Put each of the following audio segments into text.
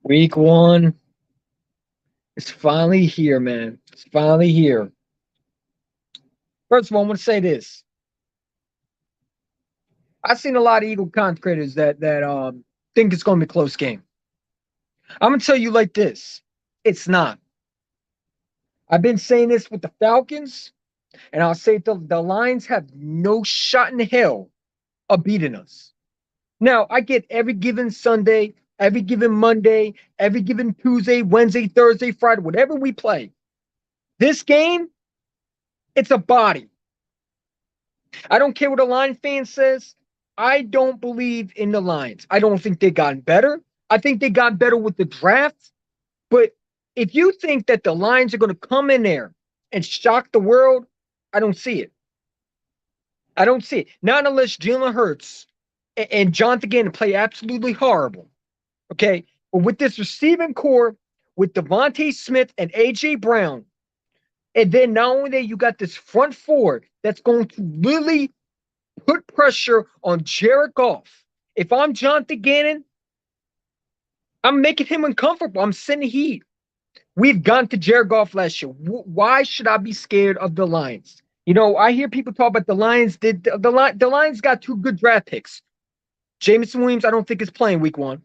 Week one is finally here, man. It's finally here. First of all, I want to say this. I've seen a lot of Eagle content creators that think it's going to be a close game. I'm gonna tell you like this: it's not. I've been saying this with the Falcons, and I'll say the Lions have no shot in hell of beating us. Now, I get every given Sunday, every given Monday, every given Tuesday, Wednesday, Thursday, Friday, whatever we play. This game, it's a body. I don't care what a Lion fan says. I don't believe in the Lions. I don't think they got better. I think they got better with the draft. But if you think that the Lions are going to come in there and shock the world, I don't see it. I don't see it. Not unless Jalen Hurts and Jonathan Gannon play absolutely horrible. Okay. But with this receiving core, with Devontae Smith and AJ Brown, and then not only that, you got this front four that's going to really put pressure on Jared Goff. If I'm Jonathan Gannon, I'm making him uncomfortable. I'm sending heat. We've gone to Jared Goff last year. Why should I be scared of the Lions? You know, I hear people talk about the Lions. The Lions got two good draft picks. Jameson Williams, I don't think is playing week one.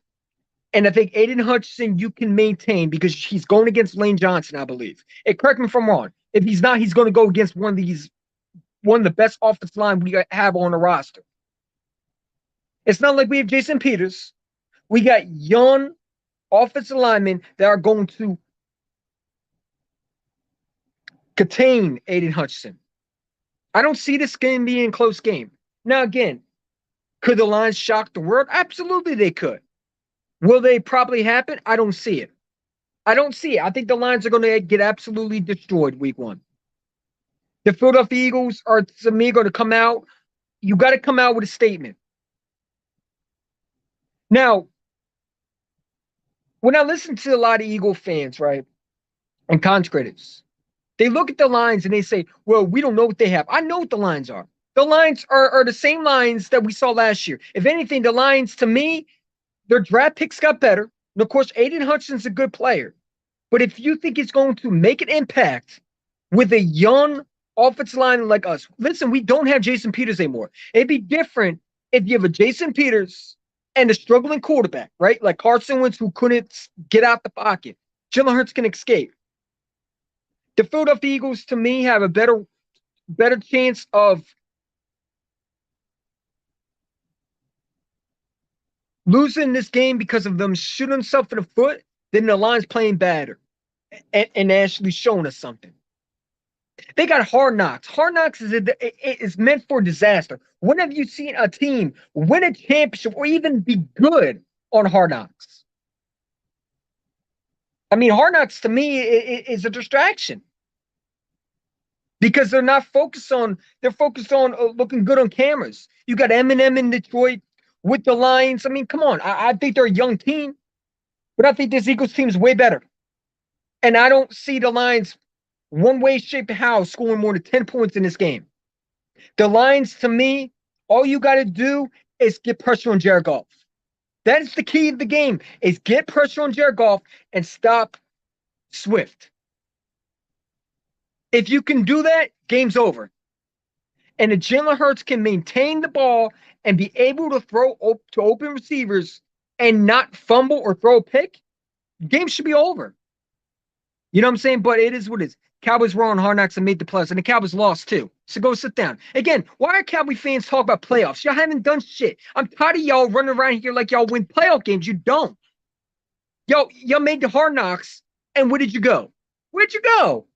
And I think Aiden Hutchinson you can maintain because he's going against Lane Johnson, I believe. And correct me if I'm wrong. If he's not, he's going to go against one of the best offensive line we have on the roster. It's not like we have Jason Peters. We got young offensive linemen that are going to contain Aiden Hutchinson. I don't see this game being a close game. Now, again, could the Lions shock the world? Absolutely, they could. Will they probably happen? I don't see it. I don't see it. I think the Lions are going to get absolutely destroyed week one. The Philadelphia Eagles are, to me, going to come out. You got to come out with a statement. Now, when I listen to a lot of Eagle fans, right, and content critics, they look at the Lions and they say, well, we don't know what they have. I know what the Lions are. The Lions are the same Lions that we saw last year. If anything, the Lions, to me, their draft picks got better. And of course, Aiden Hutchinson's a good player. But if you think he's going to make an impact with a young offensive line like us, listen, we don't have Jason Peters anymore. It'd be different if you have a Jason Peters and a struggling quarterback, right? Like Carson Wentz, who couldn't get out the pocket. Jalen Hurts can escape. The Philadelphia Eagles, to me, have a better chance of losing this game because of them shooting themselves in the foot than the Lions playing better and actually showing us something. They got Hard Knocks. Hard Knocks is meant for disaster. When have you seen a team win a championship or even be good on Hard Knocks? I mean, Hard Knocks to me is a distraction because they're not focused on. They're focused on looking good on cameras. You got Eminem in Detroit with the Lions. I mean, come on. I think they're a young team, but I think this Eagles team is way better. And I don't see the Lions one way, shape, or how scoring more than 10 points in this game. The Lions, to me, all you got to do is get pressure on Jared Goff. That is the key of the game, is get pressure on Jared Goff and stop Swift. If you can do that, game's over. And if Jalen Hurts can maintain the ball and be able to throw to open receivers and not fumble or throw a pick, game should be over. You know what I'm saying? But it is what it is. Cowboys were on Hard Knocks and made the playoffs, and the Cowboys lost too. So go sit down. Again, why are Cowboy fans talking about playoffs? Y'all haven't done shit. I'm tired of y'all running around here like y'all win playoff games. You don't. Y'all made the Hard Knocks, and where did you go? Where'd you go?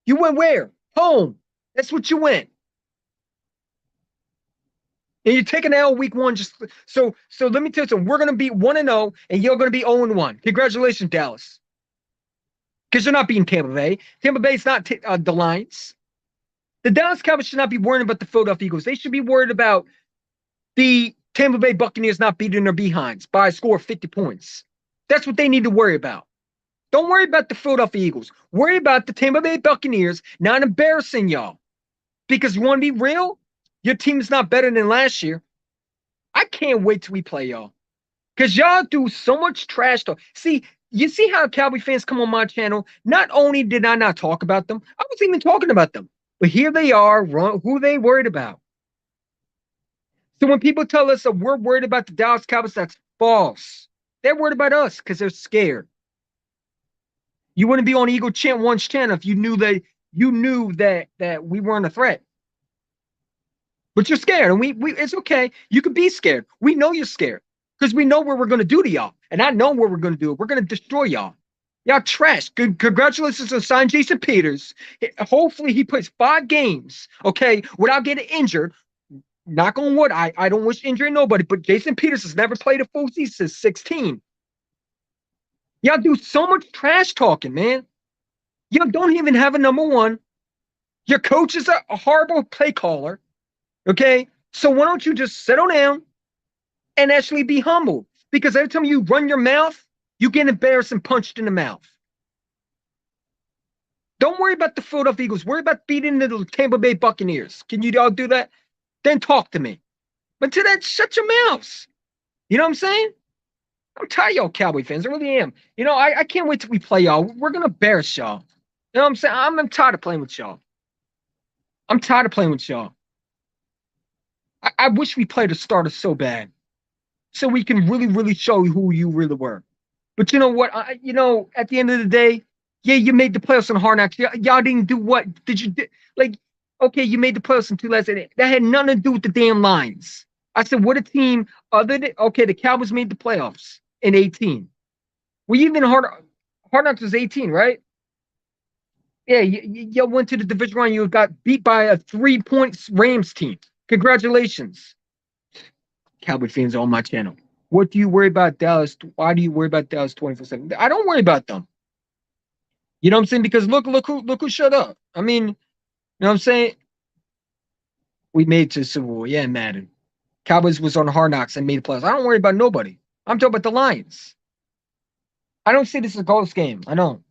You went where? Home. That's what you went. And you're taking L week one. Just so let me tell you something. We're gonna be 1-0, and you're gonna be 0-1. Congratulations, Dallas. Because you're not beating Tampa Bay. Tampa Bay's not the Lions. The Dallas Cowboys should not be worried about the Philadelphia Eagles. They should be worried about the Tampa Bay Buccaneers not beating their behinds by a score of 50 points. That's what they need to worry about. Don't worry about the Philadelphia Eagles. Worry about the Tampa Bay Buccaneers not embarrassing y'all. Because you want to be real, your team is not better than last year. I can't wait till we play y'all. Because y'all do so much trash talk. See, You see how Cowboy fans come on my channel? Not only did I not talk about them, I wasn't even talking about them. But here they are, who they worried about. So when people tell us that we're worried about the Dallas Cowboys, that's false. They're worried about us because they're scared. You wouldn't be on Eagle Chant One's channel if you knew that we weren't a threat. But you're scared, and we it's okay. You could be scared. We know you're scared because we know what we're gonna do to y'all, and I know what we're gonna do. We're gonna destroy y'all. Y'all trash. Good, congratulations on signing Jason Peters. Hopefully he plays 5 games, okay, without getting injured. Knock on wood. I don't wish injury nobody, but Jason Peters has never played a full season since 16. Y'all do so much trash talking, man. Y'all don't even have a number one. Your coach is a horrible play caller. Okay, so why don't you just settle down and actually be humble? Because every time you run your mouth, you get embarrassed and punched in the mouth. Don't worry about the Philadelphia Eagles. Worry about beating the Tampa Bay Buccaneers. Can you all do that? Then talk to me. But to that, shut your mouths. You know what I'm saying? I'm tired of y'all Cowboy fans. I really am. I can't wait till we play y'all. We're going to embarrass y'all. You know what I'm saying? I'm tired of playing with y'all. I'm tired of playing with y'all. I wish we played a starter so bad so we can really, really show who you really were. But you know what? At the end of the day, yeah, you made the playoffs on Hard Knocks. Y'all didn't do what? Did you do? Like, okay, you made the playoffs in 2 last. That had nothing to do with the damn lines. I said, what a team other than, okay, the Cowboys made the playoffs in 18. We even Hard Knocks was 18, right? Yeah, you went to the division round. You got beat by a 3-point Rams team. Congratulations. Cowboy fans on my channel. What do you worry about Dallas? Why do you worry about Dallas 24/7? I don't worry about them. You know what I'm saying? Because look who shut up. I mean, you know what I'm saying? We made it to the Super Bowl. Yeah, Madden. Cowboys was on Hard Knocks and made the playoffs. I don't worry about nobody. I'm talking about the Lions. I don't see this as a close game. I don't.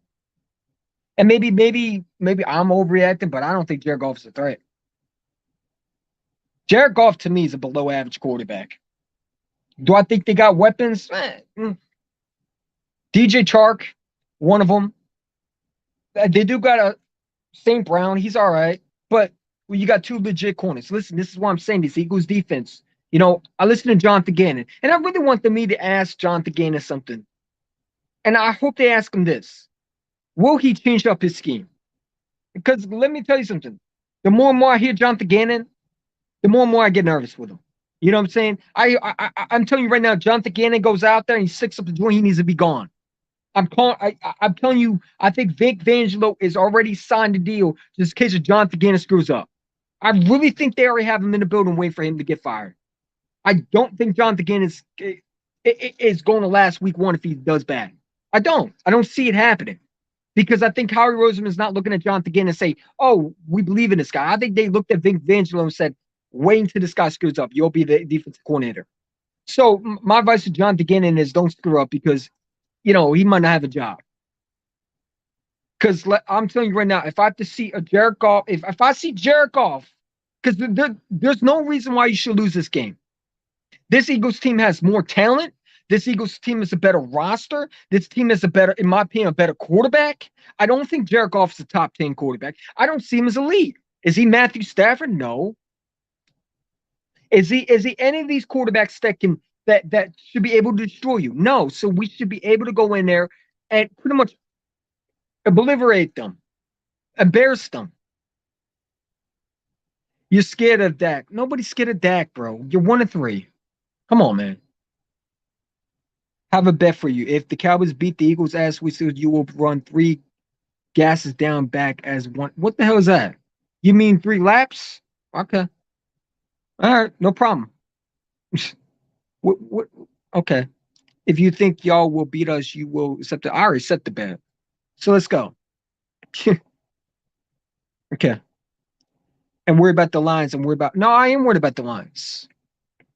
And maybe I'm overreacting, but I don't think Jared Goff's a threat. Jared Goff to me is a below average quarterback. Do I think they got weapons? DJ Chark, one of them. They do got a St. Brown. He's all right. But you got 2 legit corners. Listen, this is why I'm saying this Eagles defense. I listen to Jonathan Gannon, and I really want me to ask Jonathan Gannon something. And I hope they ask him this. Will he change up his scheme? Because let me tell you something. The more and more I hear Jonathan Gannon, the more and more I get nervous with him. You know what I'm saying? I'm telling you right now, Jonathan Gannon goes out there and he sticks up the joint. He needs to be gone. I'm telling you, I think Vic Fangio is already signed a deal just in case of Jonathan Gannon screws up. I really think they already have him in the building waiting for him to get fired. I don't think Jonathan Gannon is going to last week 1 if he does bad. I don't see it happening. Because I think Howie Roseman is not looking at Jonathan Gannon and say, oh, we believe in this guy. I think they looked at Vic Fangio and said, wait until this guy screws up. You'll be the defensive coordinator. So my advice to Jonathan Gannon is don't screw up because, he might not have a job. Because I'm telling you right now, if I have to see a Jared Goff, if I see Jared Goff, because there's no reason why you should lose this game. This Eagles team has more talent. This Eagles team is a better roster. This team is in my opinion, a better quarterback. I don't think Jared Goff is a top 10 quarterback. I don't see him as elite. Is he Matthew Stafford? No. Is he any of these quarterbacks that should be able to destroy you? No. So we should be able to go in there and pretty much obliterate them, embarrass them. You're scared of Dak. Nobody's scared of Dak, bro. You're 1-3. Come on, man. Have a bet for you. If the Cowboys beat the Eagles as we said, you will run 3 gases down back as 1. What the hell is that? You mean 3 laps? Okay. All right, no problem. what? Okay. If you think y'all will beat us, you will accept it. I already set the bet. So let's go. Okay. And worry about the lines and worry about. No, I am worried about the lines.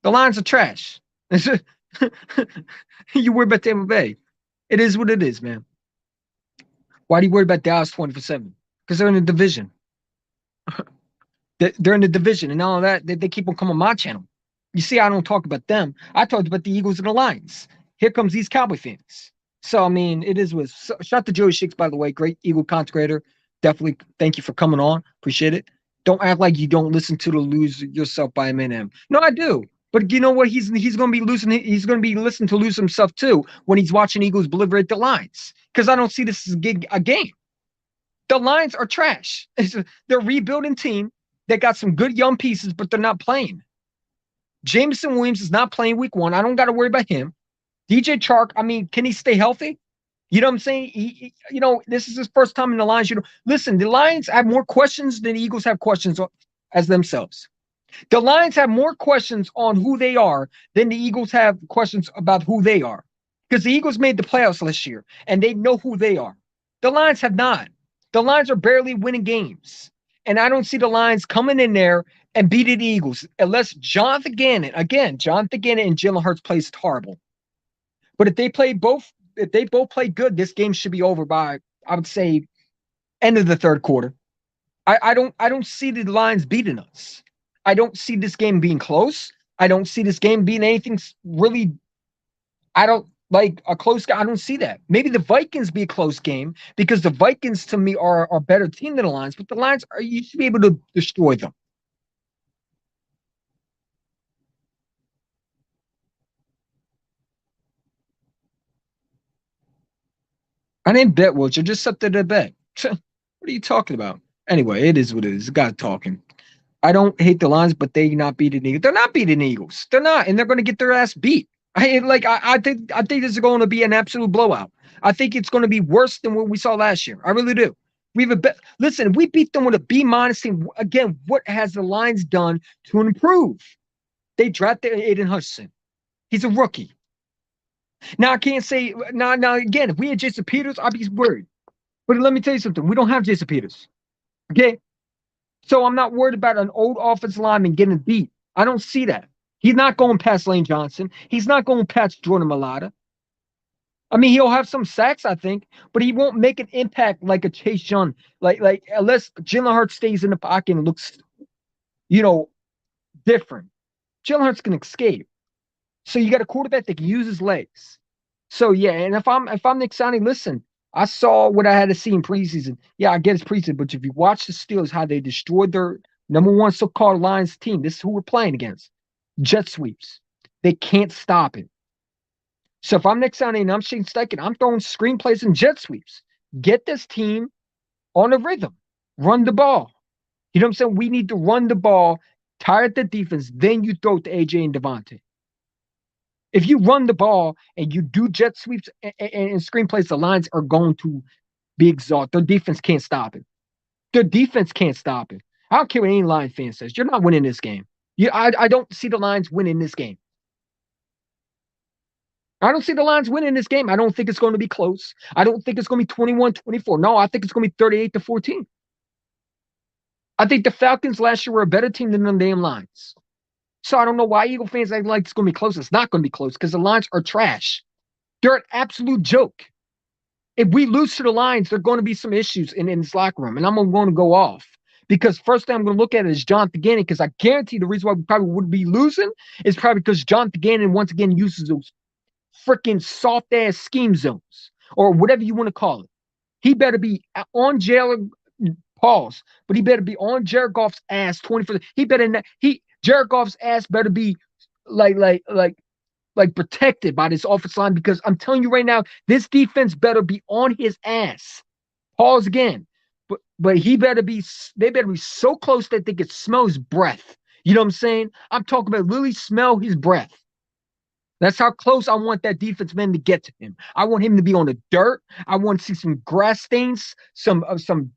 The lines are trash. You worry about Tampa Bay. It is what it is, man. Why do you worry about Dallas 24/7? Because they're in the division. They're in the division, and all that they keep on coming on my channel. You see, I don't talk about them. I talked about the Eagles and the Lions. Here comes these Cowboy fans. So I mean, it is with so, shout out to Joey Shakes, by the way, great Eagle content creator. Definitely thank you for coming on. Appreciate it. Don't act like you don't listen to the Lose Yourself by Eminem. No, I do. But you know what? He's gonna be losing. He's gonna be listening to lose himself too when he's watching Eagles obliterate the Lions. Because I don't see this as a game. The Lions are trash. They're a rebuilding team. They got some good young pieces, but they're not playing. Jameson Williams is not playing week one. I don't got to worry about him. DJ Chark, I mean, can he stay healthy? You know what I'm saying? This is his first time in the Lions. Listen, the Lions have more questions than the Eagles have questions as themselves. The Lions have more questions on who they are than the Eagles have questions about who they are. Because the Eagles made the playoffs last year and they know who they are. The Lions have not. The Lions are barely winning games. And I don't see the Lions coming in there and beating the Eagles unless Jonathan Gannon and Jalen Hurts plays horrible. But if they both play good, this game should be over by, I would say, end of the third quarter. I don't see the Lions beating us. I don't see this game being close. I don't see this game being anything really. I don't like a close game. I don't see that. Maybe the Vikings be a close game because the Vikings to me are a better team than the Lions, but the Lions are you should be able to destroy them. I didn't bet, Wilcher. Just something to bet. What are you talking about? Anyway, it is what it is. God talking. I don't hate the Lions, but they not beating the Eagles. They're not beating the Eagles. They're not, and they're going to get their ass beat. I think this is going to be an absolute blowout. I think it's going to be worse than what we saw last year. I really do. We've a bet. Listen, we beat them with a B minus team. Again, what has the Lions done to improve? They drafted Aiden Hutchinson. He's a rookie. Now I can't say now again. If we had Jason Peters, I'd be worried. But let me tell you something. We don't have Jason Peters. Okay, so I'm not worried about an old offensive lineman getting beat. I don't see that. He's not going past Lane Johnson. He's not going past Jordan Malata. I mean, he'll have some sacks, I think, but he won't make an impact like a Chase Young. Like unless Jalen Hurts stays in the pocket and looks, you know, different. Jalen Hurts can escape. So you got a quarterback that can use his legs. So yeah, and if I'm Nick Sony, listen, I saw what I had to see in preseason. Yeah, I get it's preseason, but if you watch the Steelers, how they destroyed their number one so-called Lions team, this is who we're playing against. Jet sweeps. They can't stop it. So if I'm Nick Sony and I'm Shane Steichen, I'm throwing screenplays and jet sweeps. Get this team on a rhythm. Run the ball. You know what I'm saying? We need to run the ball, tire the defense, then you throw it to AJ and Devontae. If you run the ball and you do jet sweeps and screenplays, the Lions are going to be exhausted. Their defense can't stop it. Their defense can't stop it. I don't care what any Lion fan says. You're not winning this game. I don't see the Lions winning this game. I don't see the Lions winning this game. I don't think it's going to be close. I don't think it's going to be 21-24. No, I think it's going to be 38-14. I think the Falcons last year were a better team than the damn Lions. So I don't know why Eagle fans act like it's going to be close. It's not going to be close because the Lions are trash. They're an absolute joke. If we lose to the Lions, there are going to be some issues in this locker room, and I'm going to go off. Because first thing I'm going to look at is Jonathan Gannon, because I guarantee the reason why we probably would be losing is probably because Jonathan Gannon once again uses those freaking soft ass scheme zones or whatever you want to call it. He better be on Jared pause, but he better be on Jared Goff's ass 24. He better not, Jared Goff's ass better be like like like protected by this offensive line because I'm telling you right now, this defense better be on his ass. Pause again. But he better be they better be so close that they could smell his breath. You know what I'm saying? I'm talking about literally smell his breath. That's how close I want that defense man to get to him. I want him to be on the dirt. I want to see some grass stains, some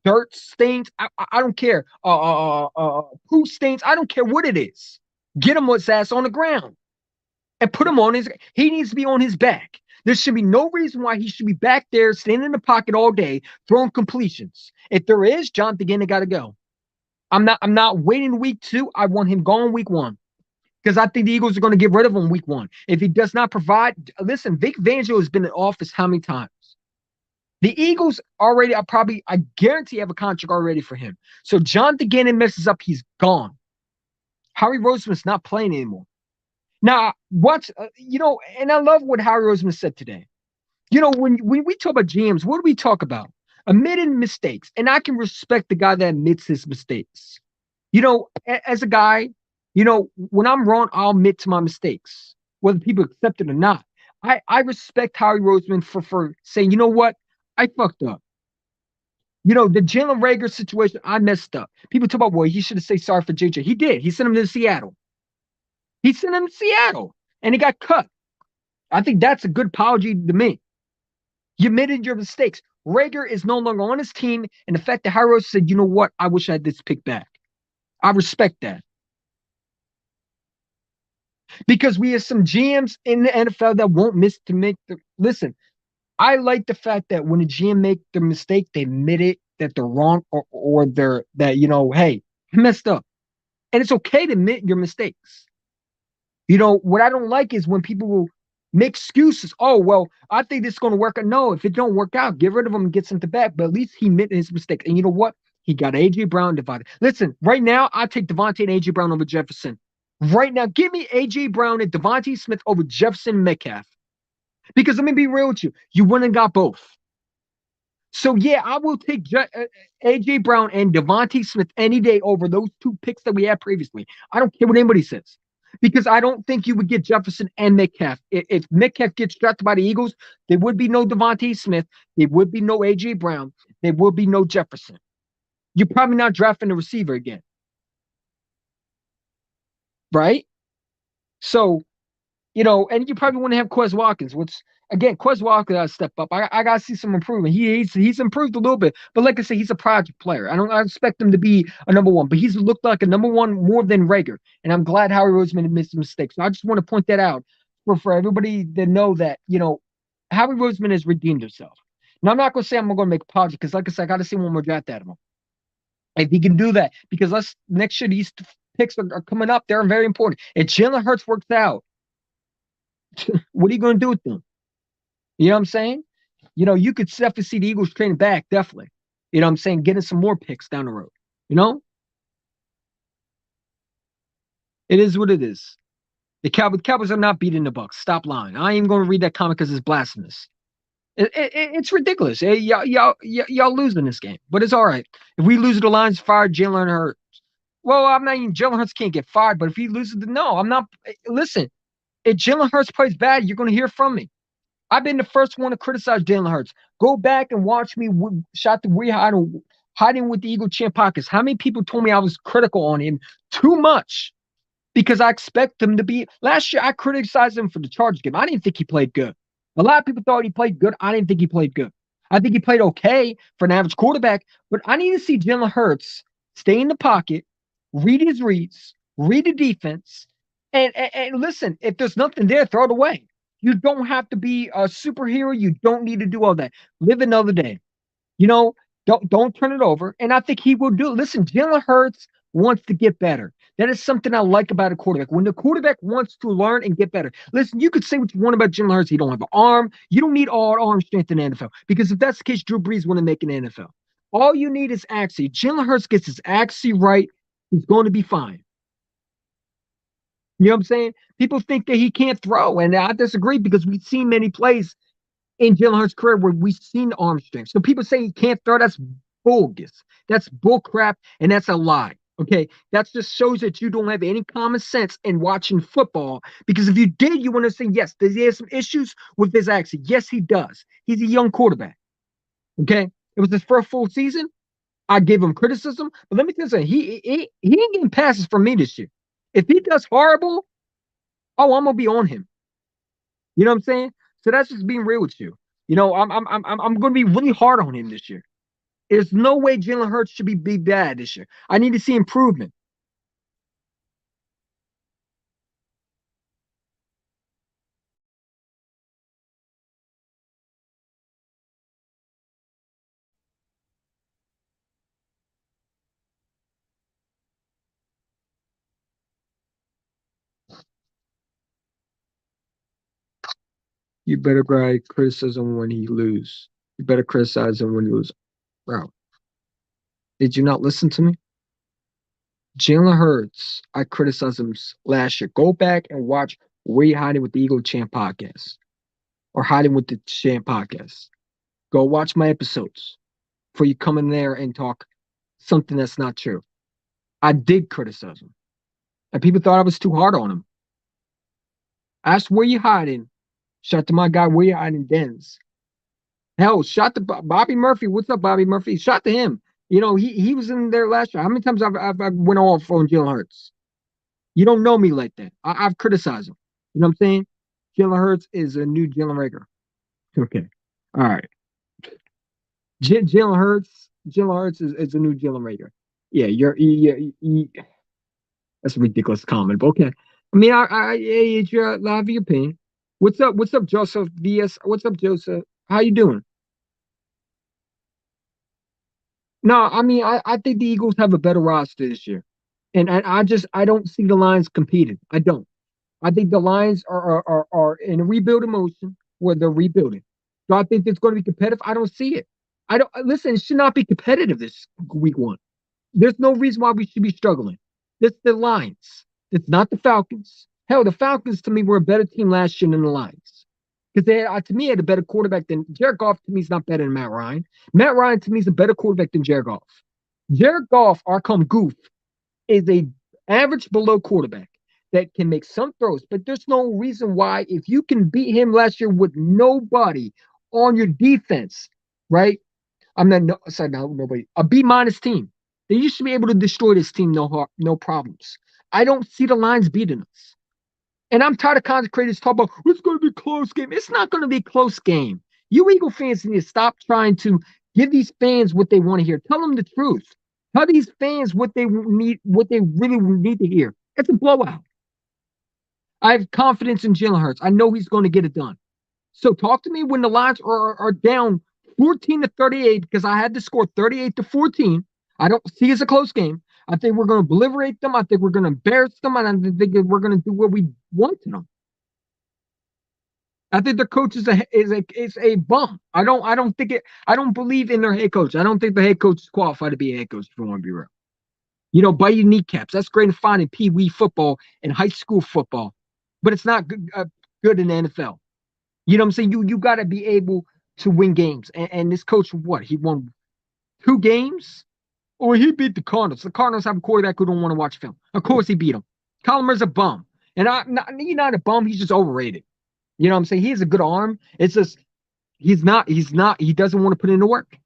dirt stains. I don't care. Poo stains. I don't care what it is. Get him his ass on the ground and put him on his. He needs to be on his back. There should be no reason why he should be back there standing in the pocket all day throwing completions. If there is, John again, got to go. I'm not waiting week 2. I want him gone week 1 because I think the Eagles are going to get rid of him week 1. If he does not provide, listen, Vic Fangio has been in office how many times? The Eagles already, I guarantee have a contract already for him. So John Gannon messes up, he's gone. Howie Roseman's not playing anymore. Now, and I love what Howie Roseman said today. When we talk about GMs, what do we talk about? Admitting mistakes. And I can respect the guy that admits his mistakes. As a guy, when I'm wrong, I'll admit to my mistakes, whether people accept it or not. I respect Howie Roseman for saying, you know what? I fucked up. The Jalen Rager situation, I messed up. People talk about, well, he should have said sorry for JJ. He did. He sent him to Seattle. He sent him to Seattle and he got cut. I think that's a good apology to me. You admitted your mistakes. Rager is no longer on his team, and the fact that Howie Roseman said, you know what? I wish I had this pick back. I respect that. Because we have some GMs in the NFL that won't miss to make the listen. I like the fact that when a GM make the mistake, they admit it that they're wrong or they're that hey, I messed up, and it's okay to admit your mistakes. What I don't like is when people will make excuses. Oh well, I think this is going to work out. No, if it don't work out, get rid of him and get something back. But at least he admitted his mistake. And you know what? He got AJ Brown divided. Listen, right now I take Devontae and AJ Brown over Jefferson. Right now, give me AJ Brown and Devontae Smith over Jefferson Metcalf. Because let me be real with you, you went and got both. So yeah, I will take AJ Brown and Devontae Smith any day over those two picks that we had previously. I don't care what anybody says. Because I don't think you would get Jefferson and Metcalf. If Metcalf gets drafted by the Eagles, there would be no Devontae Smith. There would be no AJ Brown. There would be no Jefferson. You're probably not drafting a receiver again. Right? So and you probably want to have Quez Watkins, which again, Quez Watkins got to step up. I got to see some improvement. He's improved a little bit, but like I say, he's a project player. I expect him to be a number one, but he's looked like a number one more than Rager. And I'm glad Howie Roseman missed a mistake. So I just want to point that out for everybody to know that Howie Roseman has redeemed himself. Now I'm not going to say I'm going to make a apology because, like I said, I got to see one more draft out of him. If he can do that, because let's next year these picks are coming up, they're very important. If Jalen Hurts works out, what are you going to do with them? You know what I'm saying? You could definitely see the Eagles training back, definitely. You know what I'm saying? Getting some more picks down the road. You know? It is what it is. The Cowboys are not beating the Bucks. Stop lying. I ain't going to read that comment because it's blasphemous. It's ridiculous. Y'all losing this game, but it's all right. If we lose the Lions, fire Jalen Hurts. Well, I'm not even Jalen Hurts can't get fired, but if he loses, no, I'm not. Listen, if Jalen Hurts plays bad, you're going to hear from me. I've been the first one to criticize Jalen Hurts. Go back and watch me shot the hiding with the Eagle Champ pockets. How many people told me I was critical on him too much because I expect him to be. Last year, I criticized him for the Chargers game. I didn't think he played good. A lot of people thought he played good. I didn't think he played good. I think he played okay for an average quarterback, but I need to see Jalen Hurts stay in the pocket, read his reads, read the defense, and listen, if there's nothing there, throw it away. You don't have to be a superhero. You don't need to do all that. Live another day. You know, don't turn it over. And I think he will do it. Listen, Jalen Hurts wants to get better. That is something I like about a quarterback. When the quarterback wants to learn and get better. Listen, you could say what you want about Jalen Hurts. He don't have an arm. You don't need all arm strength in the NFL. Because if that's the case, Drew Brees wouldn't make an NFL. All you need is accuracy. Jalen Hurts gets his accuracy right. He's going to be fine. You know what I'm saying? People think that he can't throw, and I disagree because we've seen many plays in Jalen Hurts' career where we've seen arm strength. So people say he can't throw. That's bogus. That's bull crap, and that's a lie. Okay, that just shows that you don't have any common sense in watching football. Because if you did, you want to say yes. Does he have some issues with his accent? Yes, he does. He's a young quarterback. Okay, it was his first full season. I gave him criticism, but let me tell you something. He ain't getting passes from me this year. If he does horrible, oh, I'm gonna be on him. You know what I'm saying? So that's just being real with you. I'm gonna be really hard on him this year. There's no way Jalen Hurts should be bad this year. I need to see improvement. You better grade criticism when he lose. You better criticize him when he lose. Bro, did you not listen to me? Jalen Hurts, I criticized him last year. Go back and watch Way Hiding with the Eagle Champ podcast. or hiding with the Champ podcast. Go watch my episodes before you come in there and talk something that's not true. I did criticize him, and people thought I was too hard on him. Ask where you hiding. Shout to my guy, where you hiding, Dens. Hell, shot to Bobby Murphy. What's up, Bobby Murphy? Shot to him. He was in there last year. How many times I went off on Jalen Hurts? You don't know me like that. I've criticized him. You know what I'm saying? Jalen Hurts is a new Jalen Rager. Okay. All right. Jalen Hurts is a new Jalen Rager. Yeah, that's a ridiculous comment, but okay. I mean, it's your live your opinion. What's up? What's up, Joseph VS? What's up, Joseph? How you doing? No, I mean, I think the Eagles have a better roster this year, and I don't see the Lions competing. I don't. I think the Lions are in a rebuilding motion where they're rebuilding. Do I think it's going to be competitive? I don't see it. I don't listen. It should not be competitive this week one. There's no reason why we should be struggling. It's the Lions. It's not the Falcons. Hell, the Falcons to me were a better team last year than the Lions because to me, had a better quarterback than Jared Goff. To me, is not better than Matt Ryan. Matt Ryan to me is a better quarterback than Jared Goff. Jared Goff, our come goof, is a average below quarterback that can make some throws, but there's no reason why if you can beat him last year with nobody on your defense, right? I'm not no sorry, no nobody a B minus team. They used to be able to destroy this team no problems. I don't see the Lions beating us. And I'm tired of content creators talking about it's going to be a close game. It's not going to be a close game. You Eagle fans need to stop trying to give these fans what they want to hear. Tell them the truth. Tell these fans what they really need to hear. It's a blowout. I have confidence in Jalen Hurts. I know he's going to get it done. So talk to me when the Lions are down 14 to 38 because I had to score 38 to 14. I don't see it as a close game. I think we're going to obliterate them. I think we're going to embarrass them, and I think we're going to do what we want to them. I think their coach is a bum. I don't think it. I don't believe in their head coach. I don't think the head coach is qualified to be a head coach. If you want to be real, bite your kneecaps. That's great and fine in Pee Wee football and high school football, but it's not good in the NFL. You know what I'm saying? You got to be able to win games. And this coach, what? He won 2 games? Or he beat the Cardinals. The Cardinals have a quarterback who don't want to watch film. Of course he beat them. Kyler Murray's a bum. And he's not a bum. He's just overrated. You know what I'm saying? He has a good arm. It's just he doesn't want to put in the work.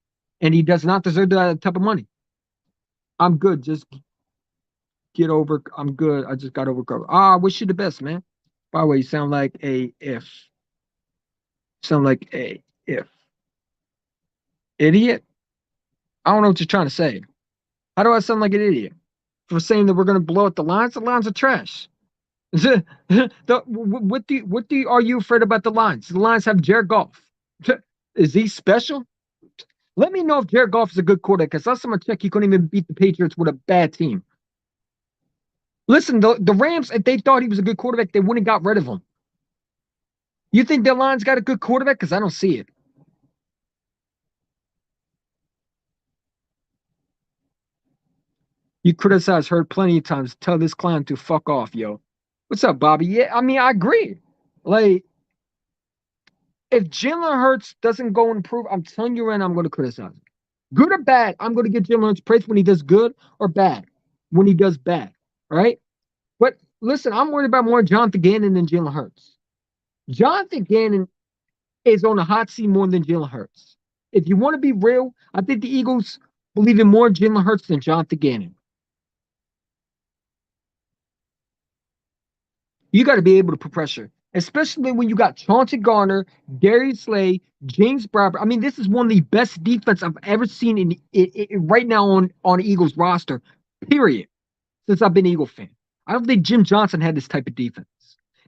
And he does not deserve that type of money. I'm good. Just get over. I'm good. I just got over. I wish you the best, man. By the way, you sound like a if. Sound like a if. Idiot? I don't know what you're trying to say. How do I sound like an idiot? For saying that we're going to blow up the Lions? The Lions are trash. Are you afraid about the Lions? The Lions have Jared Goff. Is he special? Let me know if Jared Goff is a good quarterback, because last time I checked, he couldn't even beat the Patriots with a bad team. Listen, the Rams, if they thought he was a good quarterback, they wouldn't have got rid of him. You think the Lions got a good quarterback? Because I don't see it. You criticize Hurt plenty of times. Tell this clown to fuck off, yo. What's up, Bobby? Yeah, I mean, I agree. Like, if Jalen Hurts doesn't go and improve, I'm telling you right now, I'm going to criticize him. Good or bad, I'm going to give Jalen Hurts praise when he does good or bad when he does bad. All right? But listen, I'm worried about more Jonathan Gannon than Jalen Hurts. Jonathan Gannon is on the hot seat more than Jalen Hurts. If you want to be real, I think the Eagles believe in more Jalen Hurts than Jonathan Gannon. You got to be able to put pressure, especially when you got Chauncey Garner, Darius Slay, James Bradbury. I mean, this is one of the best defense I've ever seen right now on the Eagles roster, period, since I've been an Eagle fan. I don't think Jim Johnson had this type of defense.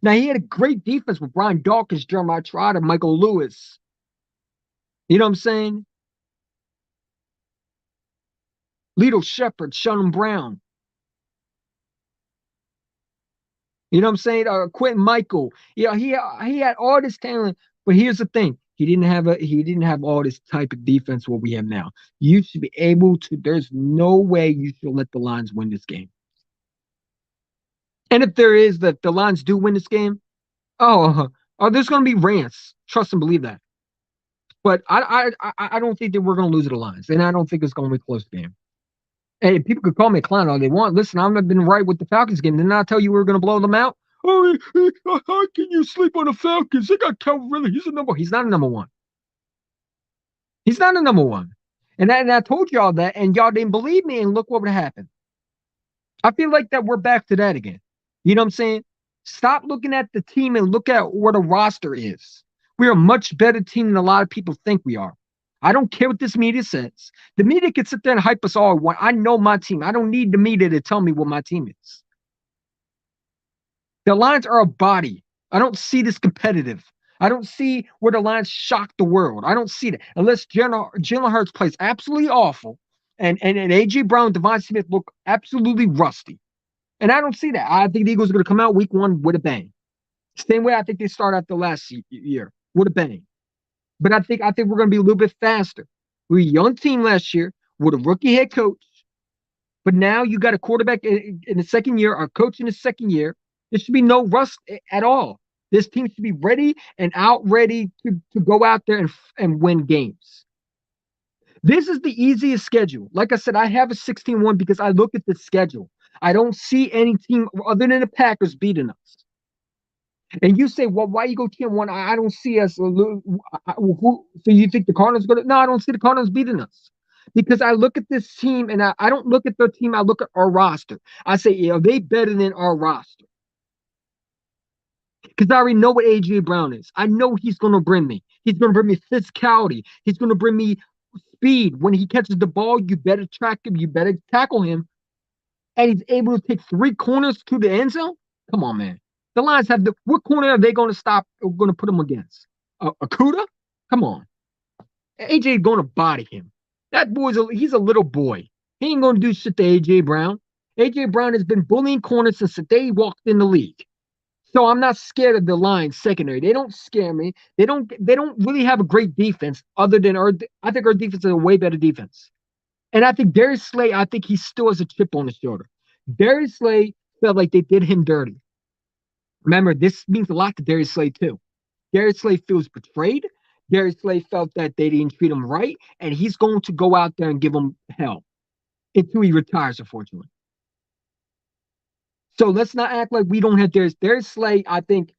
Now, he had a great defense with Brian Dawkins, Jeremiah Trotter, Michael Lewis. You know what I'm saying? Lito Shepard, Shannon Brown. You know what I'm saying? Quentin Michael. Yeah, he had all this talent, but here's the thing: he didn't have all this type of defense what we have now. You should be able to. There's no way you should let the Lions win this game. And if there is that the Lions do win this game, oh, Oh, there's going to be rants. Trust and believe that. But I don't think that we're going to lose to the Lions, and I don't think it's going to be a close game. Hey, people could call me a clown all they want. Listen, I've been right with the Falcons game. Didn't I tell you we were going to blow them out? Oh, how can you sleep on the Falcons? They got Calvin Ridley. He's a number. He's not a number one. He's not a number one. And I told y'all that, and y'all didn't believe me. And look what would happen. I feel like that we're back to that again. You know what I'm saying? Stop looking at the team and look at what a roster is. We're a much better team than a lot of people think we are. I don't care what this media says. The media can sit there and hype us all. I know my team. I don't need the media to tell me what my team is. The Lions are a body. I don't see this competitive. I don't see where the Lions shock the world. I don't see that unless Jalen Hurts plays absolutely awful, and AJ Brown, Devon Smith look absolutely rusty. And I don't see that. I think the Eagles are going to come out week one with a bang. Same way I think they start out the last year with a bang. But I think we're going to be a little bit faster. We're a young team last year with a rookie head coach. But now you got a quarterback in the second year, our coach in the second year. There should be no rust at all. This team should be ready and out ready to go out there and win games. This is the easiest schedule. Like I said, I have a 16-1 because I look at the schedule. I don't see any team other than the Packers beating us. And you say, well, why you go 10-1? I don't see us. So you think the Cardinals going to? No, I don't see the Cardinals beating us. Because I look at this team and I don't look at their team. I look at our roster. I say, are they better than our roster? Because I already know what AJ Brown is. I know he's going to bring me. He's going to bring me physicality. He's going to bring me speed. When he catches the ball, you better track him. You better tackle him. And he's able to take 3 corners to the end zone. Come on, man. The Lions have what corner are they going to stop? Going to put him against? Akuda? Come on. AJ is going to body him. That he's a little boy. He ain't going to do shit to AJ Brown. AJ Brown has been bullying corners since the day he walked in the league. So I'm not scared of the Lions secondary. They don't scare me. They don't really have a great defense other than I think our defense is a way better defense. And I think Darius Slay, I think he still has a chip on his shoulder. Darius Slay felt like they did him dirty. Remember, this means a lot to Darius Slay too. Darius Slay feels betrayed. Darius Slay felt that they didn't treat him right, and he's going to go out there and give him hell until he retires, unfortunately. So let's not act like we don't have Darius Slay. I think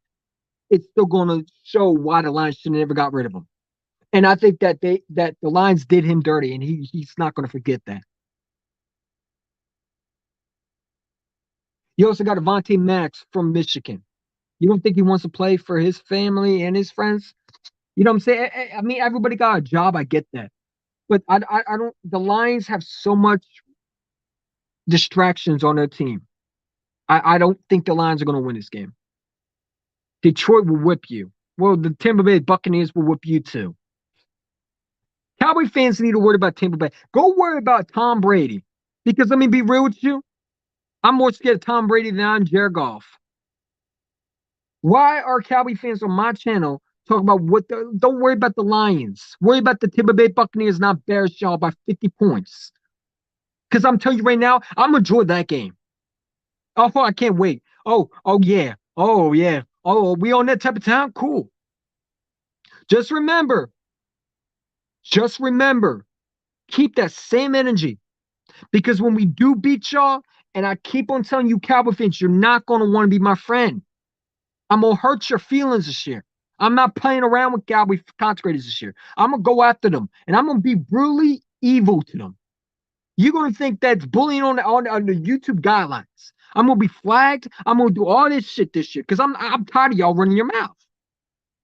it's still going to show why the Lions should have never got rid of him. And I think that the Lions did him dirty, and he's not going to forget that. You also got Avonte Maddox from Michigan. You don't think he wants to play for his family and his friends? You know what I'm saying? I mean, everybody got a job. I get that. But I don't. The Lions have so much distractions on their team. I don't think the Lions are going to win this game. Detroit will whip you. Well, the Tampa Bay Buccaneers will whip you too. Cowboy fans need to worry about Tampa Bay. Go worry about Tom Brady. Because let me be real with you. I'm more scared of Tom Brady than I'm Jared Goff. Why are Cowboy fans on my channel talking about don't worry about the Lions. Worry about the Tampa Bay Buccaneers not embarrass y'all by 50 points. Because I'm telling you right now, I'm going to enjoy that game. Oh, I can't wait. Oh, yeah. Oh, yeah. Oh, we on that type of time? Cool. Just remember, keep that same energy. Because when we do beat y'all, and I keep on telling you, Cowboy fans, you're not going to want to be my friend. I'm going to hurt your feelings this year. I'm not playing around with Cowboy consecrators this year. I'm going to go after them, and I'm going to be brutally evil to them. You're going to think that's bullying on the YouTube guidelines. I'm going to be flagged. I'm going to do all this shit this year because I'm tired of y'all running your mouth.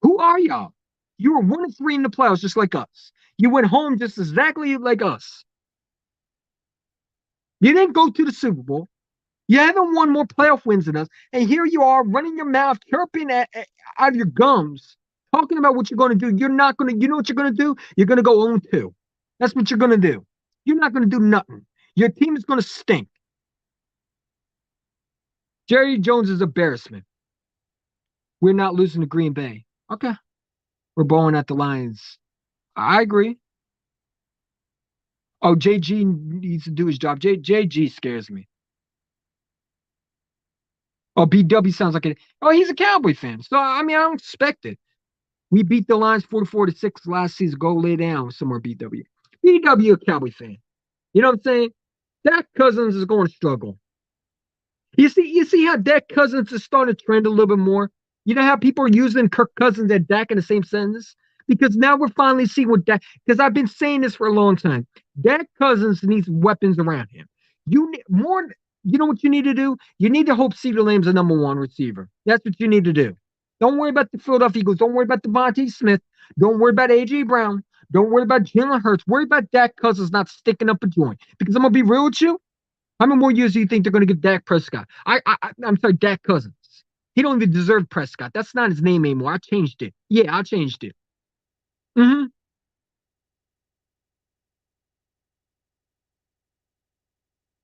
Who are y'all? You were 1-3 in the playoffs just like us. You went home just exactly like us. You didn't go to the Super Bowl. You haven't won more playoff wins than us. And here you are running your mouth, chirping out of your gums, talking about what you're going to do. You're not going to, you know what you're going to do? You're going to go 0-2. That's what you're going to do. You're not going to do nothing. Your team is going to stink. Jerry Jones is embarrassment. We're not losing to Green Bay. Okay. We're bowling at the Lions. I agree. Oh, JG needs to do his job. JG scares me. Oh, BW sounds like it. Oh, he's a Cowboy fan. So I mean, I don't expect it. We beat the Lions 44-6 last season. Go lay down somewhere, BW. BW a Cowboy fan. You know what I'm saying? Dak Cousins is going to struggle. You see how Dak Cousins is starting to trend a little bit more. You know how people are using Kirk Cousins and Dak in the same sentence? Because now we're finally seeing what Dak. Because I've been saying this for a long time. Dak Cousins needs weapons around him. You need more. You know what you need to do? You need to hope CeeDee Lamb's the number one receiver. That's what you need to do. Don't worry about the Philadelphia Eagles. Don't worry about Devontae Smith. Don't worry about AJ Brown. Don't worry about Jalen Hurts. Worry about Dak Cousins not sticking up a joint. Because I'm gonna be real with you. How many more years do you think they're going to give Dak Prescott? I'm sorry, Dak Cousins. He don't even deserve Prescott. That's not his name anymore. I changed it. Yeah, I changed it. hmm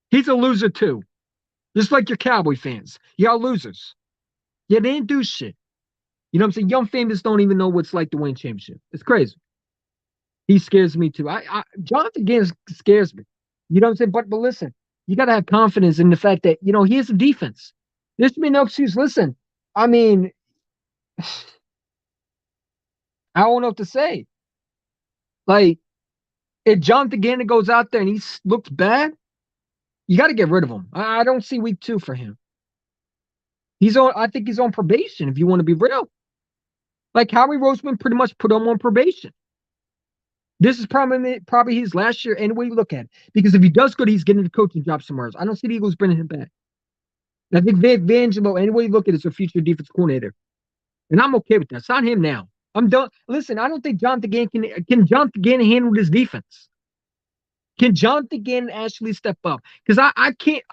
He's a loser too, just like your Cowboy fans. Y'all losers. Yeah, they didn't do shit. You know what I'm saying? Young famous don't even know what it's like to win a championship. It's crazy. He scares me too. Jonathan Gannon scares me. You know what I'm saying? But listen, you got to have confidence in the fact that he has a defense. There should be no excuse. Listen, I mean, I don't know what to say. Like, if Jonathan Gannon goes out there and he looks bad, you got to get rid of him. I don't see week 2 for him. I think he's on probation. If you want to be real, like Howie Roseman pretty much put him on probation. This is probably his last year. Any way you look at it, because if he does good, he's getting the coaching job somewhere else. I don't see the Eagles bringing him back. I think Vic Vangelo, any way you look at it, is a future defense coordinator, and I'm okay with that. Sign him now. I'm done. Listen, I don't think Jonathan Gannon can Jonathan Gannon handle this defense. Can Jonathan Gannon actually step up? Because I can't.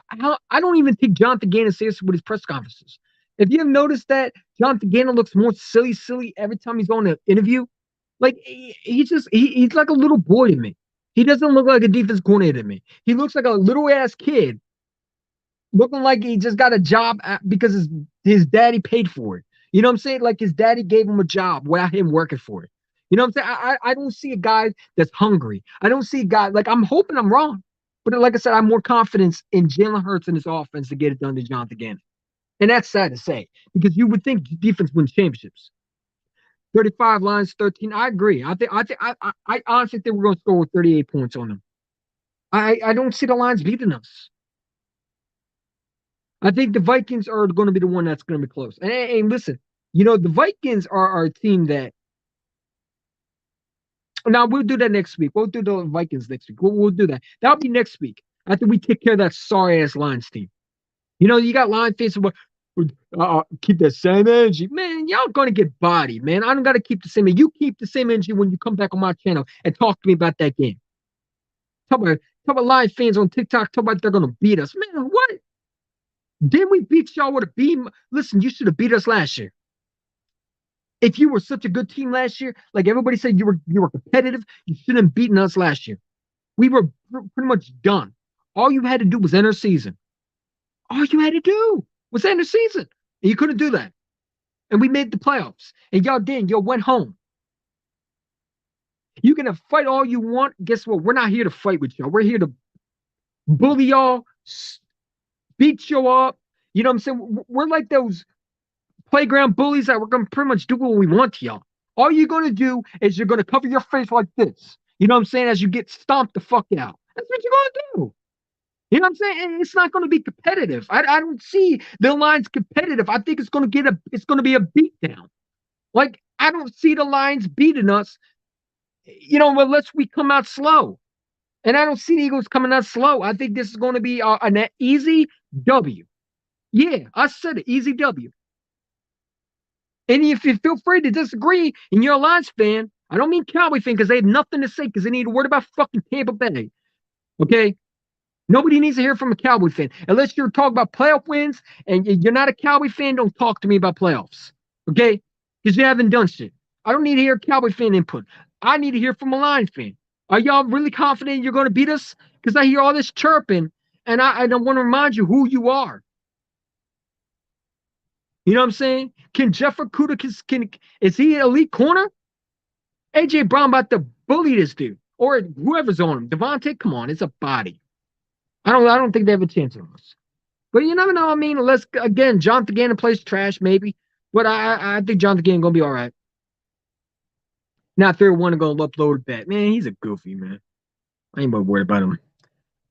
I don't even think Jonathan Gannon says with his press conferences. If you have noticed that Jonathan Gannon looks more silly every time he's on an interview, like he's like a little boy to me. He doesn't look like a defense coordinator to me. He looks like a little ass kid, looking like he just got a job because his daddy paid for it. You know what I'm saying? Like his daddy gave him a job without him working for it. You know what I'm saying? I don't see a guy that's hungry. I don't see a guy like I'm hoping I'm wrong. But like I said, I'm more confidence in Jalen Hurts and his offense to get it done than Jonathan Gannon. And that's sad to say because you would think defense wins championships. 35 lines, 13. I agree. I honestly think we're going to score with 38 points on them. I don't see the lines beating us. I think the Vikings are going to be the one that's going to be close. And listen, the Vikings are a team that. Now we'll do that next week. We'll do the Vikings next week. We'll do that. That'll be next week after we take care of that sorry ass Lions team. You got Lions fans who keep that same energy. Man, y'all gonna get bodied, man. I don't gotta keep the same. You keep the same energy when you come back on my channel and talk to me about that game. Talk about Lions fans on TikTok. Talk about they're gonna beat us. Man, what? Didn't we beat y'all with a beam? Listen, you should have beat us last year. If you were such a good team last year, like everybody said, you were competitive. You shouldn't have beaten us last year. We were pretty much done. All you had to do was enter season. All you had to do was enter season, and you couldn't do that. And we made the playoffs, and y'all didn't. Y'all went home. You can fight all you want. Guess what? We're not here to fight with y'all. We're here to bully y'all, beat you up. You know what I'm saying? We're like those playground bullies that we're going to pretty much do what we want to y'all. All you're going to do is you're going to cover your face like this. You know what I'm saying? As you get stomped the fuck out. That's what you're going to do. You know what I'm saying? And it's not going to be competitive. I don't see the Lions competitive. I think it's going to be a beatdown. Like I don't see the Lions beating us. Unless we come out slow. And I don't see the Eagles coming out slow. I think this is going to be an easy W. Yeah, I said it, easy W. And if you feel free to disagree and you're a Lions fan, I don't mean Cowboy fan because they have nothing to say because they need to worry about fucking Tampa Bay. Okay? Nobody needs to hear from a Cowboy fan. Unless you're talking about playoff wins and you're not a Cowboy fan, don't talk to me about playoffs. Okay? Because you haven't done shit. I don't need to hear Cowboy fan input. I need to hear from a Lions fan. Are y'all really confident you're going to beat us? Because I hear all this chirping, and I don't want to remind you who you are. You know what I'm saying? Can Jeff Okudah, is he an elite corner? AJ Brown about to bully this dude. Or whoever's on him. Devontae, come on, it's a body. I don't think they have a chance on us. But you never know. I mean, let's again, Jonathan Gannon plays trash, maybe. But I think Jonathan Gannon gonna be all right. Now, if they're one to go upload a bet, man, he's a goofy man. I ain't worried about him.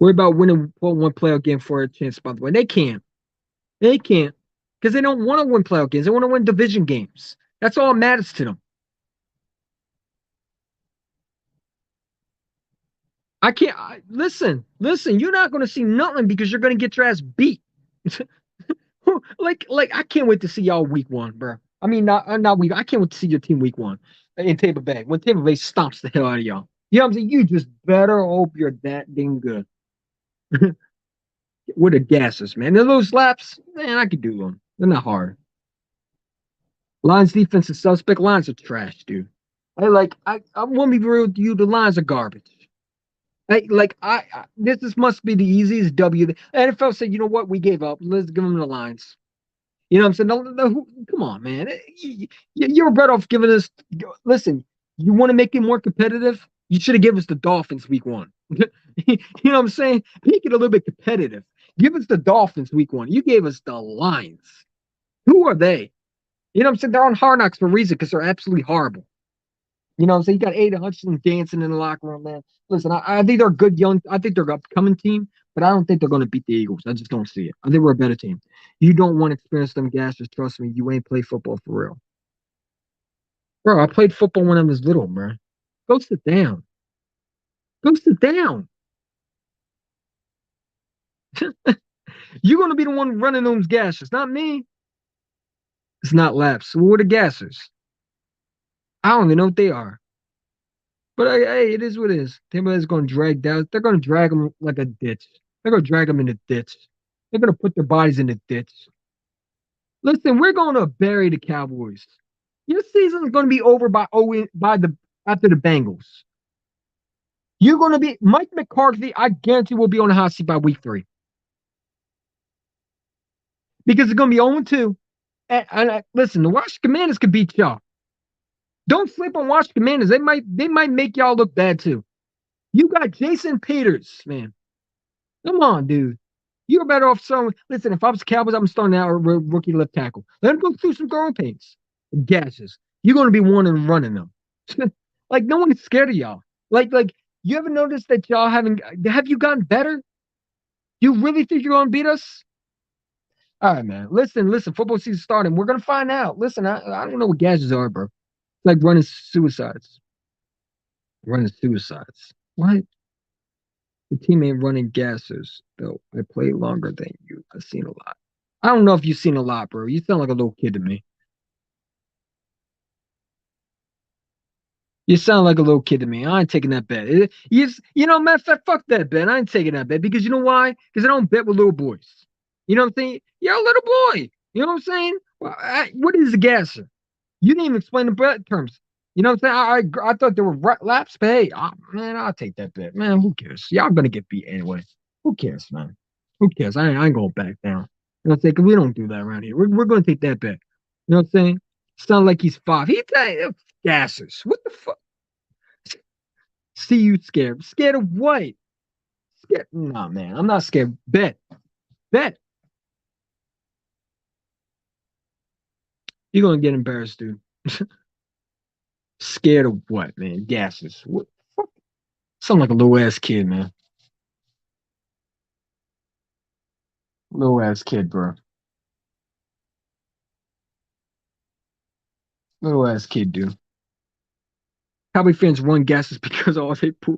Worry about winning one playoff game for a chance. By the way, they can't. They can't because they don't want to win playoff games. They want to win division games. That's all that matters to them. I can't listen. Listen, you're not going to see nothing because you're going to get your ass beat. like I can't wait to see y'all week one, bro. I mean, not week. I can't wait to see your team week one in Tampa Bay when Tampa Bay stomps the hell out of y'all. You know what I'm saying? You just better hope you're that dang good. With the gases, man. And those slaps, man, I could do them. They're not hard. Lions defense is suspect. Lions are trash, dude. I won't be real with you. The Lions are garbage. This must be the easiest W. The NFL said, you know what? We gave up. Let's give them the Lions. You know what I'm saying? Come on, man. You're better off giving us. Listen, you want to make it more competitive? You should have given us the Dolphins week one. You know what I'm saying? Make it a little bit competitive. Give us the Dolphins week one. You gave us the Lions. Who are they? You know what I'm saying? They're on Hard Knocks for a reason because they're absolutely horrible. You know what I'm saying? You got Aiden Hutchinson dancing in the locker room, man. Listen, I think they're a good young. I think they're an upcoming team, but I don't think they're going to beat the Eagles. I just don't see it. I think we're a better team. You don't want to experience them gases. Trust me, you ain't play football for real. Bro, I played football when I was little, man. Go sit down. Go sit down. You're going to be the one running those gases, not me. It's not laps. What are the gases? I don't even know what they are. But hey, it is what it is. Tampa is going to drag down. They're going to drag them like a ditch. They're going to drag them in the ditch. They're going to put their bodies in the ditch. Listen, we're going to bury the Cowboys. Your season is going to be over by the after the Bengals. You're going to be Mike McCarthy. I guarantee will be on the hot seat by week 3 because it's going to be 0-2. And listen, the Washington Commanders could beat y'all. Don't sleep on Washington Commanders. They might make y'all look bad too. You got Jason Peters, man. Come on, dude. You're better off starting. Listen, if I was Cowboys, I'm starting out a rookie left tackle. Let him go through some growing pains, gashes. You're going to be one and running them. Like no one is scared of y'all. Like you ever noticed that y'all have you gotten better? You really think you're going to beat us? All right, man. Listen. Football season starting. We're going to find out. Listen, I don't know what gashes are, bro. It's like running suicides. Running suicides. What? The team ain't running gassers, though. I played longer than you. I've seen a lot. I don't know if you've seen a lot, bro. You sound like a little kid to me. You sound like a little kid to me. I ain't taking that bet. Matter of fact, fuck that bet. I ain't taking that bet because you know why? Because I don't bet with little boys. You know what I'm saying? You're a little boy. You know what I'm saying? Well, what is a gasser? You didn't even explain the bet terms. You know what I'm saying? I thought there were laps, but hey, man, I'll take that bet. Man, who cares? Y'all gonna get beat anyway. Who cares, man? Who cares? I ain't going back down. You know what I'm saying? 'Cause we don't do that around here. We're gonna take that bet. You know what I'm saying? Sound like he's 5. He gassers. What the fuck? See you scared. Scared of what? Scared? Nah, man. I'm not scared. Bet. Bet. You're gonna get embarrassed, dude. Scared of what, man? Gases. What? Sound like a little ass kid, man. Little ass kid, bro. Little ass kid, dude. Cowboy fans run gases because all they push.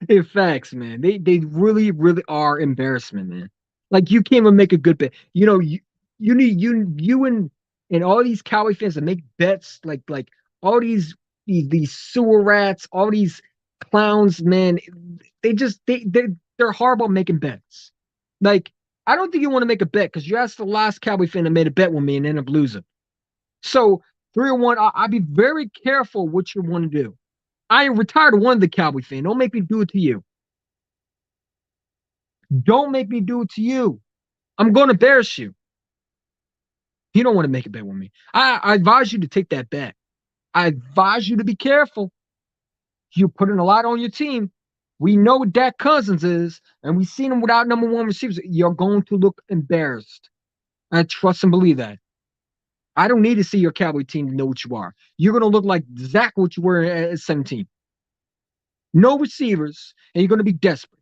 In facts, man. They really, really are embarrassment, man. Like you can't even make a good bet. You need you and all these Cowboy fans that make bets like all these sewer rats, all these clowns, man. They're horrible at making bets. Like I don't think you want to make a bet because you asked the last Cowboy fan that made a bet with me and ended up losing. So 3-1, I'd be very careful what you want to do. I retired one of the Cowboy fan. Don't make me do it to you. Don't make me do it to you. I'm going to embarrass you. You don't want to make a bet with me. I advise you to take that bet. I advise you to be careful. You're putting a lot on your team. We know what Dak Cousins is, and we've seen him without number one receivers. You're going to look embarrassed. I trust and believe that. I don't need to see your Cowboy team to know what you are. You're going to look like exactly what you were at 17. No receivers, and you're going to be desperate.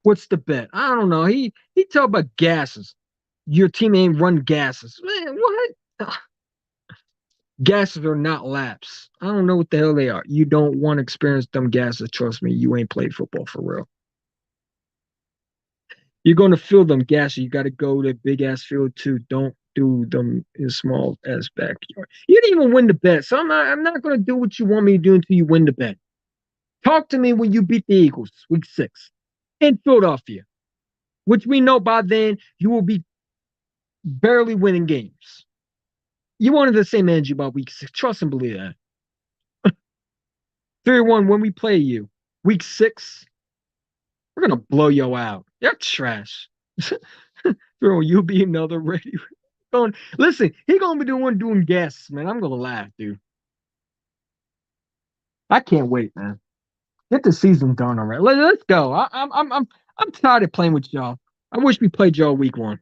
What's the bet? I don't know. He talked about gases. Your team ain't run gases. Man, what? Gases are not laps. I don't know what the hell they are. You don't want to experience them gases. Trust me, you ain't played football for real. You're going to feel them gases. You got to go to big ass field too. Don't do them in small ass backyard. You didn't even win the bet, so I'm not going to do what you want me to do until you win the bet. Talk to me when you beat the Eagles, week 6, in Philadelphia, which we know by then you will be barely winning games. You wanted the same energy about week 6. Trust and believe that. 3-1 when we play you. Week 6, we're gonna blow you out. You're trash. Bro, you'll be another ready. Going, listen, he gonna be doing guests, man. I'm gonna laugh, dude. I can't wait, man. Get the season done already. Let's go. I'm tired of playing with y'all. I wish we played y'all week 1.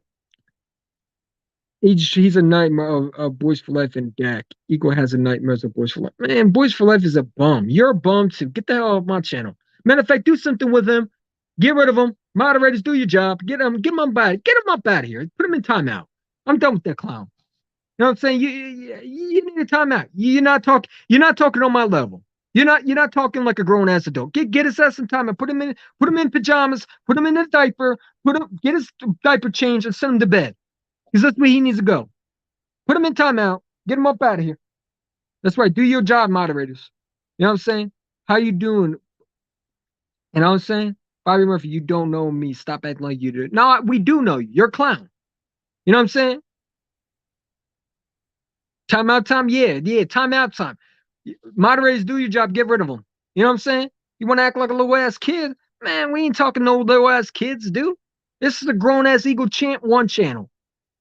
He's a nightmare of Boys for Life and Dak. Eagle has a nightmare of Boys for Life. Man, Boys for Life is a bum. You're a bum too. Get the hell off my channel. Matter of fact, do something with him. Get rid of him. Moderators, do your job. Get him up out. Get him up out of here. Put him in timeout. I'm done with that clown. You know what I'm saying? You need a timeout. You're not talking. You're not talking on my level. You're not talking like a grown ass adult. Get his ass in time and put him in pajamas. Put him in a diaper. Get his diaper changed and send him to bed. Because that's where he needs to go. Put him in timeout. Get him up out of here. That's right. Do your job, moderators. You know what I'm saying? How you doing? You know what I'm saying? Bobby Murphy, you don't know me. Stop acting like you do. No, we do know you. You're a clown. You know what I'm saying? Timeout time? Yeah, timeout time. Moderators, do your job. Get rid of them. You know what I'm saying? You want to act like a little ass kid? Man, we ain't talking no little ass kids, dude. This is a grown ass Eagle Chant 1 channel.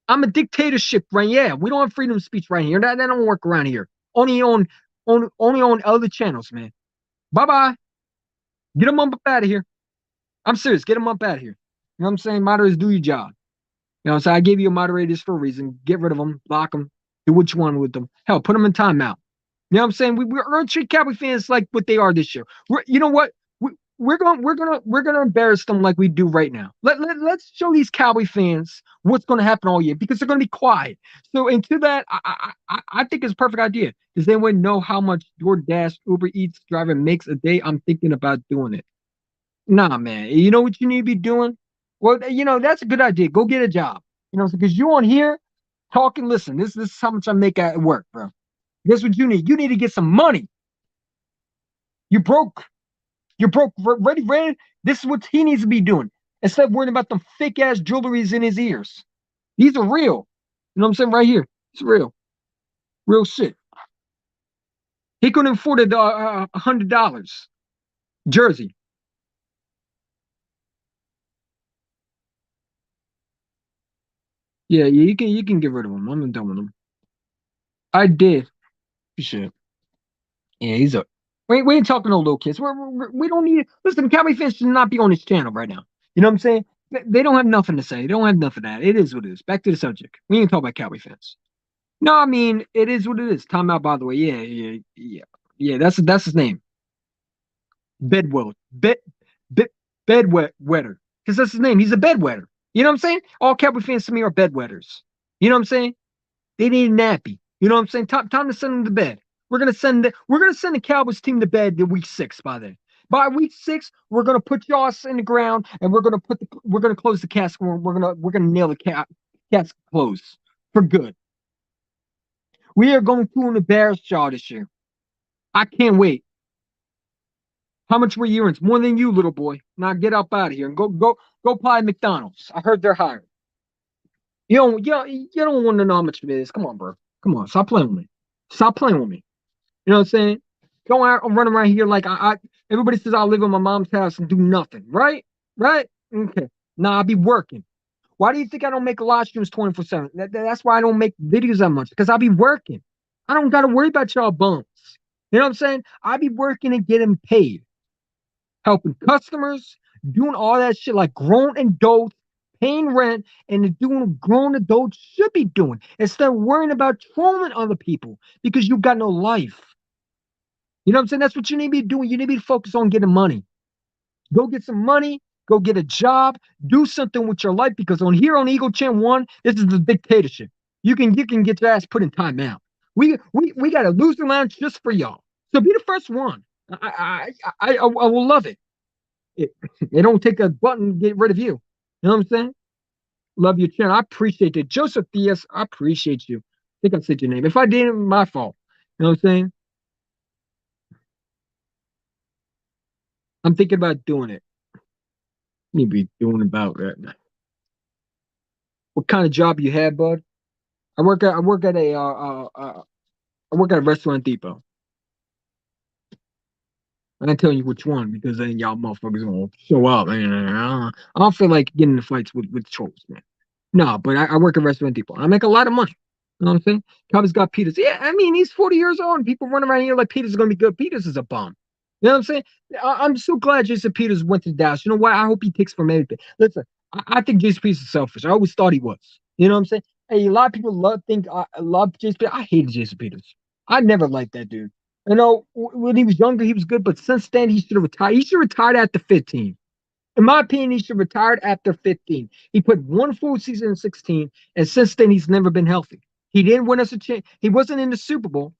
I'm a dictatorship, right? Yeah, we don't have freedom of speech right here. That don't work around here. Only on other channels, man. Bye bye. Get them up out of here. I'm serious. Get them up out of here. You know what I'm saying? Moderators, do your job. You know what I'm saying? I gave you moderators for a reason. Get rid of them. Block them. Do what you want with them. Hell, put them in timeout. You know what I'm saying? We're going to treat Cowboy fans like what they are this year. You know what? We're gonna embarrass them like we do right now. Let's show these Cowboy fans what's gonna happen all year because they're gonna be quiet. So into that, I think it's a perfect idea. Does anyone know how much DoorDash Uber Eats driver makes a day? I'm thinking about doing it. Nah, man. You know what you need to be doing? Well, that's a good idea. Go get a job. Because you on here talking. Listen, this is how much I make at work, bro. Guess what you need? You need to get some money. You broke. You're broke. Ready? This is what he needs to be doing. Instead of worrying about them fake ass jewelries in his ears. These are real. You know what I'm saying? Right here. It's real. Real shit. He couldn't afford $100 jersey. Yeah, you can get rid of him. I'm done with him. I did. Shit. Yeah, he's a. We ain't talking to little kids. We don't need. Listen, Cowboy fans should not be on this channel right now. You know what I'm saying? They don't have nothing to say. They don't have nothing to that. It is what it is. Back to the subject. We ain't talking about Cowboy fans. No, I mean it is what it is. Timeout, by the way. Yeah. That's his name. Bedwell. Bed bedwetter. Because that's his name. He's a bedwetter. You know what I'm saying? All Cowboy fans to me are bedwetters. You know what I'm saying? They need a nappy. You know what I'm saying? Time to send them to bed. We're gonna send the Cowboys team to bed in week 6 by then. By week 6, we're gonna put y'all in the ground and we're gonna close the casket. We're gonna nail the casket closed for good. We are going to embarrass y'all this year. I can't wait. How much were you earning? More than you, little boy. Now get up out of here and go apply at McDonald's. I heard they're hiring. You don't want to know how much it is. Come on, bro. Come on, stop playing with me. Stop playing with me. You know what I'm saying? Don't out run around here like everybody says I live in my mom's house and do nothing, right? Right? Okay. Nah, I'll be working. Why do you think I don't make live streams 24/7? That's why I don't make videos that much, because I'll be working. I don't gotta worry about y'all bums. You know what I'm saying? I be working and getting paid, helping customers, doing all that shit like grown adults, paying rent, and doing grown adults should be doing instead of worrying about trolling other people because you got no life. You know what I'm saying? That's what you need to be doing. You need to be focused on getting money. Go get some money. Go get a job. Do something with your life because on here on Eagle Chin One, this is the dictatorship. You can get your ass put in timeout. We got a loser lounge just for y'all. So be the first one. I will love it. It don't take a button to get rid of you. You know what I'm saying? Love your channel. I appreciate it. Joseph Diaz, I appreciate you. I think I said your name. If I didn't, my fault. You know what I'm saying? I'm thinking about doing it. You be doing about that. What kind of job you had, bud? I work at a restaurant depot. I ain't telling you which one because then y'all motherfuckers gonna show up. Man, I don't feel like getting in fights with trolls, man. No, but I work at Restaurant Depot. I make a lot of money. You know what I'm saying? Cowboys got Peters. Yeah, I mean, he's 40 years old and people run around here like Peters is going to be good. Peters is a bum. You know what I'm saying? I'm so glad Jason Peters went to Dallas. You know what? I hope he takes from everything. Listen, I think Jason Peters is selfish. I always thought he was. You know what I'm saying? Hey, a lot of people think I love Jason Peters. I hated Jason Peters. I never liked that dude. You know, when he was younger, he was good, but since then, he should have retired. He should have retired after 15. In my opinion, he should have retired after 15. He put one full season in 16, and since then, he's never been healthy. He didn't win us a chance. He wasn't in the Super Bowl.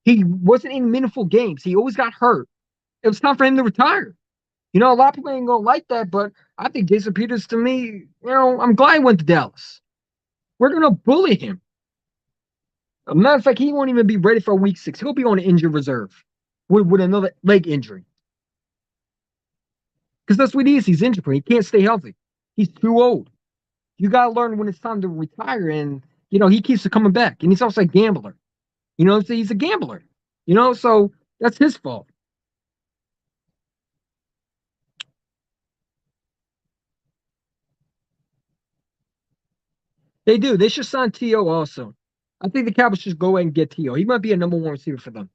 He wasn't in meaningful games. He always got hurt. It was time for him to retire. You know, a lot of people ain't gonna like that, but I think Jason Peters, to me, I'm glad he went to Dallas. We're gonna bully him. A matter of fact, he won't even be ready for week 6. He'll be on injured reserve with another leg injury. Because that's what he is. He's injured. He can't stay healthy. He's too old. You got to learn when it's time to retire. And, he keeps coming back. And he's also a gambler. So he's a gambler. So that's his fault. They do. They should sign T.O. also. I think the Cowboys should go ahead and get T.O. He might be a number one receiver for them.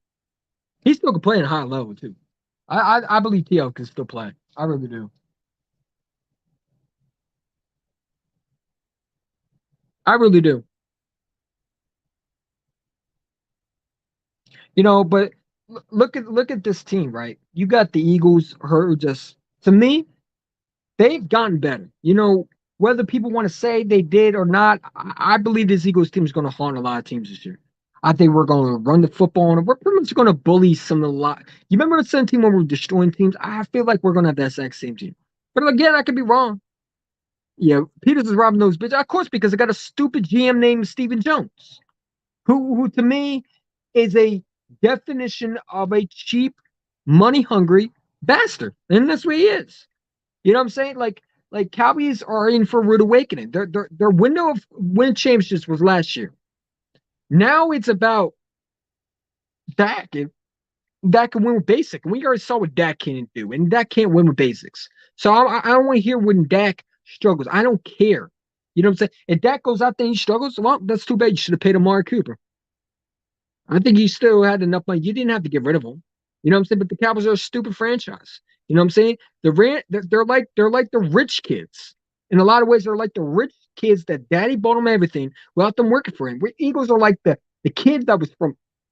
He still can play at a high level, too. I believe T.O. can still play. I really do. I really do. But look at this team, right? You got the Eagles who are just, to me, they've gotten better. Whether people want to say they did or not, I believe this Eagles team is going to haunt a lot of teams this year. I think we're going to run the football and we're pretty much going to bully some of the lot. You remember the same team when we were destroying teams? I feel like we're going to have that exact same team. But again, I could be wrong. Yeah, Peters is robbing those bitch. Of course, because I got a stupid GM named Stephen Jones, who to me is a definition of a cheap, money hungry bastard. And that's what he is. You know what I'm saying? Like Cowboys are in for a rude awakening. Their window of win championships was last year. Now it's about Dak. Dak can win with basic. And we already saw what Dak can't do. And Dak can't win with basics. So I don't want to hear when Dak struggles. I don't care. You know what I'm saying? If Dak goes out there and he struggles, well, that's too bad. You should have paid Amari Cooper. I think he still had enough money. You didn't have to get rid of him. You know what I'm saying? But the Cowboys are a stupid franchise. You know what I'm saying? They're like the rich kids. In a lot of ways, they're like the rich kids that daddy bought them everything without them working for him. We Eagles are like the kid that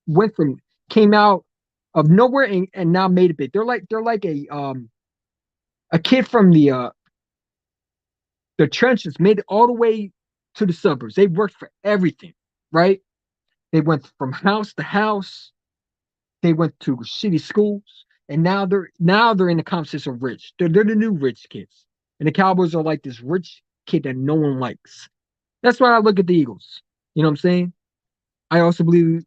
went from came out of nowhere and now made it big. They're like a kid from the trenches, made it all the way to the suburbs. They worked for everything, right? They went from house to house. They went to city schools, and now they're in the conversation of rich. They're the new rich kids, and the Cowboys are like this rich kid that no one likes. That's why I look at the Eagles. You know what I'm saying? I also believe.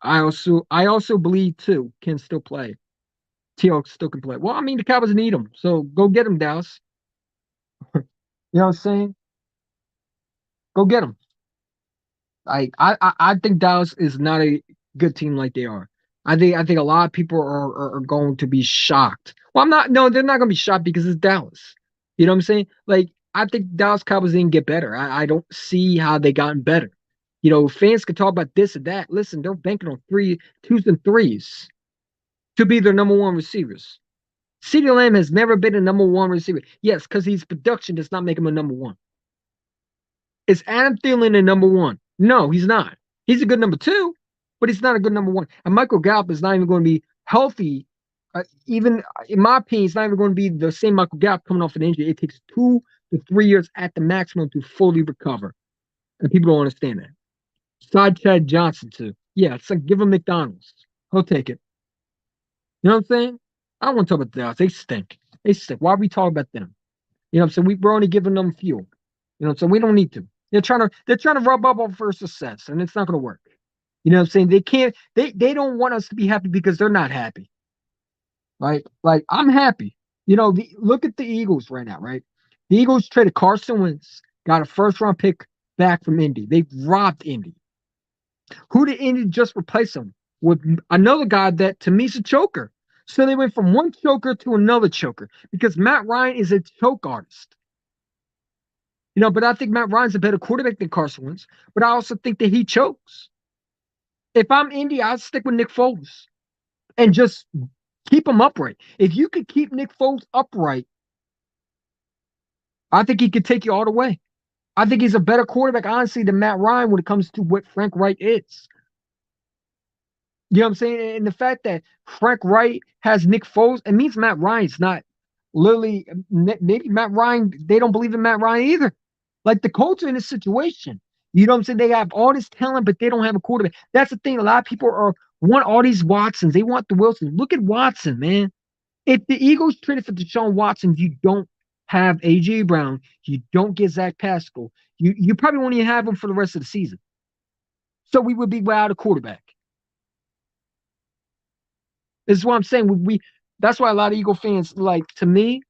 I also believe too can still play. T.O. still can play. Well, I mean the Cowboys need him, so go get him, Dallas. You know what I'm saying? Go get him. I think Dallas is not a good team like they are. I think a lot of people are going to be shocked. Well, I'm not. No, they're not going to be shocked because it's Dallas. You know what I'm saying? Like I think Dallas Cowboys didn't get better. I don't see how they gotten better. Fans can talk about this or that. Listen, they're banking on twos and threes to be their number one receivers. CeeDee Lamb has never been a number one receiver. Yes, because his production does not make him a number one. Is Adam Thielen a number one? No, he's not. He's a good number two, but he's not a good number one. And Michael Gallup is not even going to be healthy. Even in my opinion, he's not even going to be the same Michael Gallup coming off an injury. It takes 2 to 3 years at the maximum to fully recover. And people don't understand that. Side Chad Johnson, too. Yeah, it's like give him McDonald's. He'll take it. You know what I'm saying? I don't want to talk about the Dallas. They stink. They stink. Why are we talking about them? You know what I'm saying? We're only giving them fuel. You know what I'm saying? We don't need to. They're trying to rub up on first success, and it's not gonna work. You know what I'm saying? They don't want us to be happy because they're not happy. Right? Like I'm happy. Look at the Eagles right now, right? The Eagles traded Carson Wentz, got a first round pick back from Indy. They robbed Indy. Who did Indy just replace them with? Another guy that to me is a choker. So they went from one choker to another choker because Matt Ryan is a choke artist. But I think Matt Ryan's a better quarterback than Carson Wentz. But I also think that he chokes. If I'm Indy, I'd stick with Nick Foles and just keep him upright. If you could keep Nick Foles upright, I think he could take you all the way. I think he's a better quarterback, honestly, than Matt Ryan when it comes to what Frank Wright is. You know what I'm saying? And the fact that Frank Wright has Nick Foles, it means Matt Ryan's not literally, maybe Matt Ryan, they don't believe in Matt Ryan either. Like the Colts are in this situation. You know what I'm saying? They have all this talent, but they don't have a quarterback. That's the thing. A lot of people want all these Watsons. They want the Wilsons. Look at Watson, man. If the Eagles traded for Deshaun Watson, you don't have A.J. Brown. You don't get Zach Pascal. You probably won't even have him for the rest of the season. So we would be without a quarterback. This is what I'm saying. That's why a lot of Eagle fans, like, to me,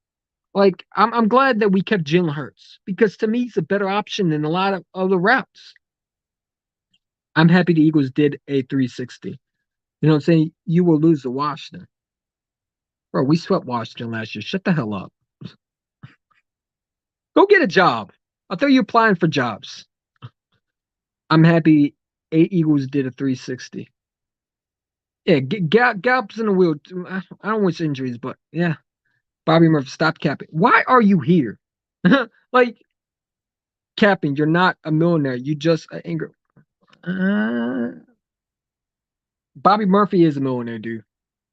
like, I'm glad that we kept Jalen Hurts because to me, he's a better option than a lot of other routes. I'm happy the Eagles did a 360. You know what I'm saying? You will lose to Washington. Bro, we swept Washington last year. Shut the hell up. Go get a job. I thought you applying for jobs. I'm happy 8 Eagles did a 360. Yeah, Gallup's in the wheel. I don't wish injuries, but yeah. Bobby Murphy, stop capping. Why are you here? Like, capping, you're not a millionaire. You just angry. Bobby Murphy is a millionaire, dude.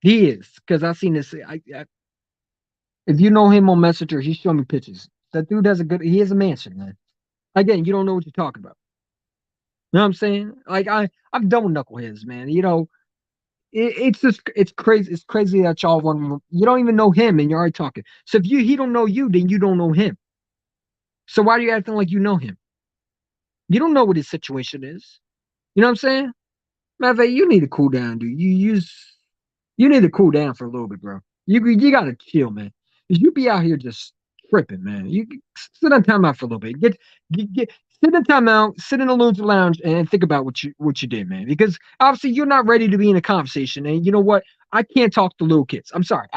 He is, because I've seen this. If you know him on Messenger, he's showing me pictures. That dude has he has a mansion, man. Again, you don't know what you're talking about. You know what I'm saying? Like, I'm done with knuckleheads, man. It's crazy. It's crazy that y'all want. You don't even know him, and you're already talking. So if he don't know you, then you don't know him. So why are you acting like you know him? You don't know what his situation is. You know what I'm saying? Matter of fact, you need to cool down, dude. You need to cool down for a little bit, bro. You gotta chill, man. Cause you be out here just tripping, man. You sit on timeout for a little bit. Get sit in timeout, sit in the loser lounge, and think about what you did, man. Because obviously you're not ready to be in a conversation. And you know what? I can't talk to little kids. I'm sorry.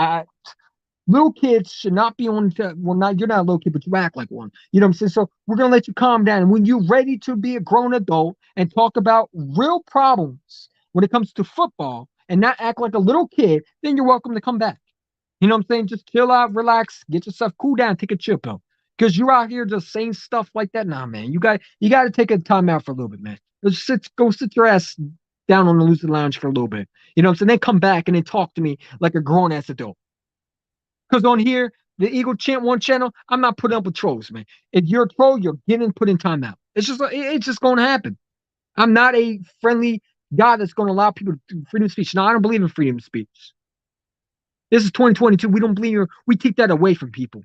Little kids should not be on. Well, not you're not a little kid, but you act like one. You know what I'm saying? So we're gonna let you calm down. And when you're ready to be a grown adult and talk about real problems when it comes to football and not act like a little kid, then you're welcome to come back. You know what I'm saying? Just chill out, relax, get yourself cool down, take a chill pill. Because you're out here just saying stuff like that. Nah, man. You got to take a time out for a little bit, man. Go sit your ass down on the lucid lounge for a little bit. You know what I'm saying? Then come back and then talk to me like a grown ass adult. Because on here, the Eagle Chant One channel, I'm not putting up with trolls, man. If you're a troll, you're getting put in timeout. It's just going to happen. I'm not a friendly guy that's going to allow people to freedom of speech. No, I don't believe in freedom of speech. This is 2022. We don't believe we take that away from people.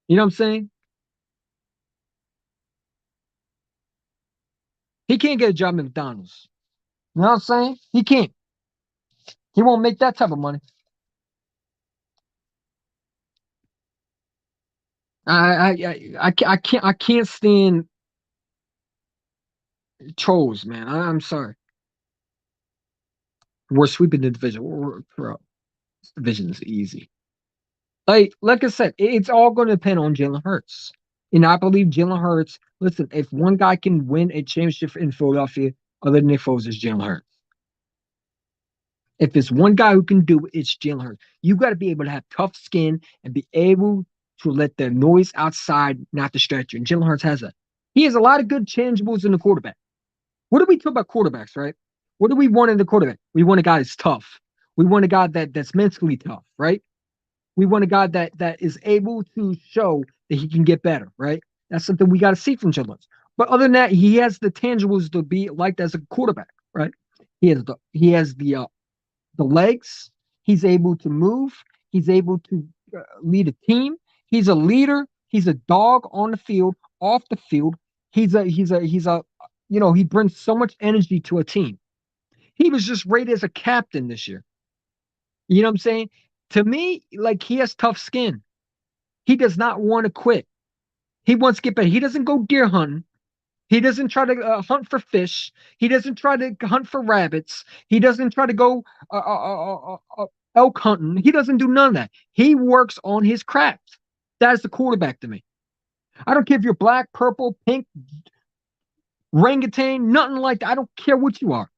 You know what I'm saying? He can't get a job at McDonald's. You know what I'm saying? He can't. He won't make that type of money. I can't stand trolls, man. I'm sorry. We're sweeping the division. This division is easy. Like I said, it's all going to depend on Jalen Hurts. And I believe Jalen Hurts Listen, if one guy can win a championship in Philadelphia, other than Nick Foles, is Jalen Hurts. If there's one guy who can do it, it's Jalen Hurts. You got to be able to have tough skin and be able to let the noise outside not distract you. And Jalen Hurts has that. He has a lot of good tangibles in the quarterback. What do we talk about quarterbacks, right? What do we want in the quarterback? We want a guy that's tough. We want a guy that's mentally tough, right? We want a guy that is able to show that he can get better, right? That's something we got to see from Jalen Hurts. But other than that, he has the tangibles to be liked as a quarterback, right? He has the legs. He's able to move. He's able to lead a team. He's a leader. He's a dog on the field, off the field. He's a he brings so much energy to a team. He was just rated as a captain this year. You know what I'm saying? To me, like he has tough skin. He does not want to quit. He wants to get better. He doesn't go deer hunting. He doesn't try to hunt for fish. He doesn't try to hunt for rabbits. He doesn't try to go elk hunting. He doesn't do none of that. He works on his craft. That is the quarterback to me. I don't care if you're black, purple, pink, orangutan, nothing like that. I don't care what you are.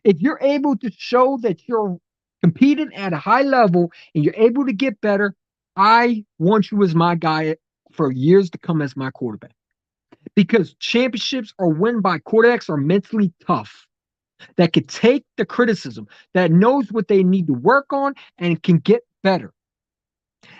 If you're able to show that you're competing at a high level and you're able to get better, I want you as my guy for years to come as my quarterback. Because championships are won by quarterbacks are mentally tough, that can take the criticism, that knows what they need to work on and can get better.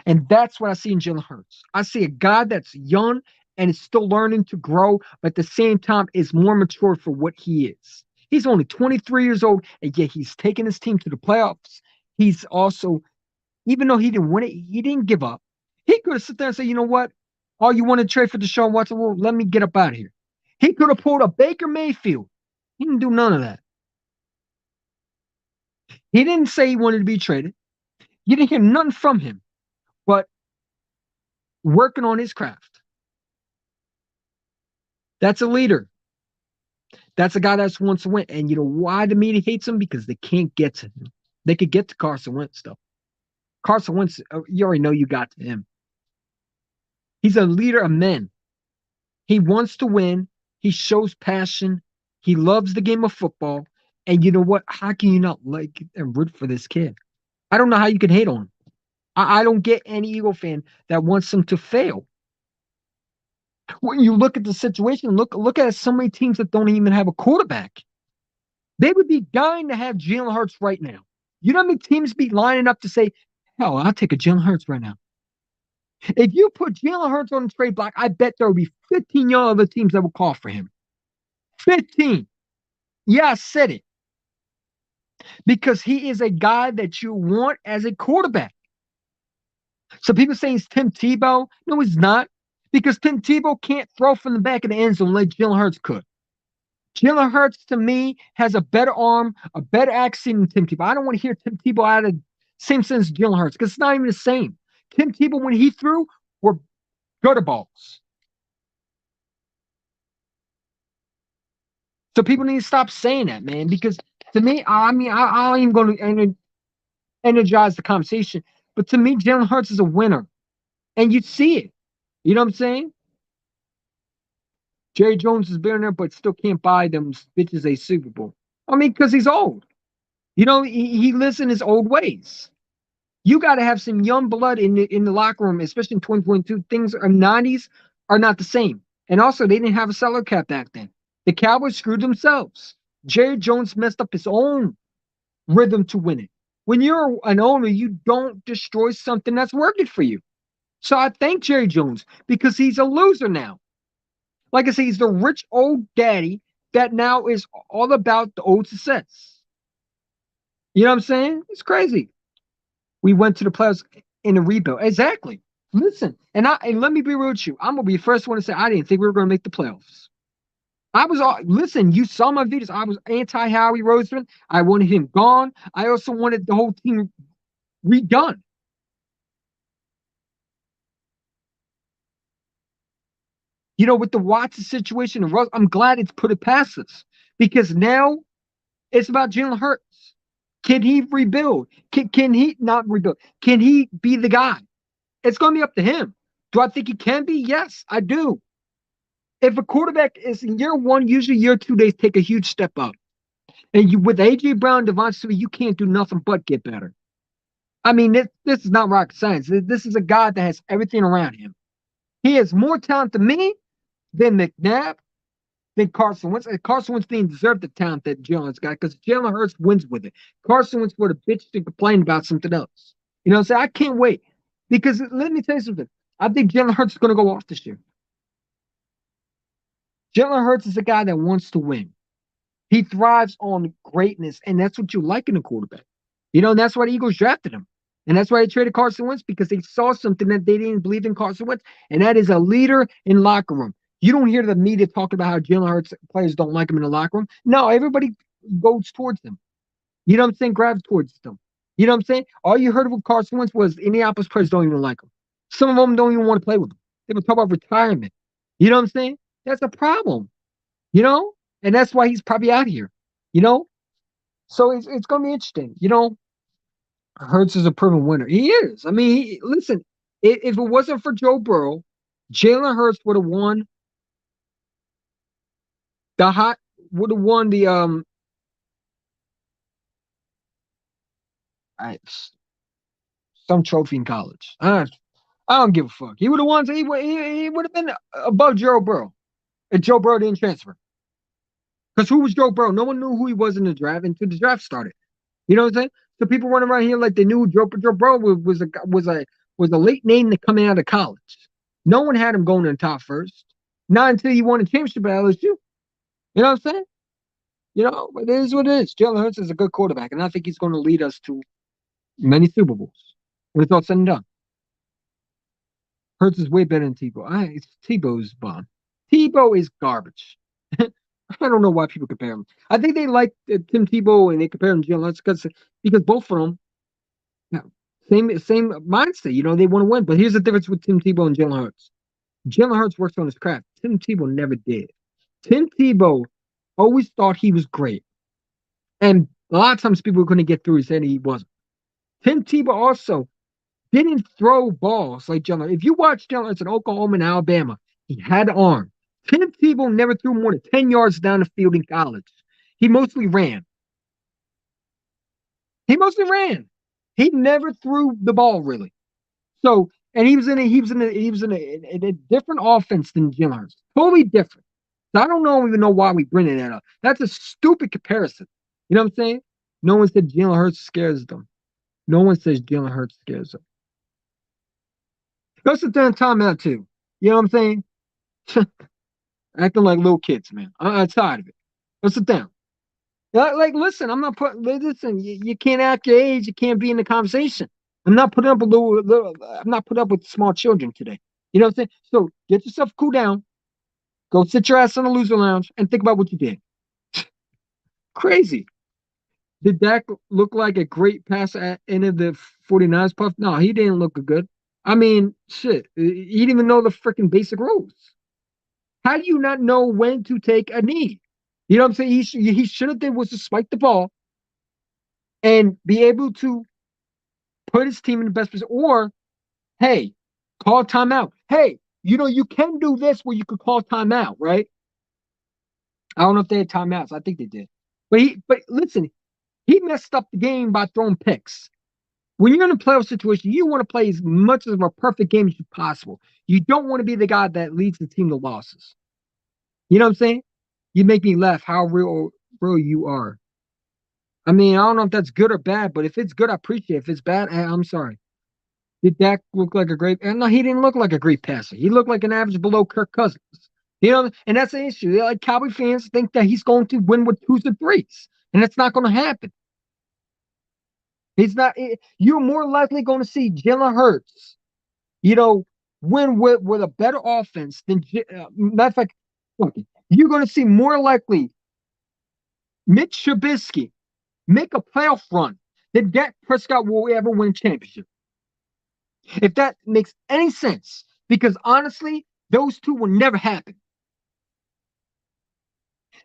And that's what I see in Jalen Hurts. I see a guy that's young and is still learning to grow, but at the same time is more mature for what he is. He's only 23 years old, and yet he's taken his team to the playoffs. He's also, even though he didn't win it, he didn't give up. He could have sit there and said, you know what? Oh, you want to trade for Deshaun Watson? Well, let me get up out of here. He could have pulled a Baker Mayfield. He didn't do none of that. He didn't say he wanted to be traded. You didn't hear nothing from him, but working on his craft. That's a leader. That's a guy that wants to win. And you know why the media hates him? Because they can't get to him. They could get to Carson Wentz, though. Carson Wentz, you already know you got to him. He's a leader of men. He wants to win. He shows passion. He loves the game of football. And you know what? How can you not like and root for this kid? I don't know how you can hate on him. I don't get any Eagle fan that wants him to fail. When you look at the situation, look at so many teams that don't even have a quarterback. They would be dying to have Jalen Hurts right now. You know how many teams be lining up to say, hell, I'll take a Jalen Hurts right now. If you put Jalen Hurts on the trade block, I bet there will be 15 young other teams that will call for him. 15. Yeah, I said it. Because he is a guy that you want as a quarterback. So people saying he's Tim Tebow. No, he's not. Because Tim Tebow can't throw from the back of the end zone like Jalen Hurts could. Jalen Hurts, to me, has a better arm, a better accent than Tim Tebow. I don't want to hear Tim Tebow out of the same sense as Jalen Hurts because it's not even the same. Tim Tebow, when he threw, were gutter balls. So people need to stop saying that, man, because to me, I'm even going to energize the conversation. But to me, Jalen Hurts is a winner. And you see it. You know what I'm saying? Jerry Jones is billionaire, but still can't buy them bitches a Super Bowl. I mean, because he's old. You know, he lives in his old ways. You got to have some young blood in the locker room, especially in 2022. Things in 90s are not the same. And also, they didn't have a salary cap back then. The Cowboys screwed themselves. Jerry Jones messed up his own rhythm to win it. When you're an owner, you don't destroy something that's working for you. So I thank Jerry Jones because he's a loser now. Like I say, he's the rich old daddy that now is all about the old success. You know what I'm saying? It's crazy. We went to the playoffs in a rebuild. Exactly. Listen, and let me be real with you. I'm gonna be the first one to say I didn't think we were gonna make the playoffs. I was all listen, you saw my videos. I was anti Howie Roseman. I wanted him gone. I also wanted the whole team redone. You know, with the Watson situation and Russ, I'm glad it's put it past us because now it's about Jalen Hurts. Can he rebuild? Can he not rebuild? Can he be the guy? It's going to be up to him. Do I think he can be? Yes, I do. If a quarterback is in year one, usually year two, they take a huge step up. And you with AJ Brown, Devontae Smith, you can't do nothing but get better. I mean, this is not rocket science. This is a guy that has everything around him. He has more talent than me, than McNabb, than Carson Wentz. Carson Wentz didn't deserve the talent that Jalen's got because Jalen Hurts wins with it. Carson Wentz would have bitched and complained about something else. You know what I'm saying? I can't wait because let me tell you something. I think Jalen Hurts is going to go off this year. Jalen Hurts is a guy that wants to win. He thrives on greatness, and that's what you like in a quarterback. You know, and that's why the Eagles drafted him. And that's why they traded Carson Wentz because they saw something that they didn't believe in Carson Wentz, and that is a leader in locker room. You don't hear the media talking about how Jalen Hurts players don't like him in the locker room. No, everybody goes towards him. You know what I'm saying? Grabs towards them. You know what I'm saying? All you heard of Carson Wentz was Indianapolis players don't even like him. Some of them don't even want to play with him. They were talking about retirement. You know what I'm saying? That's a problem. You know? And that's why he's probably out here. You know? So it's going to be interesting. You know, Hurts is a proven winner. He is. I mean, listen, if it wasn't for Joe Burrow, Jalen Hurts would have won the hot, would have won the I, some trophy in college. I don't give a fuck. He would have won. He would have been above Joe Burrow if Joe Burrow didn't transfer. Because who was Joe Burrow? No one knew who he was in the draft until the draft started. You know what I'm saying? So people running around here like they knew Joe Burrow was a late name to coming out of college. No one had him going in the top first. Not until he won a championship at LSU. You know what I'm saying? You know, but it is what it is. Jalen Hurts is a good quarterback, and I think he's going to lead us to many Super Bowls when it's all said and done. Hurts is way better than Tebow. Tebow's bomb. Tebow is garbage. I don't know why people compare him. I think they like Tim Tebow and they compare him to Jalen Hurts because both of them, you know, same mindset. You know, they want to win. But here's the difference with Tim Tebow and Jalen Hurts. Jalen Hurts works on his craft. Tim Tebow never did. Tim Tebow always thought he was great, and a lot of times people couldn't get through. He said he wasn't. Tim Tebow also didn't throw balls like Jalen. If you watch Jalen Hurts in Oklahoma and Alabama, he had arm. Tim Tebow never threw more than 10 yards down the field in college. He mostly ran. He mostly ran. He never threw the ball really. So, and in a different offense than Jalen Hurts. Totally different. So I don't even know why we bring that up. That's a stupid comparison. You know what I'm saying? No one said Jalen Hurts scares them. No one says Jalen Hurts scares them. Go sit down and timeout too. You know what I'm saying? Acting like little kids, man. I'm tired of it. Go sit down. Like, listen, I'm not putting. Listen, you can't act your age. You can't be in the conversation. I'm not putting up I'm not putting up with small children today. You know what I'm saying? So get yourself cool down. Go sit your ass on the loser lounge and think about what you did. Crazy. Did Dak look like a great pass at any of the 49ers puff? No, he didn't look good. I mean, shit. He didn't even know the freaking basic rules. How do you not know when to take a knee? You know what I'm saying? He should have did was to spike the ball and be able to put his team in the best position. Or, hey, call timeout. Hey, you know, you can do this where you could call timeout, right? I don't know if they had timeouts. I think they did. But listen, he messed up the game by throwing picks. When you're in a playoff situation, you want to play as much of a perfect game as possible. You don't want to be the guy that leads the team to losses. You know what I'm saying? You make me laugh how real you are. I mean, I don't know if that's good or bad, but if it's good, I appreciate it. If it's bad, I'm sorry. Did Dak look like a great? No, he didn't look like a great passer. He looked like an average below Kirk Cousins. You know, and that's the issue. Like Cowboy fans think that he's going to win with twos and threes, and that's not going to happen. He's not. You're more likely going to see Jalen Hurts, you know, win with a better offense than. Matter of fact, you're going to see more likely Mitch Trubisky make a playoff run than Dak Prescott will ever win a championship. If that makes any sense, because honestly, those two will never happen.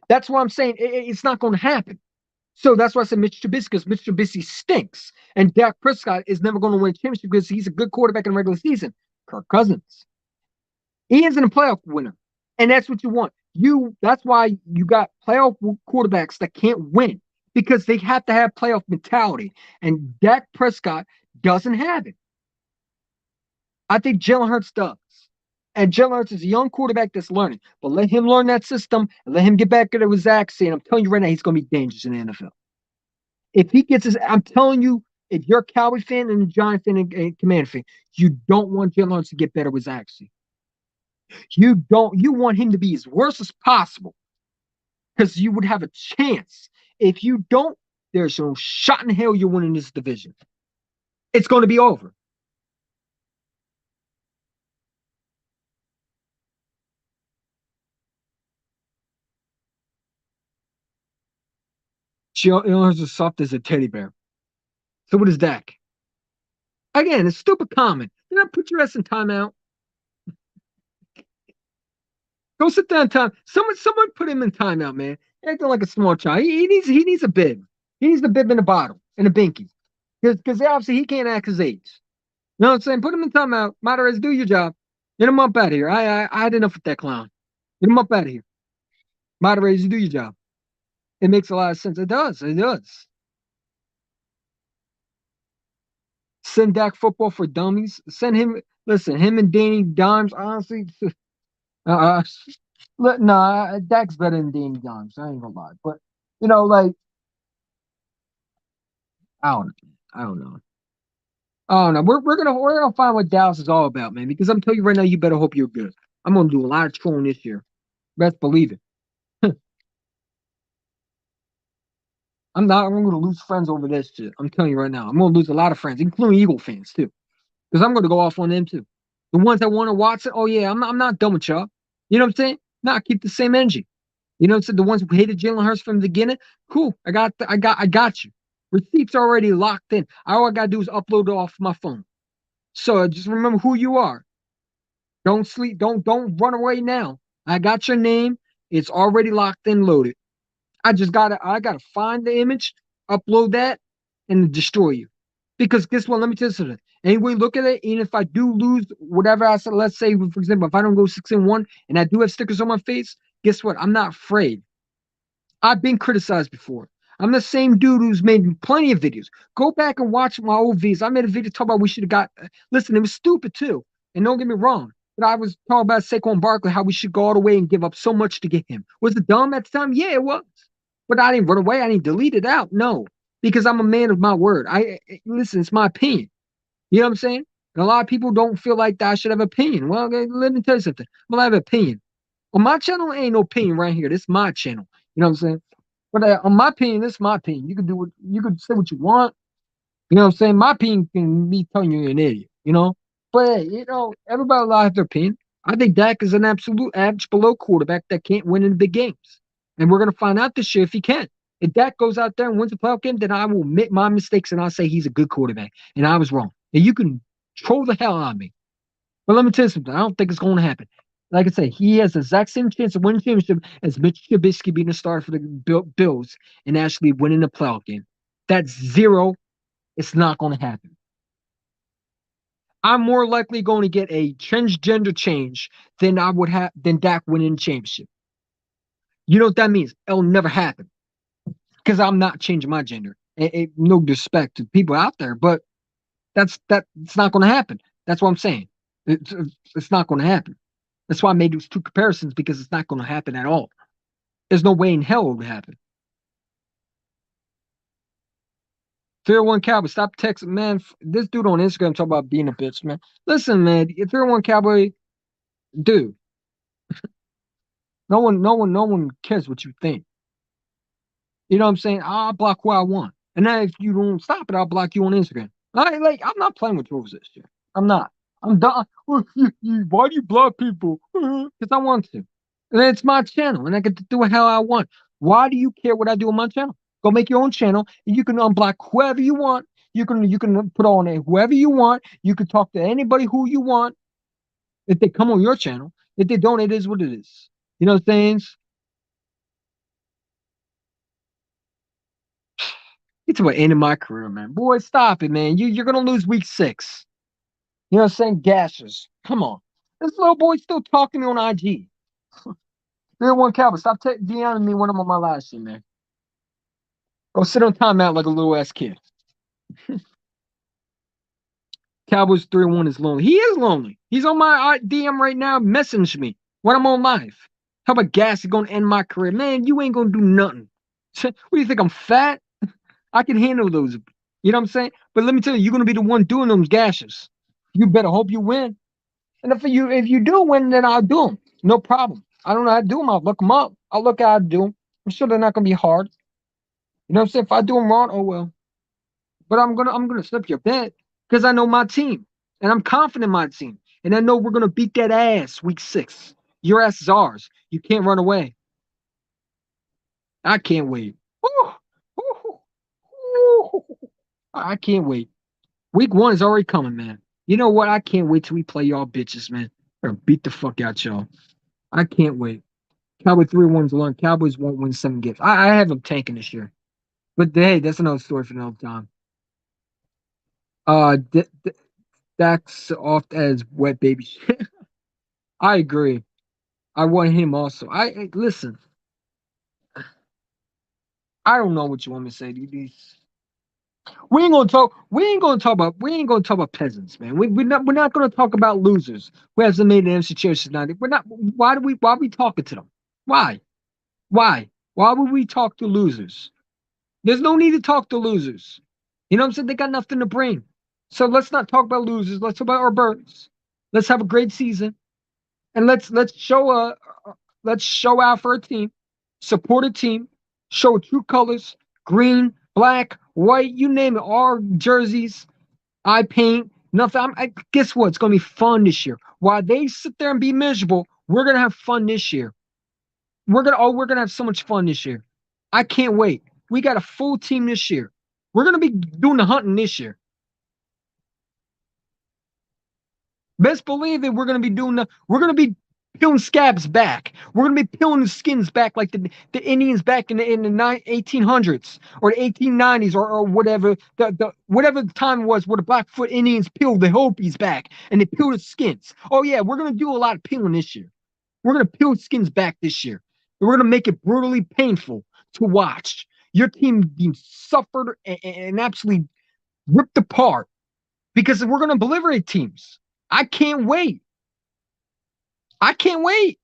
That's why I'm saying it's not going to happen. So that's why I said Mitch Trubisky, because Mitch Trubisky stinks. And Dak Prescott is never going to win a championship because he's a good quarterback in the regular season. Kirk Cousins. He isn't a playoff winner. And that's what you want. That's why you got playoff quarterbacks that can't win because they have to have playoff mentality. And Dak Prescott doesn't have it. I think Jalen Hurts does. And Jalen Hurts is a young quarterback that's learning. But let him learn that system and let him get back into his accent. I'm telling you right now, he's going to be dangerous in the NFL. If he gets his, I'm telling you, if you're a Cowboy fan and a Giant fan and Command fan, you don't want Jalen Hurts to get better with his accent. You don't. You want him to be as worse as possible because you would have a chance. If you don't, there's no shot in hell you're winning this division. It's going to be over. Jalen Hurts is soft as a teddy bear. So what is Dak? Again, it's stupid comment. You know, put your ass in timeout. Go sit down. Someone put him in timeout, man. Acting like a small child. He needs a bib. He needs the bib in a bottle and a binky. Because obviously he can't act his age. You know what I'm saying? Put him in timeout. Moderators, do your job. Get him up out of here. I had enough with that clown. Get him up out of here. Moderators, you do your job. It makes a lot of sense. It does. It does. Send Dak football for dummies. Send him. Listen, him and Danny Dimes. Honestly, uh, nah, Dak's better than Danny Dimes. I ain't gonna lie. But like I don't know. I don't know. I don't know. We're gonna find what Dallas is all about, man. Because I'm telling you right now, you better hope you're good. I'm gonna do a lot of trolling this year. Best believe it. I'm gonna lose friends over this shit. I'm telling you right now. I'm gonna lose a lot of friends, including Eagle fans too. Because I'm gonna go off on them too. The ones that want to watch it, oh yeah, I'm not done with y'all. You know what I'm saying? Nah, keep the same energy. You know what I'm saying? The ones who hated Jalen Hurts from the beginning, cool. I got you. Receipts already locked in. All I gotta do is upload it off my phone. So just remember who you are. Don't sleep. Don't run away now. I got your name. It's already locked in, loaded. I gotta find the image, upload that, and destroy you. Because guess what? Let me tell you something. Anyway, look at it. And if I do lose whatever I said, let's say for example, if I don't go 6-1 and I do have stickers on my face, guess what? I'm not afraid. I've been criticized before. I'm the same dude who's made plenty of videos. Go back and watch my old videos. I made a video talking about we should have got. Listen, it was stupid too. And don't get me wrong, but I was talking about Saquon Barkley, how we should go all the way and give up so much to get him. Was it dumb at the time? Yeah, it was. But I didn't run away. I didn't delete it out. No, because I'm a man of my word. Listen. It's my opinion. You know what I'm saying? And a lot of people don't feel like that I should have an opinion. Well, okay, let me tell you something. I'm gonna have an opinion. On my channel, ain't no opinion right here. This is my channel. You know what I'm saying? But on my opinion, this is my opinion. You can do what you can say what you want. You know what I'm saying? My opinion can be telling you you're an idiot. But hey, everybody will have their opinion. I think Dak is an absolute average below quarterback that can't win in the big games. And we're gonna find out this year if he can. If Dak goes out there and wins a playoff game, then I will admit my mistakes and I'll say he's a good quarterback. And I was wrong. And you can troll the hell out of me. But let me tell you something. I don't think it's going to happen. Like I said, he has the exact same chance of winning championship as Mitch Trubisky being a starter for the Bills and actually winning the playoff game. That's zero. It's not going to happen. I'm more likely going to get a transgender change than I would have than Dak winning championship. You know what that means? It'll never happen because I'm not changing my gender. No disrespect to people out there, but it's not going to happen. That's what I'm saying. It's not going to happen. That's why I made those two comparisons because it's not going to happen at all. There's no way in hell it would happen. 301 Cowboy, stop texting, man. This dude on Instagram talk about being a bitch, man. Listen, man, 301 Cowboy, dude, no one cares what you think. You know what I'm saying? I'll block who I want. And then if you don't stop it, I'll block you on Instagram. I'm not playing with rules this year. I'm not. I'm done. Why do you block people? Because I want to. And it's my channel, and I get to do what hell I want. Why do you care what I do on my channel? Go make your own channel, and you can unblock whoever you want. You can put on it whoever you want. You can talk to anybody who you want if they come on your channel. If they don't, it is what it is. You know what I'm saying? It's what ended my career, man. Boy, stop it, man. You're gonna lose week 6. You know what I'm saying? Gashes. Come on. This little boy's still talking to me on IG. 3-1 Cowboys. Stop DMing me when I'm on my live stream, man. Go sit on timeout like a little ass kid. Cowboys 3-1 is lonely. He is lonely. He's on my DM right now. Message me when I'm on live. How about gas is gonna end my career? Man, you ain't gonna do nothing. What do you think? I'm fat? I can handle those. You know what I'm saying? But let me tell you, you're gonna be the one doing those gashes. You better hope you win. And if you do win, then I'll do them. No problem. I don't know how to do them. I'll look them up. I'll look how to do them. I'm sure they're not gonna be hard. You know what I'm saying? If I do them wrong, oh well. But I'm gonna slip your bet because I know my team and I'm confident in my team. And I know we're gonna beat that ass week 6. Your ass is ours. You can't run away. I can't wait. Woo! Woo! Woo! I can't wait. Week 1 is already coming, man. You know what? I can't wait till we play y'all bitches, man. Or beat the fuck out y'all. I can't wait. Cowboys 3-1's long. Cowboys won't win 7 games. I have them tanking this year. But hey, that's another story for another time. That's off as wet baby shit. I agree. I want him also. Listen. I don't know what you want me to say. We ain't gonna talk. We ain't gonna talk about. We ain't gonna talk about peasants, man. We're not gonna talk about losers who hasn't made an MC chair since 90. We're not. Why are we talking to them? Why? Why? Why would we talk to losers? There's no need to talk to losers. You know what I'm saying? They got nothing to bring. So let's not talk about losers. Let's talk about our birds. Let's have a great season, and let's show out for a team, support a team, show true colors, green, black, white, you name it, our jerseys. I paint nothing. Guess what? It's gonna be fun this year. While they sit there and be miserable, we're gonna have fun this year. We're gonna have so much fun this year. I can't wait. We got a full team this year. We're gonna be doing the hunting this year. Best believe it. We're gonna be peeling scabs back. We're gonna be peeling the skins back like the Indians back in the 1800s or the 1890s or whatever whatever the time was where the Blackfoot Indians peeled the Hopis back and they peeled the skins. Oh yeah, we're gonna do a lot of peeling this year. We're gonna peel skins back this year. We're gonna make it brutally painful to watch your team being suffered and absolutely ripped apart because we're gonna obliterate teams. I can't wait. I can't wait.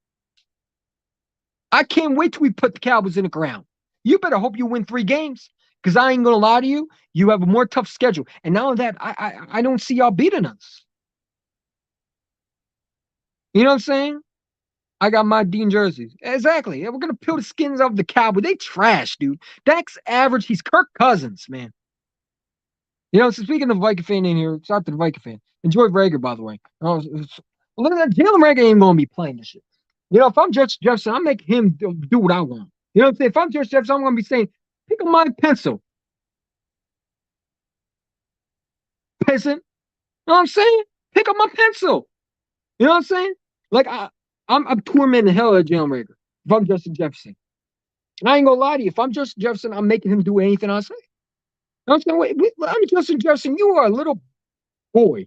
I can't wait till we put the Cowboys in the ground. You better hope you win 3 games because I ain't gonna lie to you. You have a more tough schedule, and now that I don't see y'all beating us. You know what I'm saying? I got my Dean jerseys. Exactly. We're gonna peel the skins off the Cowboys. They trash, dude. Dak's average. He's Kirk Cousins, man. You know, so speaking of Viking fan in here, shout out to the Viking fan. Enjoy Rager, by the way. Look at that. Jalen Rager ain't gonna be playing this shit. You know, if I'm Judge Jefferson, I'm making him do what I want. You know what I'm saying? If I'm Judge Jefferson, I'm gonna be saying, pick up my pencil, peasant. You know what I'm saying? Pick up my pencil. You know what I'm saying? Like I'm tormenting the hell out of Jalen Rager if I'm Justin Jefferson. I ain't gonna lie to you. If I'm Justin Jefferson, I'm making him do anything I say. You know what I'm saying? I'm Justin Jefferson. You are a little boy.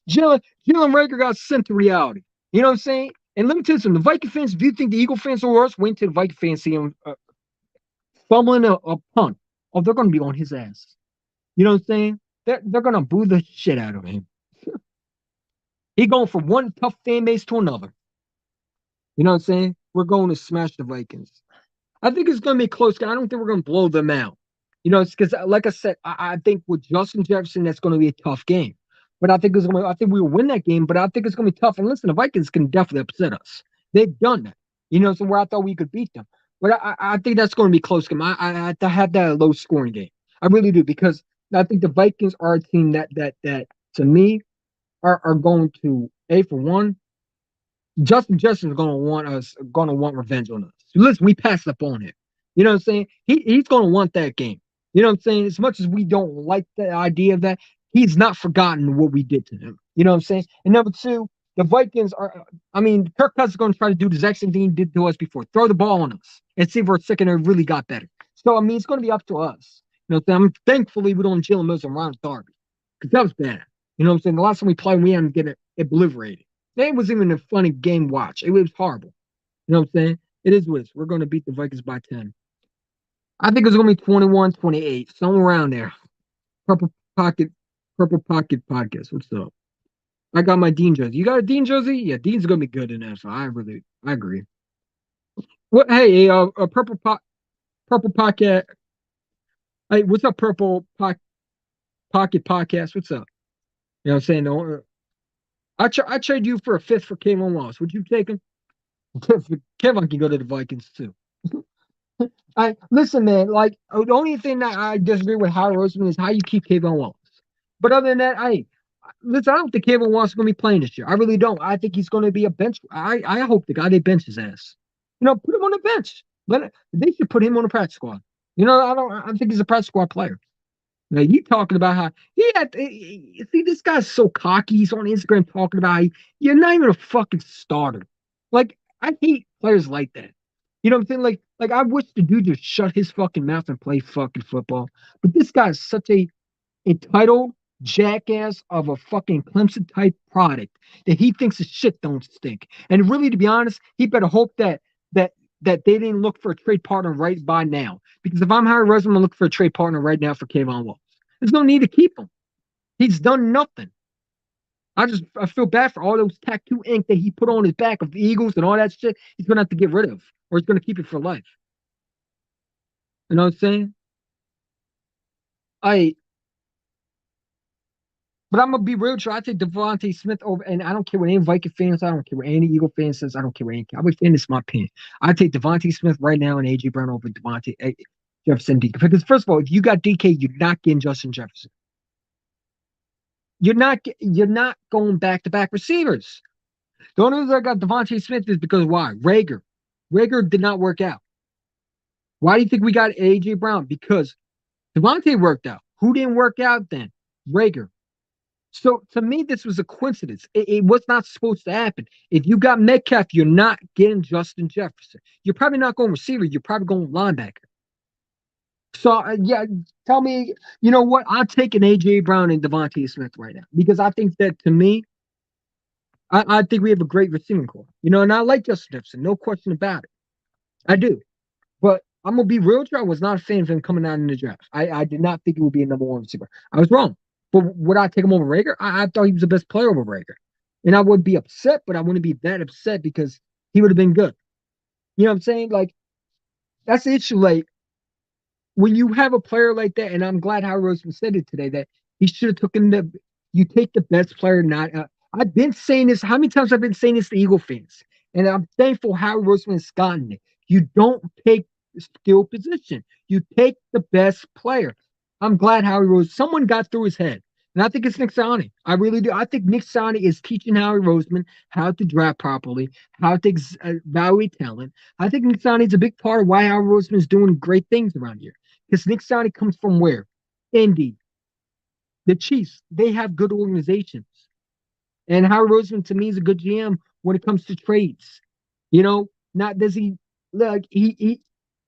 Jalen Rager got sent to reality. You know what I'm saying? And let me tell you something. The Viking fans, if you think the Eagle fans are worse, wait until the Viking fans see him fumbling a punt. Oh, they're going to be on his ass. You know what I'm saying? They're going to boo the shit out of him. He going from one tough fan base to another. You know what I'm saying? We're going to smash the Vikings. I think it's going to be close. I don't think we're going to blow them out. You know, it's because, like I said, I think with Justin Jefferson, that's going to be a tough game. But I think it's going to. I think we will win that game. But I think it's going to be tough. And listen, the Vikings can definitely upset us. They've done that. You know, so where I thought we could beat them. But I think that's going to be a close game. I have that a low scoring game. I really do because I think the Vikings are a team that to me are going to for one. Justin Jefferson is going to want revenge on us. Listen, we passed up on him. You know what I'm saying? He's going to want that game. You know what I'm saying? As much as we don't like the idea of that, he's not forgotten what we did to him. You know what I'm saying? And number 2, the Vikings are. I mean, Kirk Cousins is going to try to do the exact same thing he did to us before: throw the ball on us and see if our secondary really got better. So I mean, it's going to be up to us. You know what I'm saying? Thankfully, we don't Jalen Mills and Ron Darby because that was bad. You know what I'm saying? The last time we played, we had to get it obliterated. It wasn't even a funny game watch. It was horrible. You know what I'm saying? It is what it is. We're going to beat the Vikings by 10. I think it's going to be 21-28, somewhere around there. Purple Pocket, Purple Pocket Podcast. What's up? I got my Dean jersey. You got a Dean jersey? Yeah, Dean's going to be good in NFL. I agree. What? Hey, Purple Pocket. Hey, what's up, Pocket Podcast? What's up? You know what I'm saying? I trade you for a fifth for Kayvon Wallace. Would you take him? Kevin can go to the Vikings too. I listen, man. Like the only thing that I disagree with Howard Roseman is how you keep Kayvon Wallace. But other than that, I listen. I don't think Kayvon Wallace is going to be playing this year. I really don't. I think he's going to be a bench. I hope the guy they bench his ass. Put him on the bench. They should put him on the practice squad. I don't. I think he's a practice squad player. Now you talking about how he had see this guy's so cocky. He's on Instagram talking about how you're not even a fucking starter. Like I hate players like that. You know what I'm saying? Like I wish the dude just shut his fucking mouth and play fucking football. But this guy's such a entitled jackass of a fucking Clemson type product that he thinks his shit don't stink. And really, to be honest, he better hope that that they didn't look for a trade partner right by now. Because if I'm Harry Roseman, I'm looking for a trade partner right now for Kayvon Wallace. There's no need to keep him. He's done nothing. I feel bad for all those tattoo ink that he put on his back of the Eagles and all that shit. He's gonna have to get rid of, or he's gonna keep it for life. You know what I'm saying? I But I'm gonna be real true. I take Devontae Smith over, and I don't care what any Viking fans. I don't care what any Eagle fan says. I don't care what any Cowboy fan. This is my opinion. I take Devontae Smith right now and AJ Brown over Devontae Jefferson DK. Because first of all, if you got DK, you're not getting Justin Jefferson. You're not going back to back receivers. The only reason I got Devontae Smith is because why? Rager did not work out. Why do you think we got AJ Brown? Because Devontae worked out. Who didn't work out then? Rager. So to me, this was a coincidence. It was not supposed to happen. If you got Metcalf, you're not getting Justin Jefferson. You're probably not going receiver. You're probably going linebacker. So yeah, tell me, you know what? I'm taking AJ Brown and Devontae Smith right now because I think that to me, I think we have a great receiving core. And I like Justin Jefferson, no question about it. I do. But I'm gonna be real true. I was not a fan of him coming out in the draft. I did not think he would be a number one receiver. I was wrong. But would I take him over Rager? I thought he was the best player over Rager. And I would be upset, but I wouldn't be that upset because he would have been good. You know what I'm saying? Like, that's the issue. Like, when you have a player like that, and I'm glad Howard Roseman said it today, that he should have taken you take the best player, not. I've been saying this. How many times I've been saying this to Eagle fans? And I'm thankful Howard Roseman has gotten it. You don't take the skill position. You take the best player. I'm glad Howie Rose. Someone got through his head, and I think it's Nick Sirianni. I really do. I think Nick Sirianni is teaching Howie Roseman how to draft properly, how to evaluate talent. I think Nick Sirianni is a big part of why Howie Roseman is doing great things around here. Because Nick Sirianni comes from where? Indy, the Chiefs. They have good organizations, and Howie Roseman to me is a good GM when it comes to trades. Not does he like he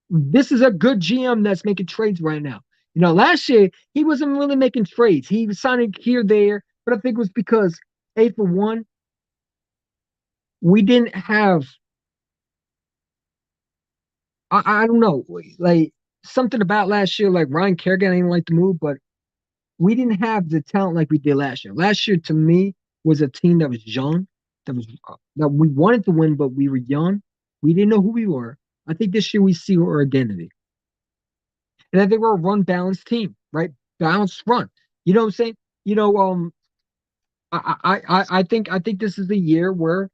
this is a good GM that's making trades right now. Last year he wasn't really making trades. He was signing here, there, but I think it was because for one, we didn't have I don't know, like something about last year, like Ryan Kerrigan didn't like the move, but we didn't have the talent like we did last year. Last year to me was a team that was young, that we wanted to win, but we were young. We didn't know who we were. I think this year we see our identity. And I think we're a run balanced team, right? Balanced run. You know what I'm saying? You know, I think this is the year where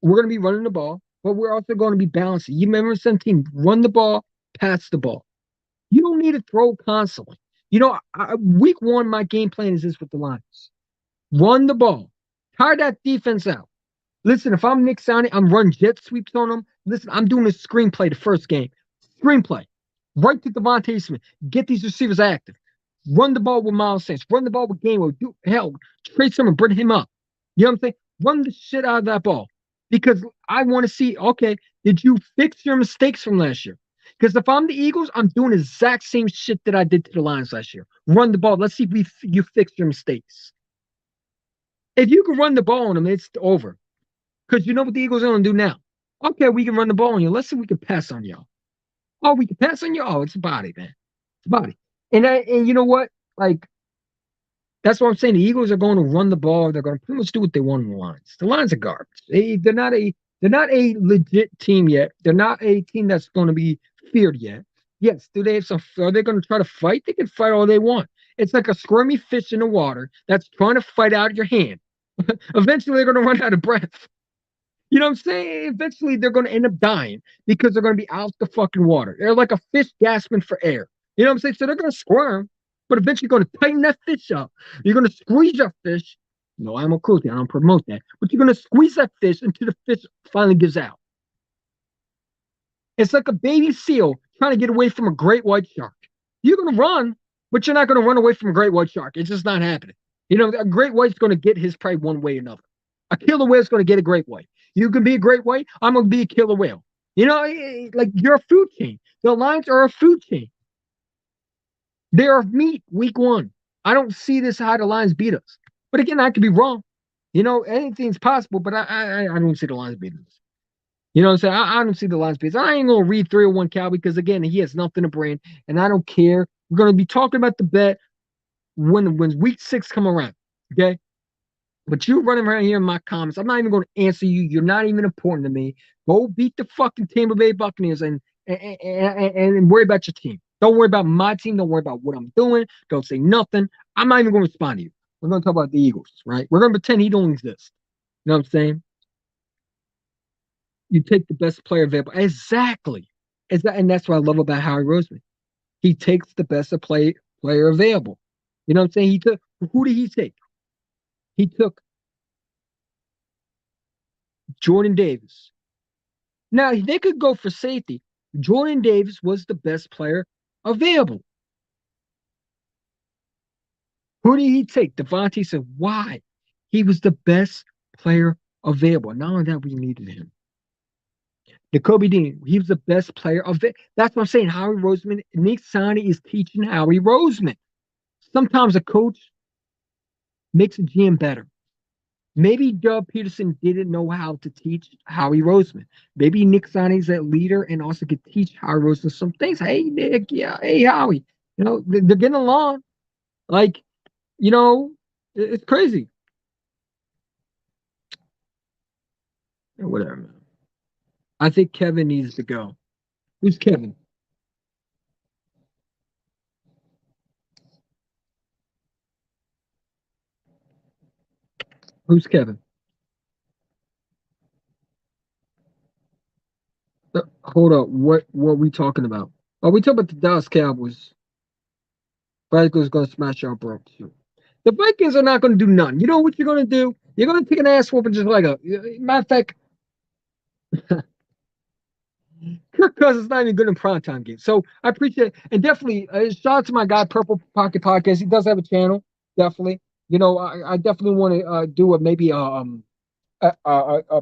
we're going to be running the ball, but we're also going to be balancing. You remember some team run the ball, pass the ball. You don't need to throw constantly. Week one, my game plan is this with the Lions: run the ball, tire that defense out. Listen, if I'm Nick Sirianni, I'm running jet sweeps on them. Listen, I'm doing a screenplay the first game. Screenplay. Right to Devontae Smith. Get these receivers active. Run the ball with Miles Sanders. Run the ball with Gainwell. Trade someone, bring him up. You know what I'm saying? Run the shit out of that ball. Because I want to see, okay, did you fix your mistakes from last year? Because if I'm the Eagles, I'm doing the exact same shit that I did to the Lions last year. Run the ball. Let's see if you fix your mistakes. If you can run the ball on them, it's over. Because you know what the Eagles are going to do now? Okay, we can run the ball on you. Let's see if we can pass on y'all. Oh, we can pass on you. Oh, it's a body, man. It's a body. And you know what? Like that's what I'm saying. The Eagles are going to run the ball. They're going to pretty much do what they want in the lines. The lines are garbage. They're not a legit team yet. They're not a team that's going to be feared yet. Yes, do they have some? Are they going to try to fight? They can fight all they want. It's like a squirmy fish in the water that's trying to fight out of your hand. Eventually, they're going to run out of breath. You know what I'm saying? Eventually, they're going to end up dying because they're going to be out the fucking water. They're like a fish gasping for air. You know what I'm saying? So they're going to squirm, but eventually you're going to tighten that fish up. You're going to squeeze that fish. No, I'm a cruelty. I don't promote that. But you're going to squeeze that fish until the fish finally gives out. It's like a baby seal trying to get away from a great white shark. You're going to run, but you're not going to run away from a great white shark. It's just not happening. You know, a great white's going to get his prey one way or another. A killer whale's going to get a great white. You can be a great white. I'm going to be a killer whale. You know, like you're a food chain. The lions are a food chain. They are meat week one. I don't see this how the Lions beat us. But again, I could be wrong. You know, anything's possible, but I don't see the Lions beating us. You know what I'm saying? I don't see the Lions beating us. I ain't gonna read 301 Cal because again, he has nothing to bring, and I don't care. We're gonna be talking about the bet when week 6 come around. Okay. But you running around here in my comments, I'm not even going to answer you. You're not even important to me. Go beat the fucking Tampa Bay Buccaneers and worry about your team. Don't worry about my team. Don't worry about what I'm doing. Don't say nothing. I'm not even going to respond to you. We're going to talk about the Eagles, right? We're going to pretend he don't exist. You know what I'm saying? You take the best player available. Exactly. And that's what I love about Howie Roseman. He takes the best player available. You know what I'm saying? Who did he take? He took Jordan Davis. Now they could go for safety. Jordan Davis was the best player available. Who did he take? Devontae said, why? He was the best player available. Not only that, we needed him. Jacoby Dean, he was the best player of it. That's what I'm saying. Howie Roseman, Nick Sani is teaching Howie Roseman. Sometimes a coach makes a GM better. Maybe Doug Peterson didn't know how to teach Howie Roseman. Maybe Nick Sani's that leader and also could teach Howie Roseman some things. Hey, Nick, yeah, hey, Howie. You know, they're getting along. Like, you know, it's crazy. Whatever, man. I think Kevin needs to go. Who's Kevin? Who's Kevin? Hold up. What are we talking about? Are we talking about the Dallas Cowboys? Vikings going to smash our bro. The Vikings are not going to do nothing. You know what you're going to do? You're going to take an ass whooping just like a matter of fact. Kirk Cousins is not even good in primetime games. So I appreciate it. And definitely, shout out to my guy, Purple Pocket Podcast. He does have a channel. Definitely. You know, I definitely want to do a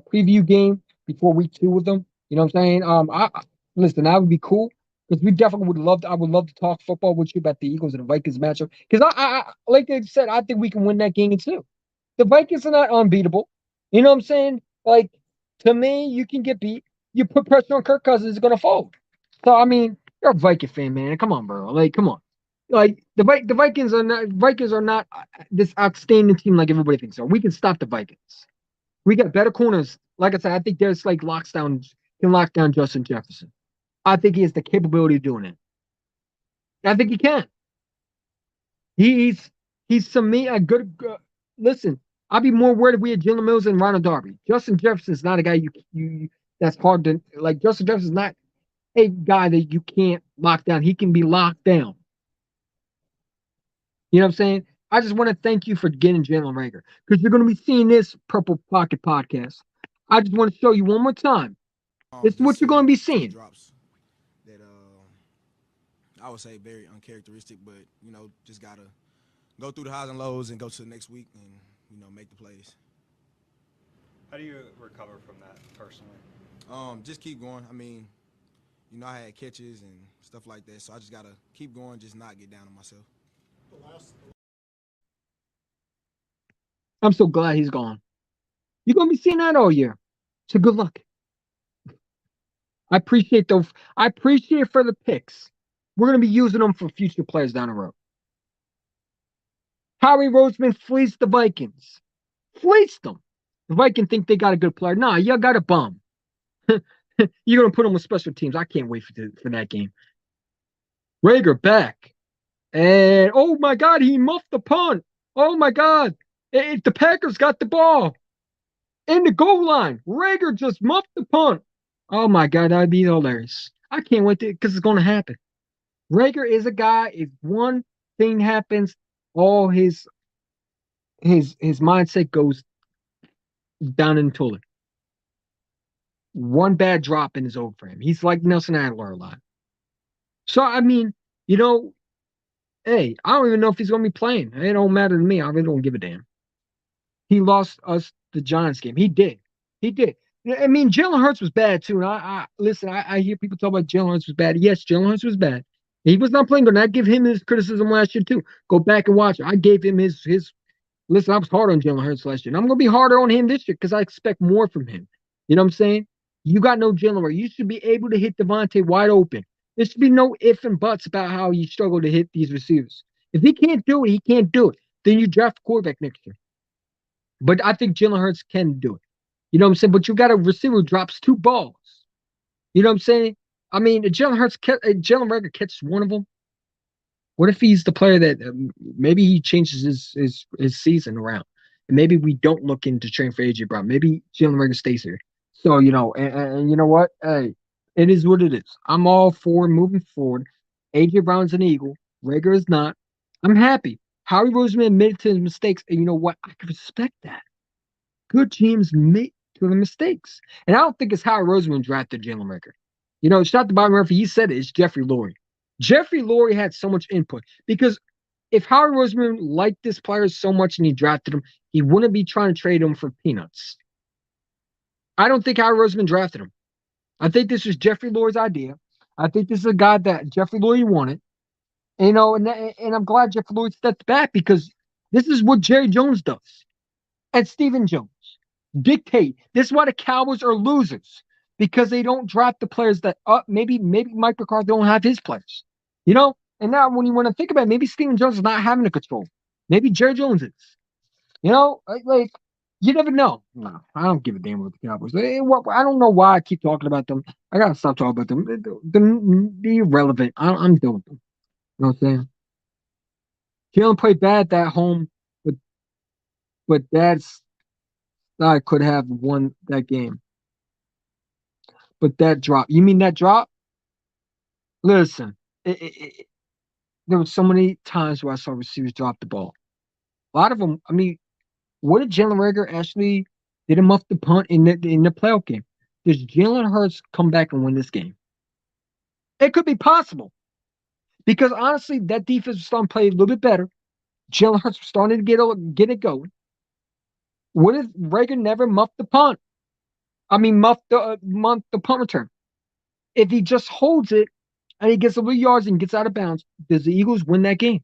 preview game before week 2 with them. You know what I'm saying? Listen, that would be cool because we definitely would love to. I would love to talk football with you about the Eagles and the Vikings matchup because like I said, I think we can win that game too. The Vikings are not unbeatable. You know what I'm saying? Like to me, you can get beat. You put pressure on Kirk Cousins, it's gonna fold. So I mean, you're a Viking fan, man. Come on, bro. Like, come on. Like the Vikings are not this outstanding team like everybody thinks so. We can stop the Vikings. We got better corners. Like I said, I think there's like can lock down Justin Jefferson. I think he has the capability of doing it. I think he can. He's to me a good. Listen, I'd be more worried if we had Jalen Mills and Ronald Darby. Justin Jefferson's not a guy you that's hard to like. Justin Jefferson's not a guy that you can't lock down. He can be locked down. You know what I'm saying? I just want to thank you for getting Jalen Rager because you're going to be seeing this Purple Pocket podcast. I just want to show you one more time. This is what you're going to be seeing. Drops that I would say very uncharacteristic, but just gotta go through the highs and lows and go to the next week and make the plays. How do you recover from that personally? Just keep going. I mean, I had catches and stuff like that, so I just gotta keep going, just not get down on myself. I'm so glad he's gone. You're going to be seeing that all year. So good luck. I appreciate those. I appreciate it for the picks. We're gonna be using them for future players down the road. Howie Roseman fleeced the Vikings. Fleeced them. The Vikings think they got a good player. Nah, you got a bum. You're gonna put him with special teams. I can't wait for that game. Rager back. And oh my God, he muffed the punt. Oh my God. If the Packers got the ball in the goal line, Rager just muffed the punt. Oh my God, that'd be hilarious. I can't wait because it's going to happen. Rager is a guy. If one thing happens, all his mindset goes down in the toilet. One bad drop in his old frame. He's like Nelson Adler a lot. So I mean, you know, hey, I don't even know if he's going to be playing. It don't matter to me. I really don't give a damn. He lost us the Giants game. He did. He did. I mean, Jalen Hurts was bad too. And I listen. I hear people talk about Jalen Hurts was bad. Yes, Jalen Hurts was bad. He was not playing good. And I give him his criticism last year too. Go back and watch it. I gave him his. Listen, I was hard on Jalen Hurts last year. And I'm gonna be harder on him this year because I expect more from him. You know what I'm saying? You got no Jalen Hurts. You should be able to hit Devontae wide open. There should be no if and buts about how you struggle to hit these receivers. If he can't do it, he can't do it. Then you draft a quarterback next year. But I think Jalen Hurts can do it. You know what I'm saying? But you got a receiver who drops two balls. You know what I'm saying? I mean, Jalen Rager catches one of them. What if he's the player that maybe he changes his season around, and maybe we don't look into train for AJ Brown. Maybe Jalen Rager stays here. So and you know what? Hey, it is what it is. I'm all for moving forward. AJ Brown's an Eagle. Rager is not. I'm happy. Howie Roseman admitted to his mistakes, and you know what? I can respect that. Good teams make the mistakes. And I don't think it's Howard Roseman drafted Jalen Rager. You know, shout out to Bob Murphy. He said it. It's Jeffrey Lurie. Jeffrey Lurie had so much input because if Howard Roseman liked this player so much and he drafted him, he wouldn't be trying to trade him for peanuts. I don't think Howard Roseman drafted him. I think this was Jeffrey Lurie's idea. I think this is a guy that Jeffrey Lurie wanted. You know, and I'm glad Jeffrey Lurie stepped back because this is what Jerry Jones does and Stephen Jones dictate. This is why the Cowboys are losers because they don't draft the players that maybe Mike McCarthy don't have his players. You know, and now when you want to think about it, maybe Stephen Jones is not having the control. Maybe Jerry Jones is. You know, like you never know. No, I don't give a damn about the Cowboys. I don't know why I keep talking about them. I gotta stop talking about them. They're irrelevant. I'm done with them. You know what I'm saying? Jalen played bad that home, but that's I could have won that game. But that drop, you mean that drop? Listen, there were so many times where I saw receivers drop the ball. A lot of them. I mean, what did Jalen Rager actually did him off the punt in the playoff game? Does Jalen Hurts come back and win this game? It could be possible because honestly, that defense was starting to play a little bit better. Jalen Hurts was starting to get it going. What if Rager never muffed the punt? I mean, muffed the punt return. If he just holds it and he gets a little yards and gets out of bounds, does the Eagles win that game?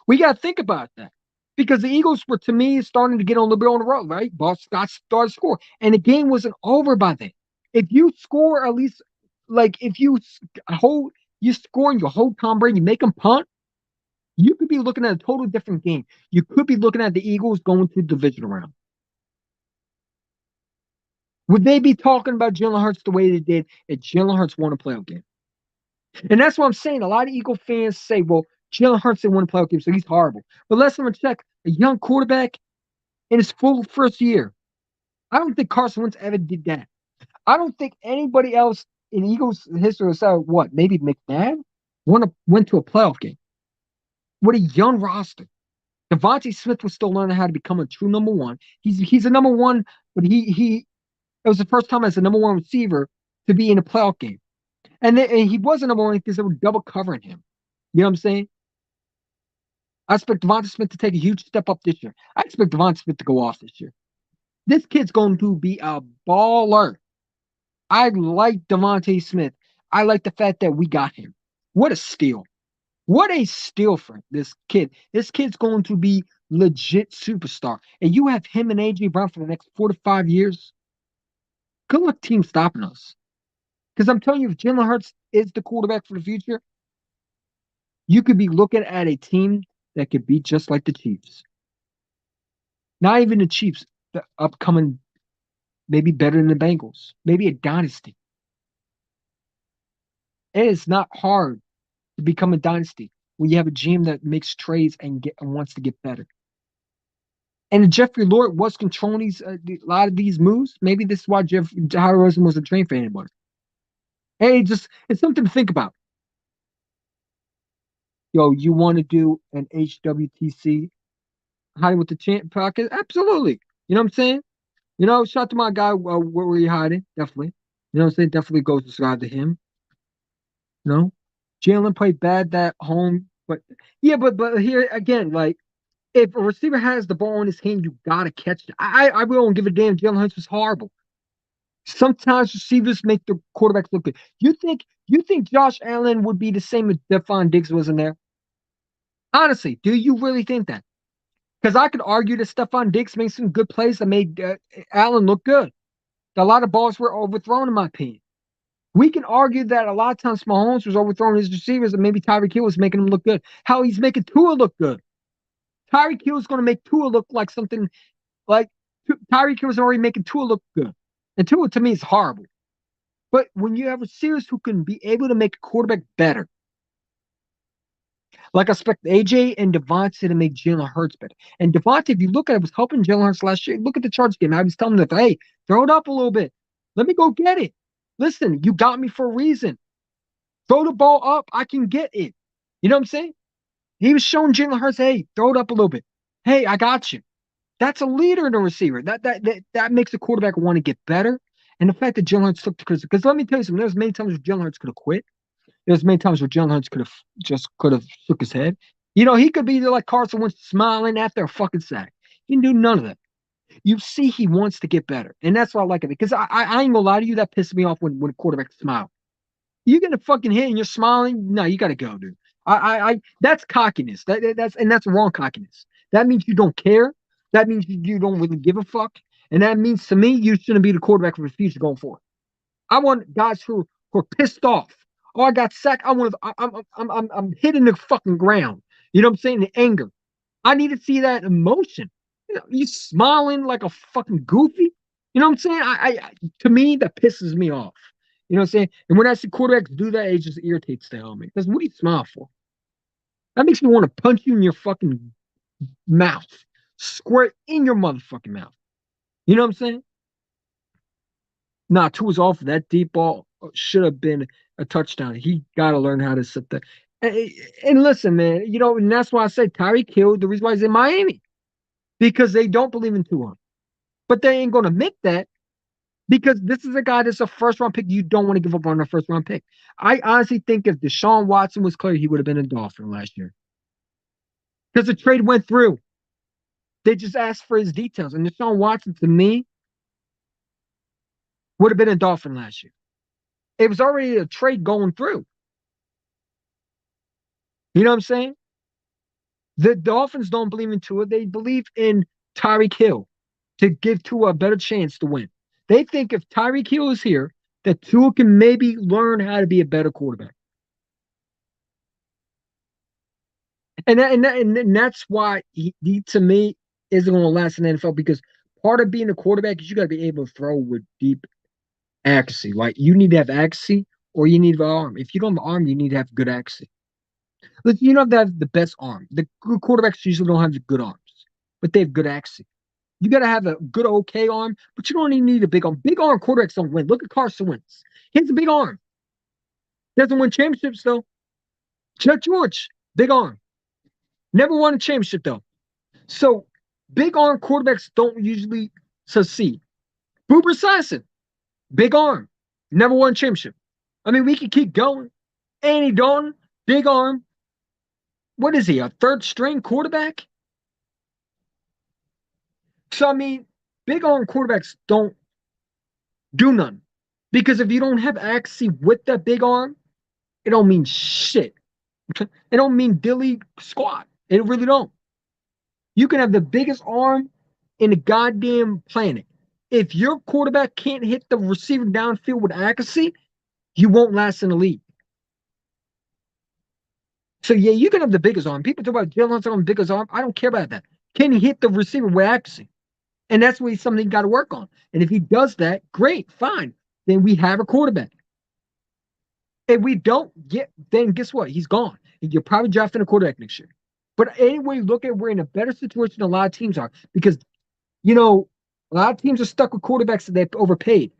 We got to think about that because the Eagles were, to me, starting to get on a little bit on the road, right? Ball Scott started to score, and the game wasn't over by then. If you score at least, like if you score and you hold Tom Brady, you make him punt, you could be looking at a total different game. You could be looking at the Eagles going to the divisional round. Would they be talking about Jalen Hurts the way they did if Jalen Hurts won a playoff game? And that's what I'm saying. A lot of Eagle fans say, well, Jalen Hurts didn't win a playoff game, so he's horrible. But let's check a young quarterback in his full first year. I don't think Carson Wentz ever did that. I don't think anybody else in Eagles history has said, what, maybe McNabb went to a playoff game. What a young roster. Devontae Smith was still learning how to become a true number one. He's a number one, but it was the first time as a number one receiver to be in a playoff game. And he wasn't number one because they were double covering him. You know what I'm saying? I expect Devontae Smith to take a huge step up this year. I expect Devontae Smith to go off this year. This kid's going to be a baller. I like Devontae Smith. I like the fact that we got him. What a steal. What a steal for this kid. This kid's going to be legit superstar. And you have him and AJ Brown for the next 4 to 5 years. Good luck team stopping us. Because I'm telling you, if Jalen Hurts is the quarterback for the future, you could be looking at a team that could be just like the Chiefs. Not even the Chiefs, the upcoming, maybe better than the Bengals, maybe a dynasty. And it's not hard to become a dynasty when you have a GM that makes trades and wants to get better. And Jeffrey Lord was controlling a lot of these moves. Maybe this is why Howard Roseman wasn't trained for anybody. Hey, just it's something to think about. Yo, you want to do an HWTC hiding with the champ podcast? Absolutely. You know what I'm saying? Shout out to my guy. Where were you hiding? Definitely. You know what I'm saying? Definitely go subscribe to him. You know, Jalen played bad that home, but yeah, but here again, like if a receiver has the ball in his hand, you gotta catch it. I really don't give a damn. Jalen Hurts was horrible. Sometimes receivers make the quarterbacks look good. You think Josh Allen would be the same if Stephon Diggs wasn't there? Honestly, do you really think that? Because I could argue that Stephon Diggs made some good plays that made Allen look good. A lot of balls were overthrown, in my opinion. We can argue that a lot of times Mahomes was overthrowing his receivers and maybe Tyreek Hill was making him look good. How he's making Tua look good. Tyreek Hill is going to make Tua look like something like Tyreek Hill is already making Tua look good. And Tua to me is horrible. But when you have receivers who can be able to make a quarterback better, like I expect AJ and Devontae to make Jalen Hurts better. And Devontae, if you look at it, was helping Jalen Hurts last year. Look at the Chargers game. I was telling them, hey, throw it up a little bit. Let me go get it. Listen, you got me for a reason. Throw the ball up. I can get it. You know what I'm saying? He was showing Jalen Hurts, hey, throw it up a little bit. Hey, I got you. That's a leader in a receiver. That makes the quarterback want to get better. And the fact that Jalen Hurts took the criticism, because let me tell you something, there's many times where Jalen Hurts could have quit. There's many times where Jalen Hurts could have shook his head. He could be like Carson Wentz smiling after a fucking sack. He didn't do none of that. You see, he wants to get better, and that's what I like of it. Because I ain't gonna lie to you, that pisses me off when a quarterback smile. You get a fucking hit and you're smiling. No, you gotta go, dude. That's cockiness. That's wrong cockiness. That means you don't care. That means you don't really give a fuck. And that means to me, you shouldn't be the quarterback for the future going forward. I want guys who are pissed off. Oh, I got sacked. I'm hitting the fucking ground. You know what I'm saying? The anger. I need to see that emotion. You smiling like a fucking goofy. You know what I'm saying? To me, that pisses me off. You know what I'm saying? And when I see quarterbacks do that, it just irritates the hell out of me. Because what do you smile for? That makes me want to punch you in your fucking mouth. Square in your motherfucking mouth. You know what I'm saying? Nah, two was off. That deep ball should have been a touchdown. He got to learn how to sit there. And listen, man, and that's why I said Tyreek Hill, the reason why he's in Miami, because they don't believe in Tua. But they ain't going to make that because this is a guy that's a first round pick. You don't want to give up on a first round pick. I honestly think if Deshaun Watson was clear, he would have been a Dolphin last year because the trade went through. They just asked for his details. And Deshaun Watson, to me, would have been a Dolphin last year. It was already a trade going through. You know what I'm saying? The Dolphins don't believe in Tua. They believe in Tyreek Hill to give Tua a better chance to win. They think if Tyreek Hill is here, that Tua can maybe learn how to be a better quarterback. And that's why he to me isn't going to last in the NFL because part of being a quarterback is you got to be able to throw with deep accuracy. Like you need to have accuracy or you need an arm. If you don't have an arm, you need to have good accuracy. Listen, you don't have to have the best arm. The good quarterbacks usually don't have the good arms, but they have good accuracy. You got to have a good, okay arm, but you don't even need a big arm. Big arm quarterbacks don't win. Look at Carson Wentz. He has a big arm. Doesn't win championships, though. Chuck George, big arm. Never won a championship, though. So big arm quarterbacks don't usually succeed. Boober Sison, big arm. Never won a championship. I mean, we could keep going. Andy Dalton, big arm. What is he, a third string quarterback? So, I mean, big arm quarterbacks don't do none. Because if you don't have accuracy with that big arm, it don't mean shit. It don't mean dilly squat. It really don't. You can have the biggest arm in the goddamn planet. If your quarterback can't hit the receiver downfield with accuracy, you won't last in the league. So yeah, you can have the biggest arm. People talk about Jalen Hurts on the biggest arm. I don't care about that. Can he hit the receiver with accuracy? And that's what something you got to work on. And if he does that, great, fine. Then we have a quarterback. If we don't get, then guess what? He's gone. And you're probably drafting a quarterback next year. But anyway, look at we're in a better situation than a lot of teams are because you know a lot of teams are stuck with quarterbacks that they've overpaid.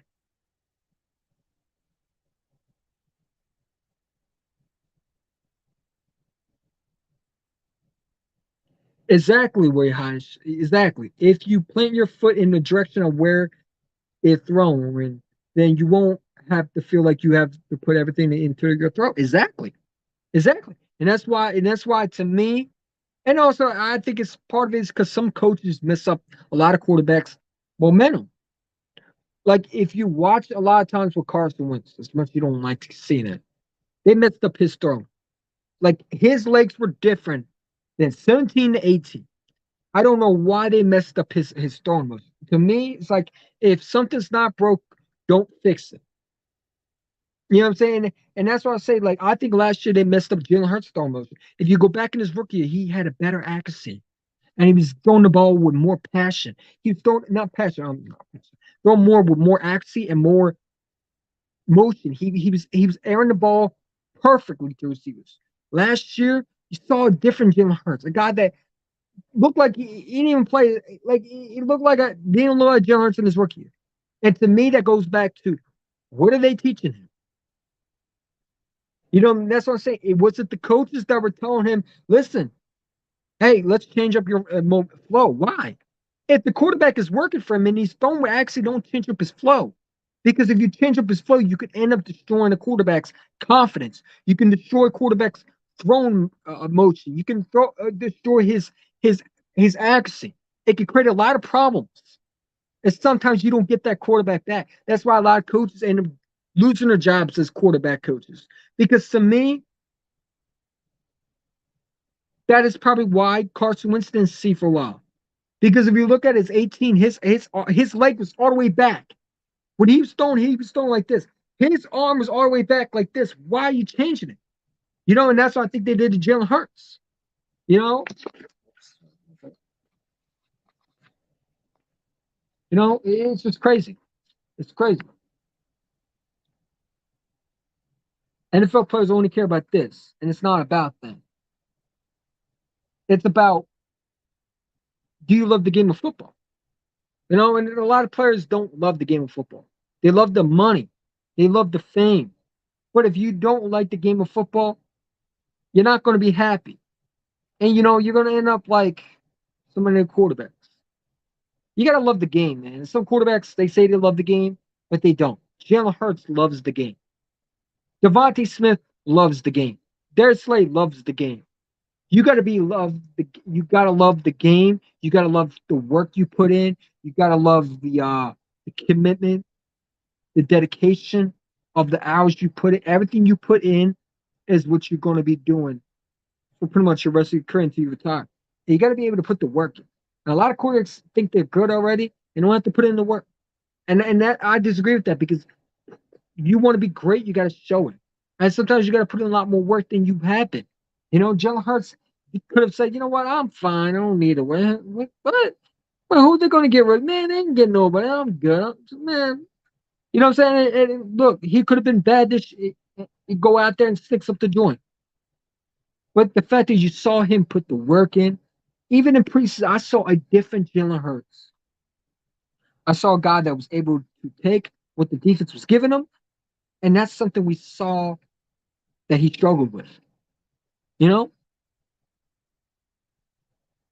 Exactly, Way Hodge. Exactly. If you plant your foot in the direction of where it's thrown, then you won't have to feel like you have to put everything into your throat. Exactly. Exactly. And that's why to me, and also I think it's part of it is because some coaches mess up a lot of quarterbacks momentum. Like if you watch a lot of times with Carson Wentz, as much as you don't like seeing it, they messed up his throw. Like his legs were different than 17 to 18. I don't know why they messed up his throwing motion. To me, it's like if something's not broke, don't fix it. You know what I'm saying? And that's why I say, like, I think last year they messed up Jalen Hurts' throwing motion. If you go back in his rookie year, he had a better accuracy. And he was throwing the ball with more passion. He was throwing not passion, not passion, throwing more with more accuracy and more motion. He was airing the ball perfectly to receivers. Last year, you saw a different Jalen Hurts, a guy that looked like he didn't even play. Like he looked like a didn't look like Jalen Hurts in his rookie year. And to me, that goes back to what are they teaching him? You know, that's what I'm saying. It was it the coaches that were telling him, listen, hey, let's change up your flow. Why? If the quarterback is working for him and he's throwing with actually don't change up his flow. Because if you change up his flow, you could end up destroying the quarterback's confidence. You can destroy quarterback's throwing motion. You can destroy his his accuracy. It can create a lot of problems. And sometimes you don't get that quarterback back. That's why a lot of coaches end up losing their jobs as quarterback coaches. Because to me, that is probably why Carson Wentz didn't see for a while. Because if you look at his 18, his leg was all the way back. When he was throwing like this. His arm was all the way back like this. Why are you changing it? You know, and that's what I think they did to Jalen Hurts. You know, it's just crazy. It's crazy. NFL players only care about this, and it's not about them. It's about do you love the game of football? You know, and a lot of players don't love the game of football. They love the money. They love the fame. But if you don't like the game of football, you're not going to be happy. And you're going to end up like some of the quarterbacks. You got to love the game, man. Some quarterbacks, they say they love the game, but they don't. Jalen Hurts loves the game. Devontae Smith loves the game. Darius Slay loves the game. You got to be love. You got to love the game. You got to love the work you put in. You got to love the commitment, the dedication of the hours you put in. Everything you put in is what you're going to be doing for pretty much the rest of your career until you retire. And you got to be able to put the work in. And a lot of quarterbacks think they're good already and don't have to put in the work. And that I disagree with that because you want to be great, you got to show it. And sometimes you got to put in a lot more work than you have been. Jalen Hurts, he could have said, you know what, I'm fine. I don't need to win. What? Well, who they going to get rid of? Man, they ain't getting nobody. I'm good. Man, you know what I'm saying? And look, he could have been bad this he go out there and sticks up the joint. But the fact is, you saw him put the work in. Even in preseason, I saw a different Jalen Hurts. I saw a guy that was able to take what the defense was giving him, and that's something we saw that he struggled with. You know?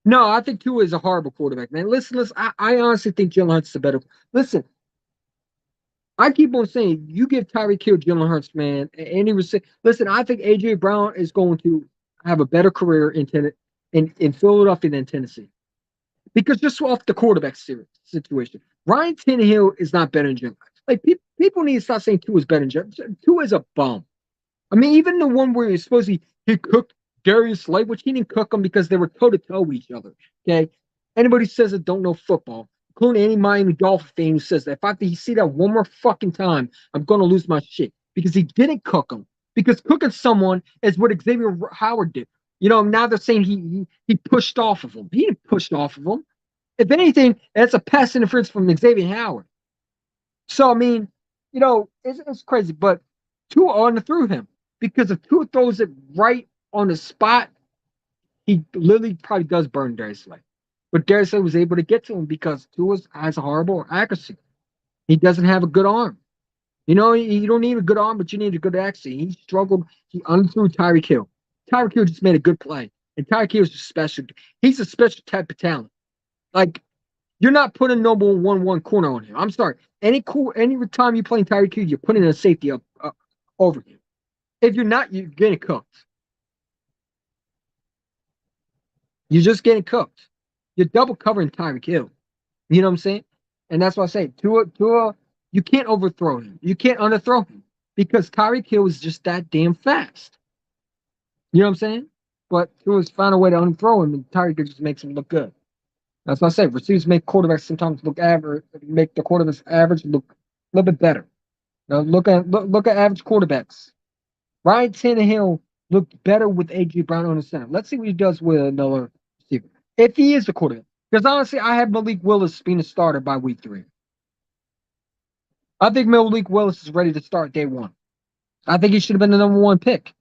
No, I think Tua is a horrible quarterback, man. Listen. I honestly think Jalen Hurts is a better. Listen, I keep on saying you give Tyreek Hill Jalen Hurts, man, and he was. Listen, I think AJ Brown is going to have a better career in Philadelphia than Tennessee because just off the quarterback situation, Ryan Tannehill is not better than Jalen. Like people need to stop saying Tua is better than Jalen. Tua is a bum. I mean, even the one where he's supposed to he cooked Darius Slay, which he didn't cook them because they were toe to toe with each other. Okay, anybody says that don't know football, including any Miami Dolphin fan who says that if I see that one more fucking time, I'm going to lose my shit because he didn't cook him. Because cooking someone is what Xavier Howard did. Now they're saying he pushed off of him. He didn't push off of him. If anything, that's a pass interference from Xavier Howard. So I mean, it's crazy. But Tua underthrew him because if Tua throws it right on the spot, he literally probably does burn Darius Slay. But Darius Slay was able to get to him because Tua has a horrible accuracy. He doesn't have a good arm. You don't need a good arm, but you need a good accuracy. He struggled. He underthrew Tyreek Hill. Tyreek Hill just made a good play. And Tyreek Hill is special. He's a special type of talent. Like, you're not putting no more 1-1 corner on him. I'm sorry. Any time you're playing Tyreek Hill, you're putting a safety up over him. If you're not, you're getting cooked. You're just getting cooked. You're double covering Tyreek Hill. You know what I'm saying? And that's what I say. Tua, you can't overthrow him. You can't underthrow him because Tyreek Hill is just that damn fast. You know what I'm saying? But Tua's found a way to underthrow him, and Tyreek Hill just makes him look good. That's what I say. Receivers make quarterbacks sometimes look average, make the quarterbacks average look a little bit better. Now look at average quarterbacks. Ryan Tannehill looked better with AJ Brown on the center. Let's see what he does with another receiver. If he is the quarterback. Because honestly, I have Malik Willis being a starter by week 3. I think Malik Willis is ready to start day 1. I think he should have been the number 1 pick.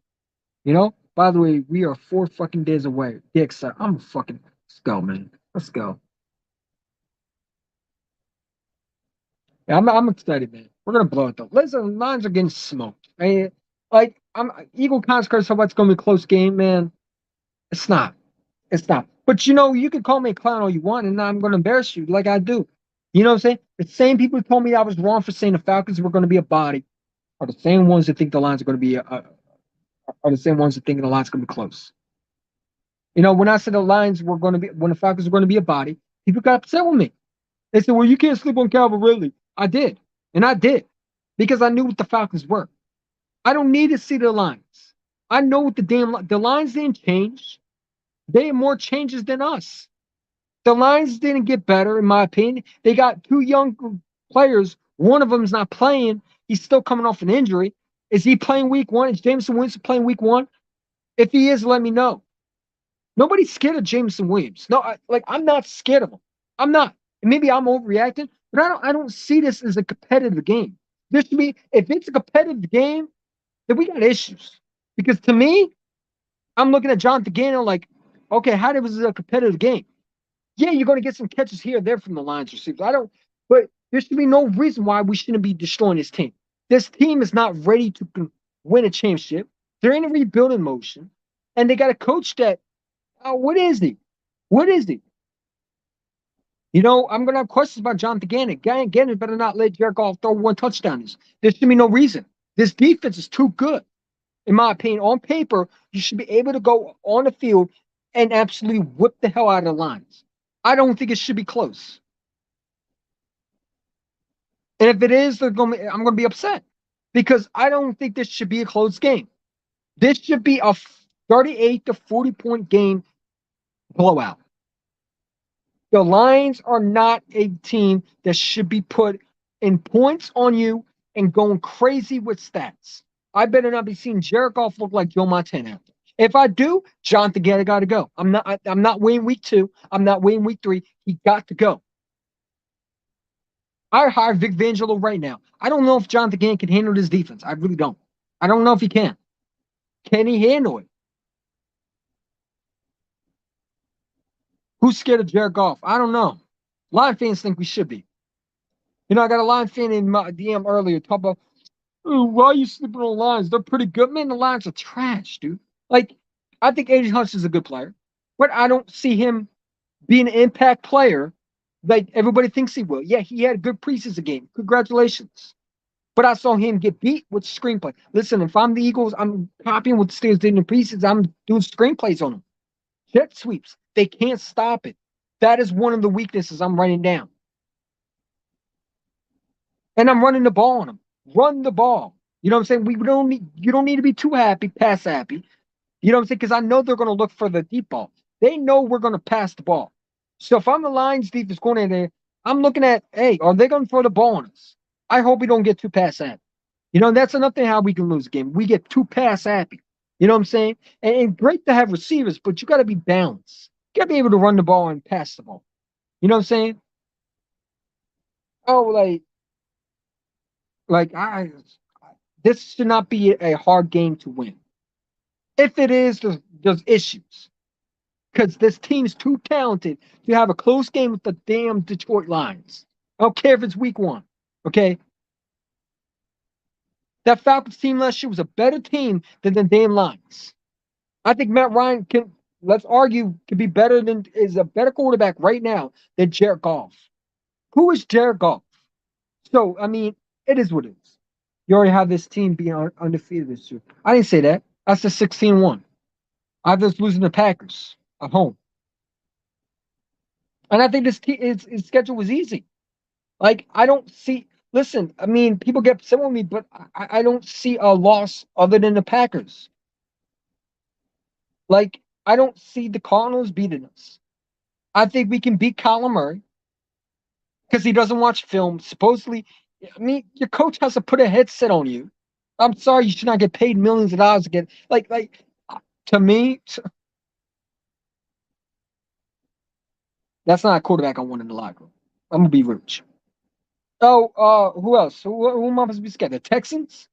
By the way, we are 4 fucking days away. Dicks, let's go, man. Let's go. Yeah, I'm excited, man. We're gonna blow it though. Listen, Lions are getting smoked. I'm Eagle Consecrates how it's gonna be a close game, man. It's not. It's not. But you can call me a clown all you want, and I'm gonna embarrass you like I do. You know what I'm saying? The same people who told me I was wrong for saying the Falcons were gonna be a body are the same ones that think the Lions are gonna be are the same ones that think the Lions are gonna be close. When I said the Lions were gonna be when the Falcons were gonna be a body, people got upset with me. They said, "Well, you can't sleep on Calvin Ridley." I did, and I did, because I knew what the Falcons were. I don't need to see the lines. I know what the lines didn't change. They had more changes than us. The lines didn't get better, in my opinion. They got 2 young players. One of them is not playing. He's still coming off an injury. Is he playing week 1? Is Jameson Winston playing week 1? If he is, let me know. Nobody's scared of Jameson Williams. No, I'm not scared of him. I'm not. And maybe I'm overreacting, but I don't see this as a competitive game. This should be, if it's a competitive game, then we got issues. Because to me, I'm looking at Jonathan Gannon like, okay, how was it a competitive game? Yeah, you're going to get some catches here or there from the Lions receivers. But there should be no reason why we shouldn't be destroying this team. This team is not ready to win a championship. They're in a rebuilding motion, and they got a coach that, what is he? What is he? I'm going to have questions about Jonathan Gannon. Gannon better not let Jared Goff throw 1 touchdown. There should be no reason. This defense is too good, in my opinion. On paper, you should be able to go on the field and absolutely whip the hell out of the Lions. I don't think it should be close. And if it is, I'm going to be upset because I don't think this should be a close game. This should be a 38 to 40-point game blowout. The Lions are not a team that should be put in points on you and going crazy with stats. I better not be seeing Jared Goff look like Joe Montana. If I do, Jonathan Gannon got to go. I'm not waiting week 2. I'm not waiting week 3. He got to go. I hire Vic Fangio right now. I don't know if Jonathan Gannon can handle this defense. I really don't. I don't know if he can. Can he handle it? Who's scared of Jared Goff? I don't know. Lion fans think we should be. I got a Lion fan in my DM earlier talk about, why are you sleeping on the Lions? They're pretty good. Man, the Lions are trash, dude. I think AJ Hush is a good player, but I don't see him being an impact player like everybody thinks he will. Yeah, he had a good preseason game. Congratulations. But I saw him get beat with screenplay. Listen, if I'm the Eagles, I'm copying what the Steelers did in the preseason. I'm doing screenplays on them. Jet sweeps. They can't stop it. That is one of the weaknesses I'm writing down. And I'm running the ball on them. Run the ball. You know what I'm saying? You don't need to be too happy, pass happy. You know what I'm saying? Because I know they're going to look for the deep ball. They know we're going to pass the ball. So if I'm the Lions defense going in there, I'm looking at, hey, are they going to throw the ball on us? I hope we don't get too pass happy. That's another thing how we can lose a game. We get too pass happy. You know what I'm saying? And great to have receivers, but you got to be balanced. You got to be able to run the ball and pass the ball. You know what I'm saying? Oh, like I, this should not be a hard game to win. If it is, there's issues because this team's too talented to have a close game with the damn Detroit Lions. I don't care if it's week one. Okay, that Falcons team last year was a better team than the damn Lions. I think Matt Ryan can. Let's argue can be better than is a better quarterback right now than Jared Goff. Who is Jared Goff? So I mean, it is what it is. You already have this team being undefeated this year. I didn't say that. I said 16-1. I was losing the Packers at home. And I think his schedule was easy. Like, I don't see, listen, I mean, people get upset with me, but I don't see a loss other than the Packers. Like, I don't see the Cardinals beating us. I think we can beat Kyler Murray because he doesn't watch film. Supposedly, I mean, your coach has to put a headset on you. I'm sorry, you should not get paid millions of dollars to get, to me, that's not a quarterback I want in the locker room. I'm going to be rich. Oh, who else? Who am I supposed to be scared? The Texans?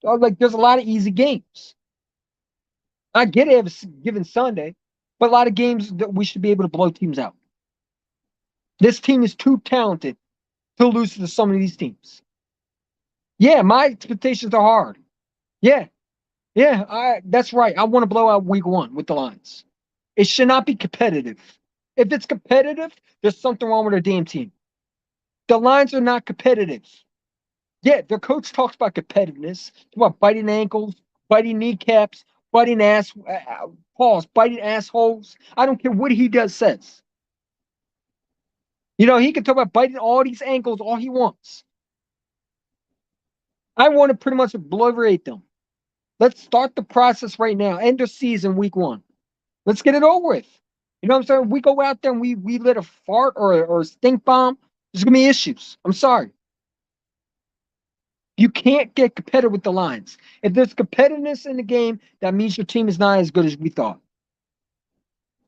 Like, there's a lot of easy games. I get it every given Sunday, but a lot of games that we should be able to blow teams out. This team is too talented to lose to some of these teams. Yeah, my expectations are hard. Yeah, yeah, that's right. I want to blow out week one with the Lions. It should not be competitive. If it's competitive, there's something wrong with our damn team. The Lions are not competitive. Yeah, their coach talks about competitiveness, about biting ankles, biting kneecaps, biting biting assholes. I don't care what he does says. He can talk about biting all these ankles all he wants. I want to pretty much obliterate them. Let's start the process right now. End of season, week one. Let's get it over with. You know what I'm saying? We go out there and we let a fart or a stink bomb. There's gonna be issues. I'm sorry. You can't get competitive with the Lions. If there's competitiveness in the game, that means your team is not as good as we thought.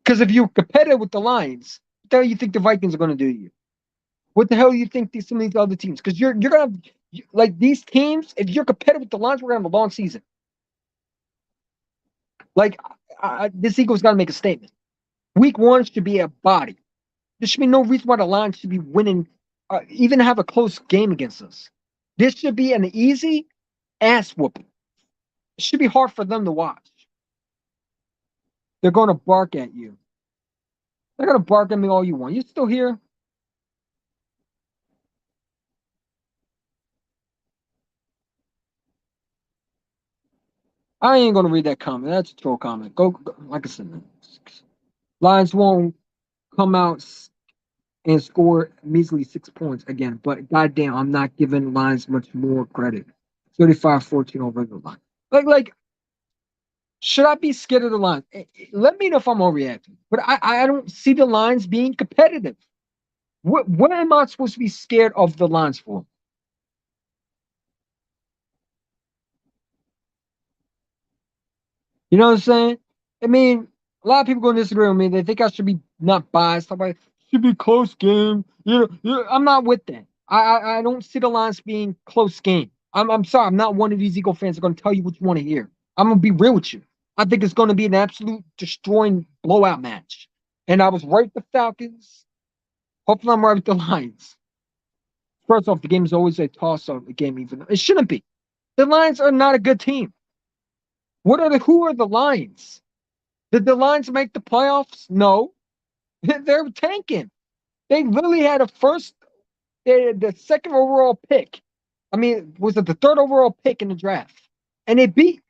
Because if you're competitive with the Lions, what the hell you think the Vikings are going to do to you? What the hell you think some of these other teams? Because you're gonna like these teams. If you're competitive with the Lions, we're gonna have a long season. Like this Eagles got to make a statement. Week one should be a body. There should be no reason why the Lions should be winning, even have a close game against us. This should be an easy ass whooping. It should be hard for them to watch. They're going to bark at you. They're going to bark at me all you want. You still here? I ain't going to read that comment. That's a troll comment. Go like I said, Lions won't come out and score measly 6 points again. But goddamn, I'm not giving Lions much more credit. 35-14 over the line. Like, should I be scared of the Lions? Let me know if I'm overreacting. But I don't see the Lions being competitive. What am I supposed to be scared of the Lions for? You know what I'm saying? I mean, a lot of people going to disagree with me. They think I should be not biased. I'm like, should be close game. I'm not with that. I don't see the Lions being close game. I'm sorry. I'm not one of these Eagle fans that are going to tell you what you want to hear. I'm going to be real with you. I think it's going to be an absolute destroying blowout match. And I was right with the Falcons. Hopefully, I'm right with the Lions. First off, the game is always a toss-up game, even though it shouldn't be. The Lions are not a good team. Who are the Lions? Did the Lions make the playoffs? No. They're tanking. They literally had the second overall pick. I mean, was it the third overall pick in the draft? And they beat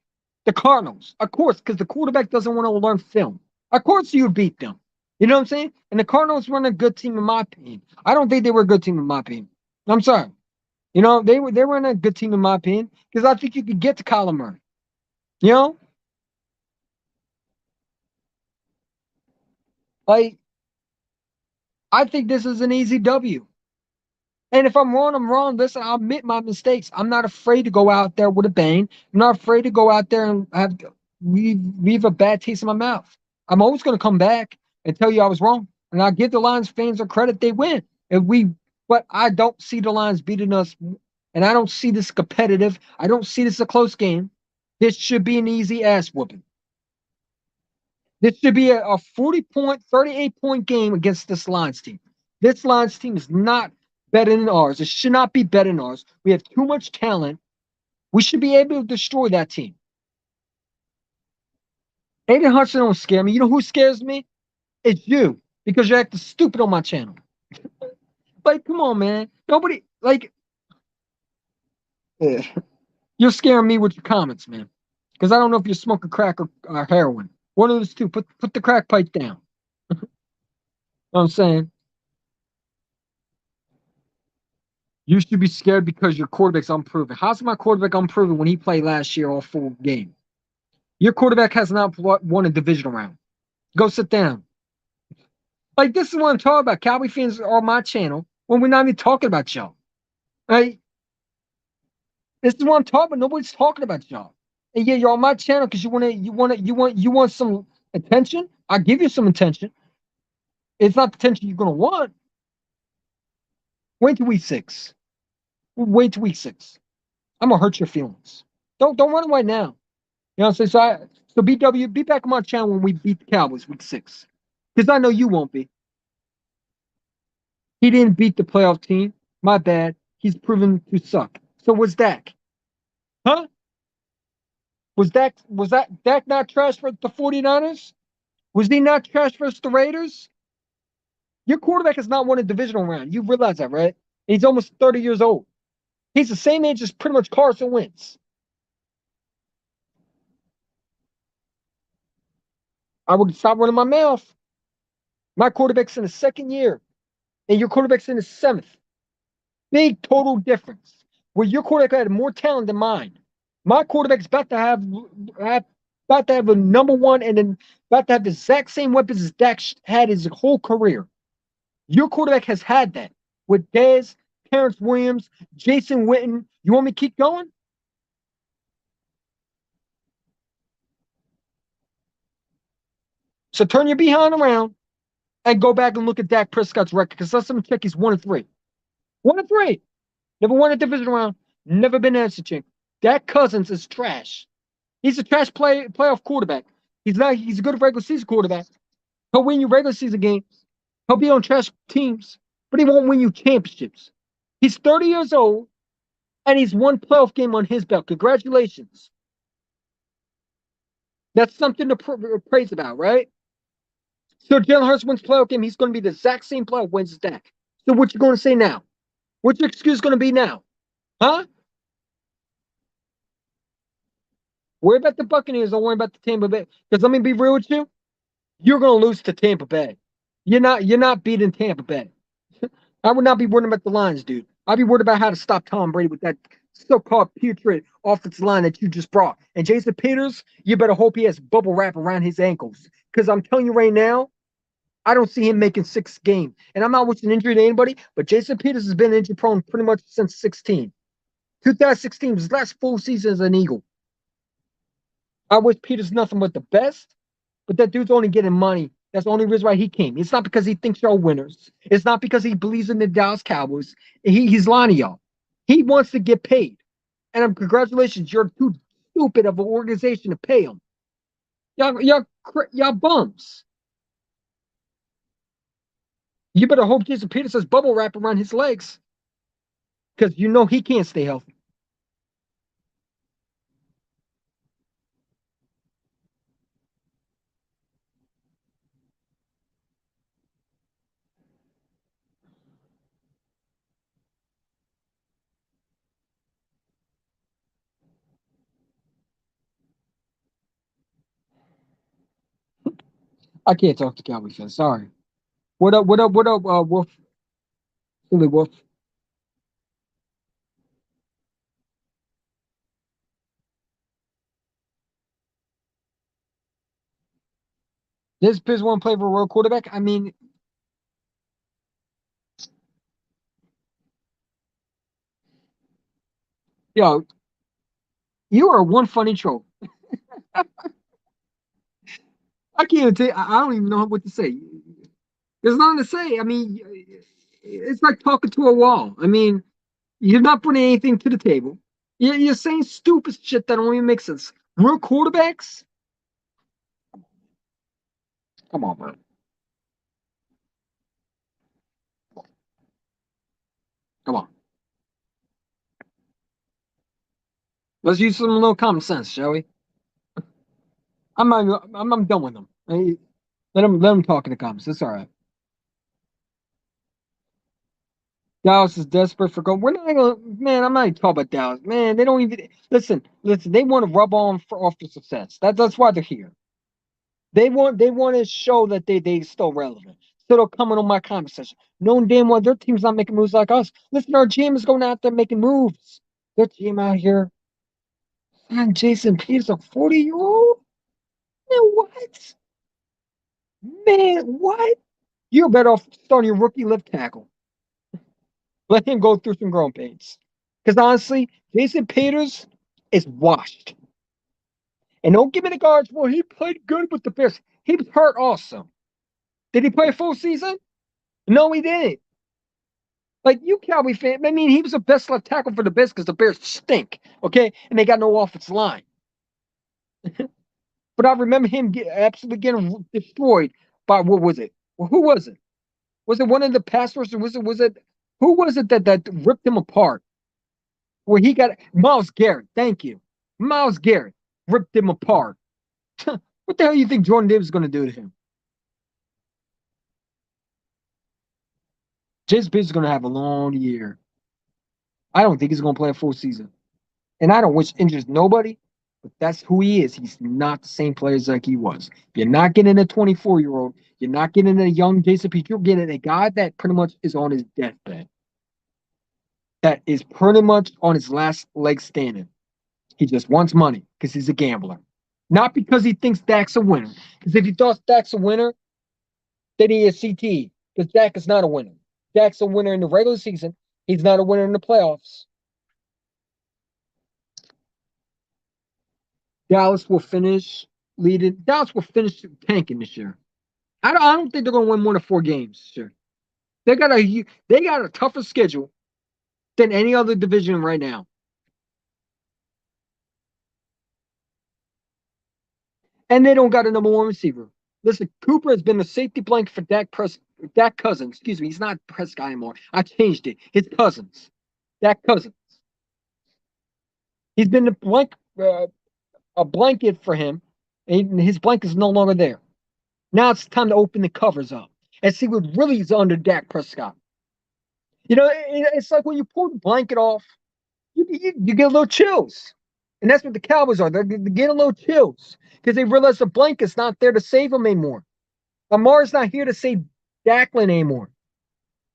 the Cardinals, of course, because the quarterback doesn't want to learn film. Of course, you would beat them. You know what I'm saying? And the Cardinals weren't a good team in my opinion. I don't think they were a good team in my opinion. I'm sorry. They weren't a good team in my opinion because I think you could get to Kyler Murray. You know, like I think this is an easy W. And if I'm wrong, I'm wrong. Listen, I'll admit my mistakes. I'm not afraid to go out there with a bang. I'm not afraid to go out there and leave a bad taste in my mouth. I'm always going to come back and tell you I was wrong. And I'll give the Lions fans their credit. They win. But I don't see the Lions beating us. And I don't see this competitive. I don't see this a close game. This should be an easy ass whooping. This should be a 40 point, 38-point game against this Lions team. This Lions team is not better than ours. It should not be better than ours. We have too much talent. We should be able to destroy that team. Aiden Hudson don't scare me. You know who scares me? It's you because you're acting stupid on my channel. Like, come on, man. Nobody, like, yeah. You're scaring me with your comments, man. Because I don't know if you're smoking crack or heroin. One of those two. Put the crack pipe down. You know what I'm saying? You should be scared because your quarterback's unproven. How's my quarterback unproven when he played last year all full game? Your quarterback has not won a divisional round. Go sit down. Like, this is what I'm talking about. Cowboy fans are on my channel when we're not even talking about y'all. Right? This is what I'm talking about. Nobody's talking about y'all. And yeah, you're on my channel because you want some attention. I'll give you some attention. It's not the attention you're gonna want. Wait till week 6. Wait till week 6. I'm gonna hurt your feelings. Don't run away now. You know what I'm saying? So BW, be back on my channel when we beat the Cowboys week 6. Because I know you won't be. He didn't beat the playoff team. My bad. He's proven to suck. So was Dak. Huh? Was that Dak not trash for the 49ers? Was he not trash versus the Raiders? Your quarterback has not won a divisional round. You realize that, right? He's almost 30 years old. He's the same age as pretty much Carson Wentz. I would stop running my mouth. My quarterback's in his second year, and your quarterback's in his seventh. Big total difference. Where your quarterback had more talent than mine. My quarterback's about to have a number one and then about to have the exact same weapons as Dak had his whole career. Your quarterback has had that with Dez, Terrence Williams, Jason Witten. You want me to keep going? So turn your behind around and go back and look at Dak Prescott's record because let's check. He's 1-3. 1-3. Never won a division round. Never been answer chick. Dak Cousins is trash. He's a trash playoff quarterback. He's a good regular season quarterback. He'll win you regular season games. He'll be on trash teams, but he won't win you championships. He's 30 years old and he's one playoff game on his belt. Congratulations. That's something to praise about, right? So Jalen Hurts wins playoff game. He's going to be the exact same playoff wins as Dak. So what you going to say now? What's your excuse going to be now? Huh? Worry about the Buccaneers. Don't worry about the Tampa Bay. Because let me be real with you. You're going to lose to Tampa Bay. You're not beating Tampa Bay. I would not be worried about the Lions, dude. I'd be worried about how to stop Tom Brady with that so-called putrid offensive line that you just brought. And Jason Peters, you better hope he has bubble wrap around his ankles. Because I'm telling you right now, I don't see him making 6 games. And I'm not wishing injury to anybody, but Jason Peters has been injury prone pretty much since 16. 2016 was his last full season as an Eagle. I wish Peters nothing but the best, but that dude's only getting money. That's the only reason why he came. It's not because he thinks y'all winners. It's not because he believes in the Dallas Cowboys. He's lying to y'all. He wants to get paid. And congratulations, you're too stupid of an organization to pay him. Y'all bums. You better hope Jason Peters has bubble wrap around his legs because you know he can't stay healthy. I can't talk to Cowboys fans. Sorry. What up? What up? What up, Wolf? Silly Wolf. This Piz want to play for a world quarterback? I mean, Yo, you are one funny troll. I can't even tell. I don't even know what to say. There's nothing to say. I mean, it's like talking to a wall. I mean, you're not bringing anything to the table. You're saying stupid shit that don't even make sense. Real quarterbacks? Come on, man. Come on. Let's use some little common sense, shall we? I'm done with them. Let them talk in the comments. It's all right. Dallas is desperate for goal. We're not gonna, man. I'm not even talking about Dallas, man. They don't even listen. Listen, they want to rub on for off the success. That's why they're here. They want to show that they still relevant. So they'll come in on my comment section, knowing damn well their team's not making moves like us. Listen, our GM is going out there making moves. Their team out here, and Jason Peters, a 40-year-old. Man, what? Man, what? You're better off starting your rookie left tackle. Let him go through some growing pains. Because honestly, Jason Peters is washed. And don't give me the guards. Well, he played good with the Bears. He was hurt also. Did he play a full season? No, he didn't. Like you, Cowboy fan. I mean, he was the best left tackle for the Bears because the Bears stink. Okay, and they got no offensive line. But I remember him absolutely getting destroyed by what was it? Well, who was it? Was it one of the pass rushers? Was it who was it that ripped him apart? Where he got Miles Garrett. Thank you, Miles Garrett ripped him apart. What the hell do you think Jordan Davis is going to do to him? Jason Pierce is going to have a long year. I don't think he's going to play a full season. And I don't wish injuries nobody, but that's who he is. He's not the same player as like he was. You're not getting a 24-year-old. You're not getting a young Jason Pierce. You're getting a guy that pretty much is on his deathbed. That is pretty much on his last leg standing. He just wants money because he's a gambler. Not because he thinks Dak's a winner. Because if he thought Dak's a winner, then he is CT. Because Dak is not a winner. Dak's a winner in the regular season. He's not a winner in the playoffs. Dallas will finish leading. Dallas will finish tanking this year. I don't think they're going to win more than 4 games this year. They got a tougher schedule than any other division right now. And they don't got a number one receiver. Listen, Cooper has been the safety blanket for Dak Cousins. Excuse me, he's not Prescott anymore. I changed it. His cousins. Dak Cousins. He's been a blanket for him, and his blanket is no longer there. Now it's time to open the covers up and see what really is under Dak Prescott. It's like when you pull the blanket off, you get a little chills. And that's what the Cowboys are. They're getting a little chills because they realize the blanket's not there to save them anymore. Lamar's not here to save Declan anymore.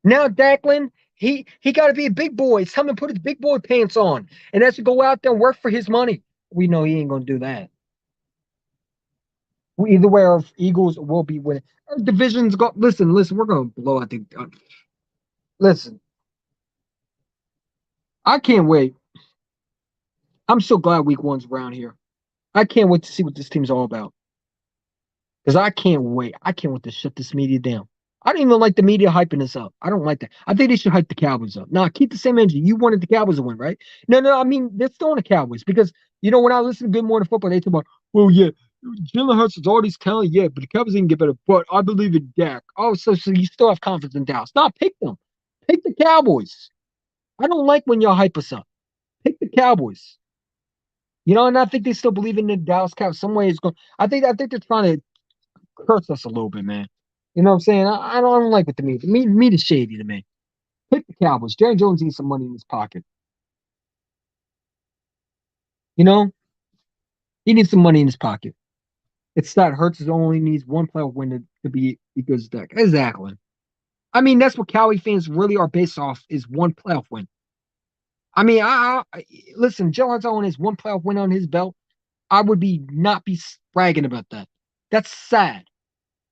Now Declan, he got to be a big boy. It's time to put his big boy pants on and has to go out there and work for his money. We know he ain't going to do that. Either way, our Eagles will be winning. Our divisions go. Listen. We're going to blow out the. Listen, I can't wait. I'm so glad week one's around here. I can't wait to see what this team's all about. Because I can't wait. I can't wait to shut this media down. I don't even like the media hyping this up. I don't like that. I think they should hype the Cowboys up. Nah, keep the same energy. You wanted the Cowboys to win, right? No. I mean, they're still on the Cowboys because when I listen to Good Morning Football, they talk about, well, yeah, Jalen Hurts has all these talent, yeah, but the Cowboys didn't get better. But I believe in Dak. Oh, so you still have confidence in Dallas? Nah, pick them. Pick the Cowboys. I don't like when y'all hype us up. Pick the Cowboys. And I think they still believe in the Dallas Cowboys. Some way it's going. I think they're trying to curse us a little bit, man. You know what I'm saying? I don't like what the media. Meat is shady to me. Pick the Cowboys. Jerry Jones needs some money in his pocket. You know, he needs some money in his pocket. It's that Hurts only needs one playoff win to be equals Dak. Exactly. I mean, that's what Cowboy fans really are based off is one playoff win. I mean, listen. Joe Hurts only has one playoff win on his belt. I would not be bragging about that. That's sad.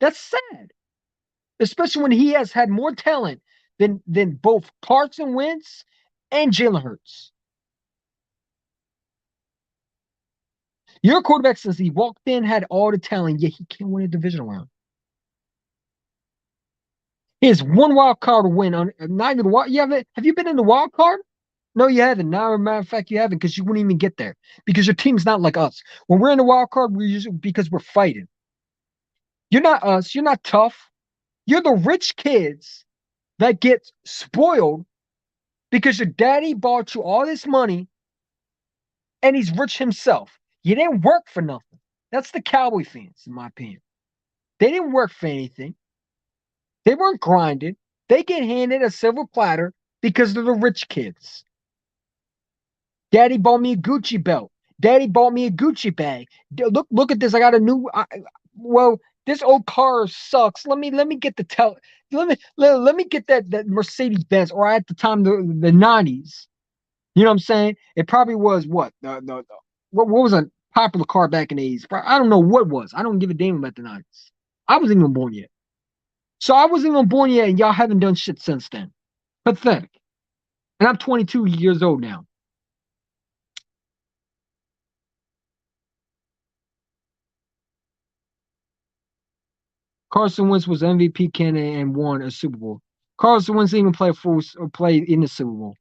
That's sad. Especially when he has had more talent than both Carson Wentz and Jalen Hurts. Your quarterback, since he walked in, had all the talent, yet he can't win a divisional round. He has one wild card win on not even wild. Have you been in the wild card? No, you haven't. Now, as a matter of fact, you haven't because you wouldn't even get there because your team's not like us. When we're in the wild card, we're usually because we're fighting. You're not us. You're not tough. You're the rich kids that get spoiled because your daddy bought you all this money and he's rich himself. You didn't work for nothing. That's the Cowboy fans, in my opinion. They didn't work for anything. They weren't grinded. They get handed a silver platter because they're the rich kids. Daddy bought me a Gucci belt. Daddy bought me a Gucci bag. Look at this. I got a new. Well, this old car sucks. Let me get the let me get that Mercedes Benz, or at the time the 90s. You know what I'm saying? It probably was what what was a popular car back in the 80s. I don't know what was. I don't give a damn about the 90s. I wasn't even born yet. So I wasn't even born yet, and y'all haven't done shit since then. Pathetic. And I'm 22 years old now. Carson Wentz was MVP candidate and won a Super Bowl. Carson Wentz didn't even play a full play in the Super Bowl.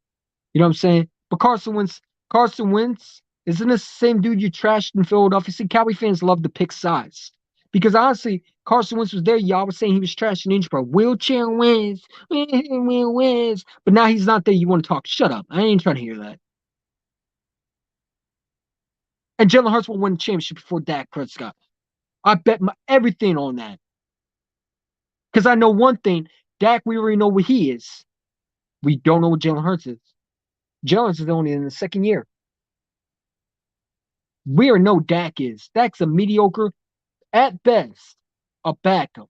You know what I'm saying? But Carson Wentz isn't the same dude you trashed in Philadelphia. See, Cowboy fans love to pick sides. Because honestly, Carson Wentz was there. Y'all was saying he was trash in inch, bro. Wheelchair wins. Wins. But now he's not there. You want to talk. Shut up. I ain't trying to hear that. And Jalen Hurts will win the championship before Dak Prescott. I bet everything on that. Because I know one thing. Dak, we already know what he is. We don't know what Jalen Hurts is. Jalen is only in the second year. We already know Dak is. Dak's a mediocre, at best, a backup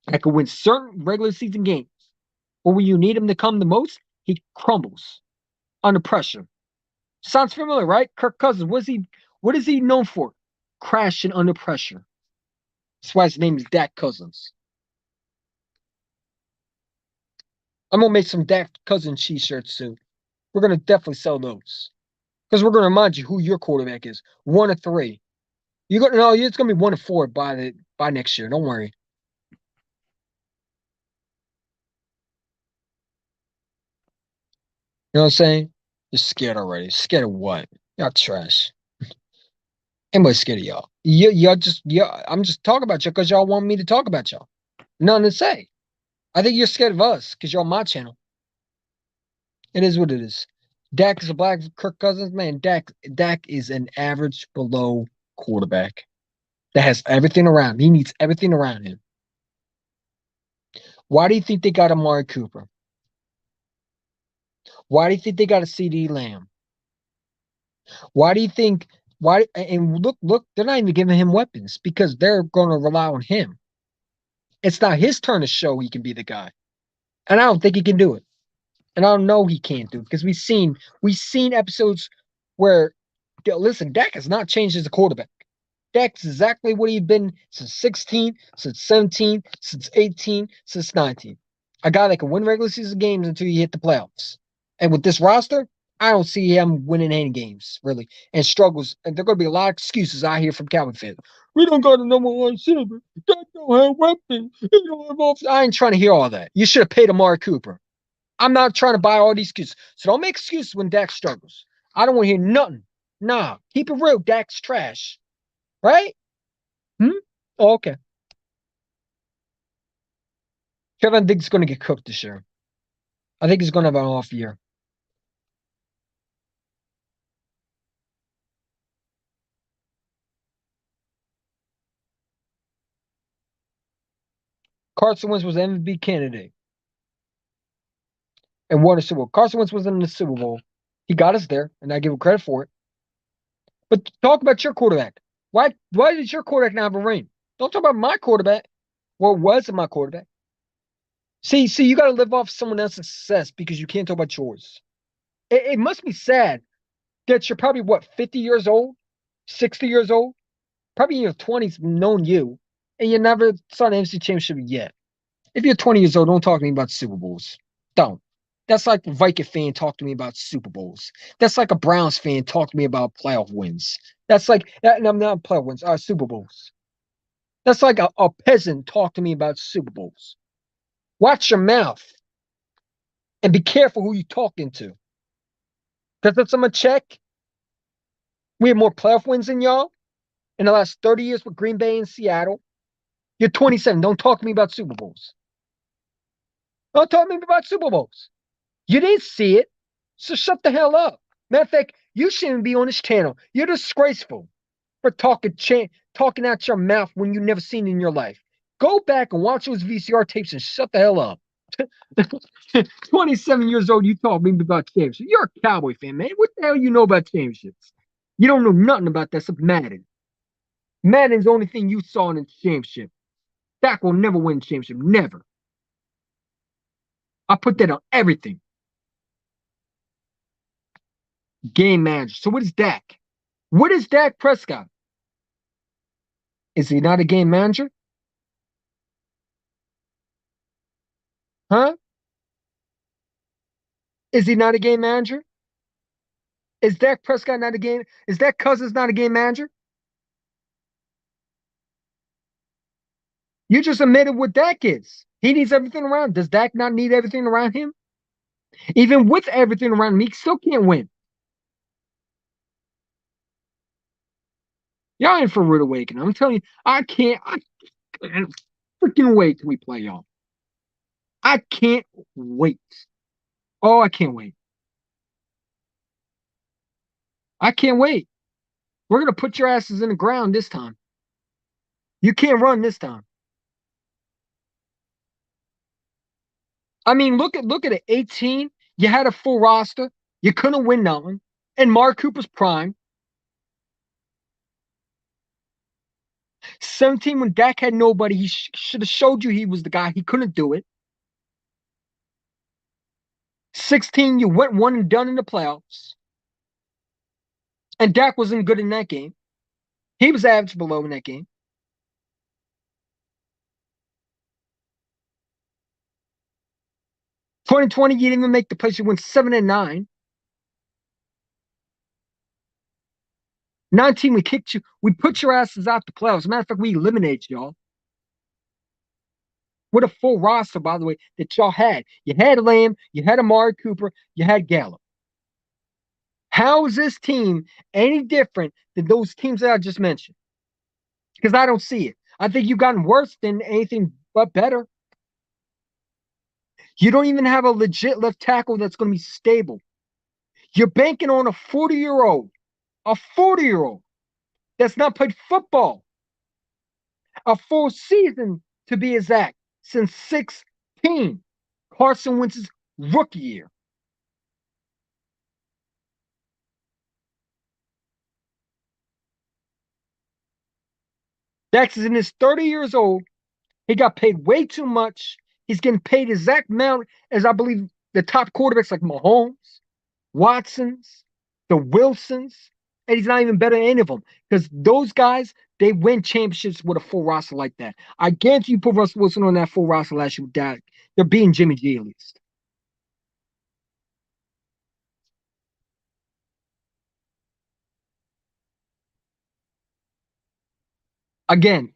that could win certain regular season games. But when you need him to come the most, he crumbles under pressure. Sounds familiar, right? Kirk Cousins. What is he known for? Crashing under pressure. That's why his name is Dak Cousins. I'm gonna make some Dak Cousins t-shirts soon. We're gonna definitely sell those. Because we're gonna remind you who your quarterback is. 1 of 3. You're gonna no, it's gonna be 1 of 4 by next year. Don't worry. You know what I'm saying? You're scared already. Scared of what? Y'all trash. Anybody's scared of y'all. I'm just talking about y'all because y'all want me to talk about y'all. Nothing to say. I think you're scared of us because you're on my channel. It is what it is. Dak is a black Kirk Cousins, man. Dak is an average below quarterback that has everything around him. He needs everything around him. Why do you think they got Amari Cooper? Why do you think they got a CD Lamb? Why do you think why and look, they're not even giving him weapons because they're gonna rely on him. It's not his turn to show he can be the guy. And I don't think he can do it. And I don't know he can't do it because we've seen episodes where listen, Dak has not changed as a quarterback. Dak's exactly what he's been since 16, since 17, since 18, since 19. A guy that can win regular season games until you hit the playoffs. And with this roster, I don't see him winning any games, really. And struggles. And there are going to be a lot of excuses I hear from Cowboy fans. We don't got a #1 receiver. Dak don't have weapons. He don't have offense. I ain't trying to hear all that. You should have paid Amari Cooper. I'm not trying to buy all these excuses. So don't make excuses when Dak struggles. I don't want to hear nothing. Nah, keep it real. Dak's trash. Right? Hmm? Oh, okay. Kevin Diggs going to get cooked this year. I think he's going to have an off year. Carson Wentz was the MVP candidate and won a Super Bowl. Carson Wentz was in the Super Bowl. He got us there, and I give him credit for it. But talk about your quarterback. Why did your quarterback not have a ring? Don't talk about my quarterback. Well, wasn't my quarterback. See, you got to live off someone else's success because you can't talk about yours. It must be sad that you're probably, what, 50 years old, 60 years old, probably in your 20s known you, and you never saw an NFC championship yet. If you're 20 years old, don't talk to me about Super Bowls. Don't. That's like a Viking fan talk to me about Super Bowls. That's like a Browns fan talk to me about playoff wins. That's like, and I'm not playoff wins, Super Bowls. That's like a peasant talk to me about Super Bowls. Watch your mouth and be careful who you talking to. Because I'm going to check. We have more playoff wins than y'all in the last 30 years with Green Bay and Seattle. You're 27. Don't talk to me about Super Bowls. Don't talk to me about Super Bowls. You didn't see it, so shut the hell up. Matter of fact, you shouldn't be on this channel. You're disgraceful for talking out your mouth when you never seen it in your life. Go back and watch those VCR tapes and shut the hell up. 27 years old, you talk me about championships. You're a Cowboy fan, man. What the hell you know about championships? You don't know nothing about that stuff. Madden. Madden's the only thing you saw in the championship. Dak will never win the championship. Never. I put that on everything. Game manager. So what is Dak? What is Dak Prescott? Is he not a game manager? Huh? Is he not a game manager? Is Dak Prescott not a game? Is Dak Cousins not a game manager? You just admitted what Dak is. He needs everything around. Does Dak not need everything around him? Even with everything around him, he still can't win. Y'all in for a rude awakening. I'm telling you, I can't freaking wait till we play y'all. I can't wait. Oh, I can't wait. I can't wait. We're gonna put your asses in the ground this time. You can't run this time. I mean, look at it. 18, you had a full roster. You couldn't win nothing. And Mark Cooper's prime. 17, when Dak had nobody, he should have showed you he was the guy. He couldn't do it. 16, you went one and done in the playoffs. And Dak wasn't good in that game. He was average below in that game. 2020, you didn't even make the playoffs. You went 7-9. 19, we kicked you. We put your asses out the playoffs. As a matter of fact, we eliminated y'all. With a full roster, by the way, that y'all had. You had Lamb, you had Amari Cooper, you had Gallup. How is this team any different than those teams that I just mentioned? Because I don't see it. I think you've gotten worse than anything but better. You don't even have a legit left tackle that's going to be stable. You're banking on a 40-year-old that's not played football a full season to be exact since 16, Carson Wentz's rookie year. Dax is in his 30 years old. He got paid way too much. He's getting paid exact amount as I believe the top quarterbacks like Mahomes, Watson's, the Wilsons, and he's not even better than any of them because those guys, they win championships with a full roster like that. I guarantee you put Russell Wilson on that full roster last year with that. They're beating Jimmy G at least. Again,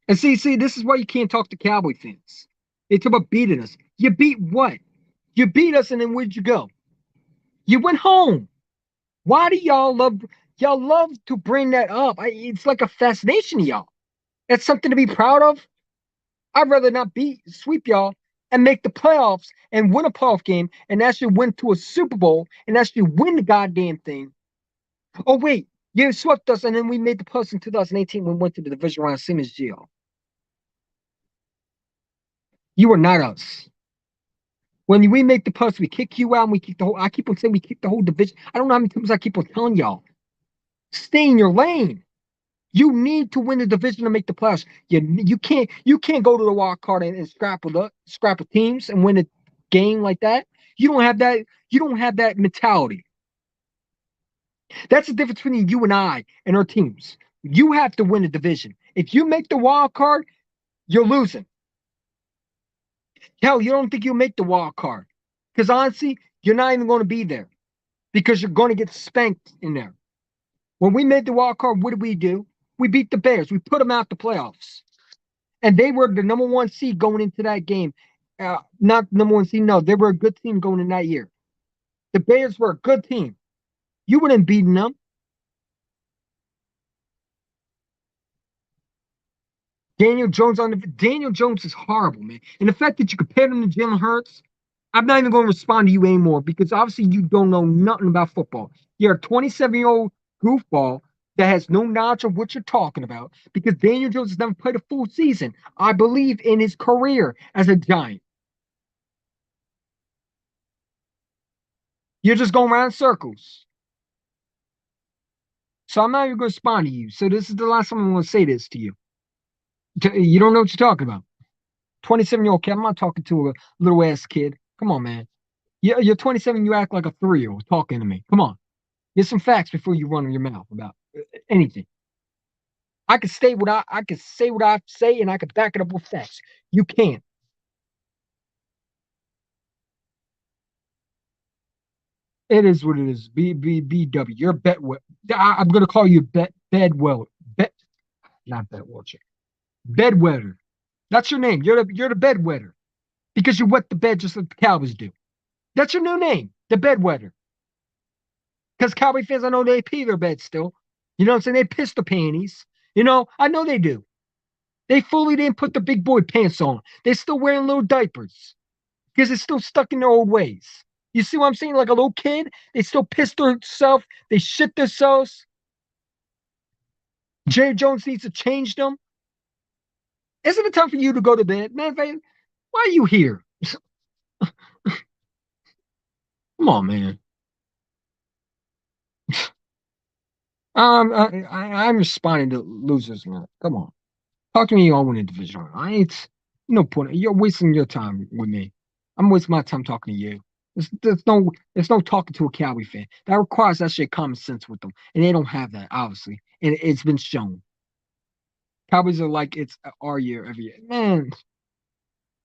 and see, this is why you can't talk to Cowboy fans. They talk about beating us. You beat what? You beat us, and then where'd you go? You went home. Why do y'all love to bring that up? It's like a fascination to y'all. That's something to be proud of. I'd rather not sweep y'all and make the playoffs and win a playoff game and actually win to a Super Bowl and actually win the goddamn thing. Oh wait, you swept us and then we made the playoffs in 2018 when we went to the division round, same as Gio. You are not us. When we make the playoffs, we kick you out and we kick the whole. I keep on saying we kick the whole division. I don't know how many times I keep on telling y'all. Stay in your lane. You need to win the division to make the playoffs. You can't go to the wild card and scrap with teams and win a game like that. You don't have that. You don't have that mentality. That's the difference between you and I and our teams. You have to win the division. If you make the wild card, you're losing. Hell, you don't think you'll make the wild card. Because honestly, you're not even going to be there because you're going to get spanked in there. When we made the wild card, what did we do? We beat the Bears. We put them out the playoffs, and they were the number one seed going into that game. Not number one seed. No, they were a good team going in that year. The Bears were a good team. You wouldn't beaten them. Daniel Jones is horrible, man. And the fact that you compared him to Jalen Hurts, I'm not even going to respond to you anymore because obviously you don't know nothing about football. You're a 27-year-old goofball that has no knowledge of what you're talking about because Daniel Jones has never played a full season, I believe, in his career as a Giant. You're just going around in circles. So I'm not even going to respond to you. So this is the last time I'm going to say this to you. You don't know what you're talking about. 27-year-old kid. I'm not talking to a little ass kid. Come on, man. You're 27. You act like a 3-year-old talking to me. Come on. Get some facts before you run your mouth about anything. I can say what I say and I can back it up with facts. You can't. It is what it is. B W. You're bet. I'm gonna call you bedwell. Bet not bedwetcher. Bedwetter. That's your name. You're the bedwetter because you wet the bed just like the Cowboys do. That's your new name, the bedwetter. Because Cowboy fans, I know they pee their beds still. You know what I'm saying? They piss the panties. I know they do. They fully didn't put the big boy pants on. They're still wearing little diapers because they're still stuck in their old ways. You see what I'm saying? Like a little kid, they still piss themselves. They shit themselves. Jerry Jones needs to change them. Isn't it time for you to go to bed? Man, why are you here? Come on, man. I'm responding to losers, man. Come on. Talk to me on winning division. I ain't no point. You're wasting your time with me. I'm wasting my time talking to you. There's no talking to a Cowboy fan. That requires that shit common sense with them, and they don't have that obviously, and it's been shown. Cowboys are like it's our year every year. Man,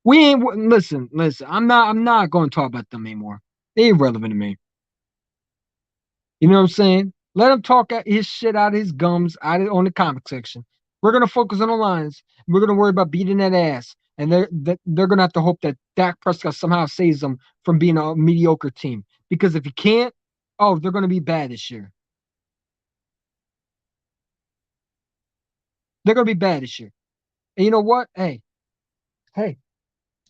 we ain't listen. I'm not going to talk about them anymore. They irrelevant to me. You know what I'm saying? Let him talk his shit out of his gums on the comic section. We're gonna focus on the lines. We're gonna worry about beating that ass, and they're gonna have to hope that Dak Prescott somehow saves them from being a mediocre team. Because if he can't, oh, they're gonna be bad this year. They're gonna be bad this year. And you know what? Hey,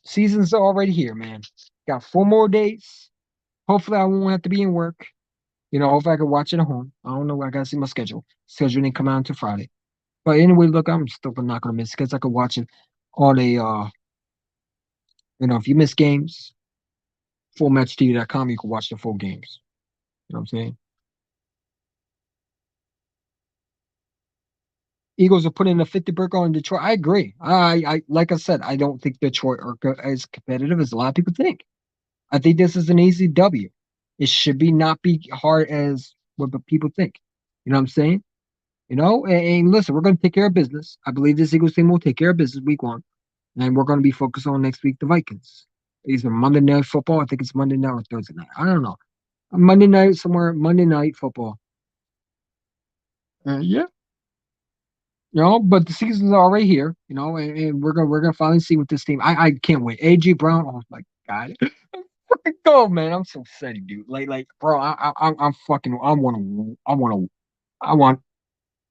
season's already here, man. Got 4 more days. Hopefully, I won't have to be in work. Hopefully I can watch it at home. I don't know. I gotta see my schedule. Schedule didn't come out until Friday. But anyway, look, I'm still not gonna miss because I could watch it on if you miss games, fullmatchtv.com, you can watch the full games. You know what I'm saying? Eagles are putting a 50 burger on Detroit. I agree. I like I said, I don't think Detroit are as competitive as a lot of people think. I think this is an easy W. It should not be hard as what people think. You know what I'm saying? And listen, we're going to take care of business. I believe this Eagles team will take care of business week 1. And we're going to be focused on next week the Vikings. Either Monday Night Football. I think it's Monday night or Thursday night. I don't know. Monday night somewhere. Monday Night Football. Yeah. But the season's already here. And we're gonna finally see what this team. I can't wait. AJ Brown. Oh my god. Fucking go, man. I'm so excited, dude. Like, bro. I'm fucking. I want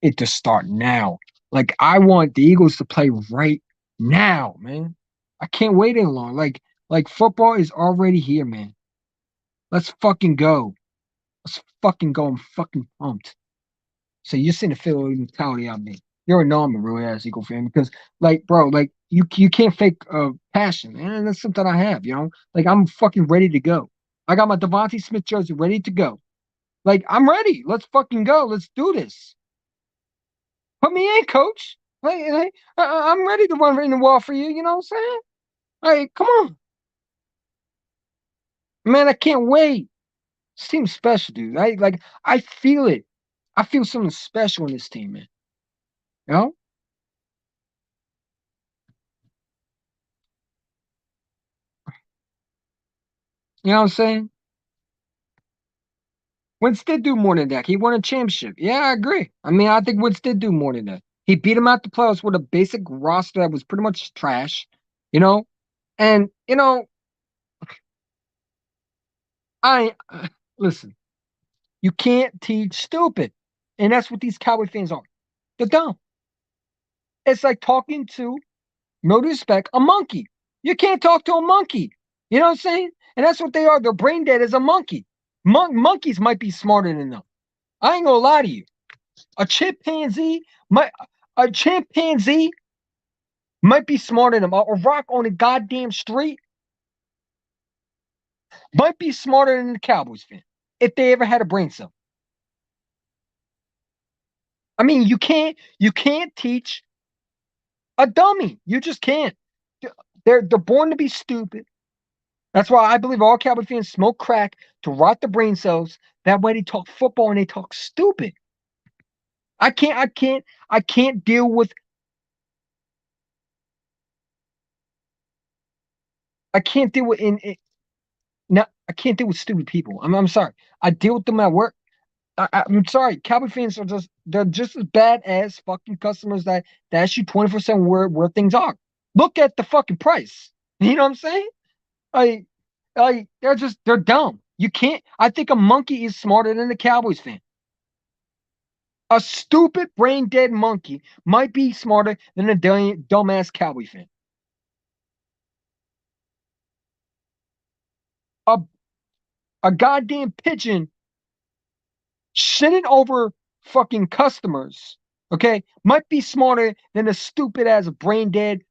it to start now. Like, I want the Eagles to play right now, man. I can't wait any longer. Like football is already here, man. Let's fucking go. Let's fucking go. I'm fucking pumped. So you're seeing the Philly mentality out of me. You're a normal real ass Eagle fan because, like, bro, like you can't fake passion, and that's something I have. Like I'm fucking ready to go. I got my Devontae Smith jersey ready to go. Like I'm ready. Let's fucking go. Let's do this. Put me in, coach. I'm ready to run in the wall for you. You know what I'm saying? Like, come on, man. I can't wait. This team's special, dude. I feel it. I feel something special in this team, man. You know? You know what I'm saying? Wentz did do more than that. He won a championship. Yeah, I agree. I mean, I think Wentz did do more than that. He beat him out the playoffs with a basic roster that was pretty much trash, you know? And, I listen, you can't teach stupid. And that's what these Cowboy fans are. They're dumb. It's like talking to, no respect, a monkey. You can't talk to a monkey. You know what I'm saying? And that's what they are. They're brain dead as a monkey. Monkeys might be smarter than them. I ain't gonna lie to you. A chimpanzee might a chimpanzee might be smarter than them. A rock on a goddamn street might be smarter than the Cowboys fan if they ever had a brain cell. I mean, you can't teach a dummy. You just can't. They're born to be stupid. That's why I believe all Cowboy fans smoke crack to rot the brain cells. That way they talk football and they talk stupid. I can't deal with I can't deal with no, I can't deal with stupid people. I'm sorry. I deal with them at work. I'm sorry. Cowboy fans are they're just as bad as fucking customers that ask you 24/7 where things are. Look at the fucking price. You know what I'm saying? Like, they're dumb. You can't. I think a monkey is smarter than a Cowboys fan. A stupid, brain dead monkey might be smarter than a dumbass Cowboy fan. A a goddamn pigeon shitting over fucking customers, okay, might be smarter than a stupid ass, brain dead,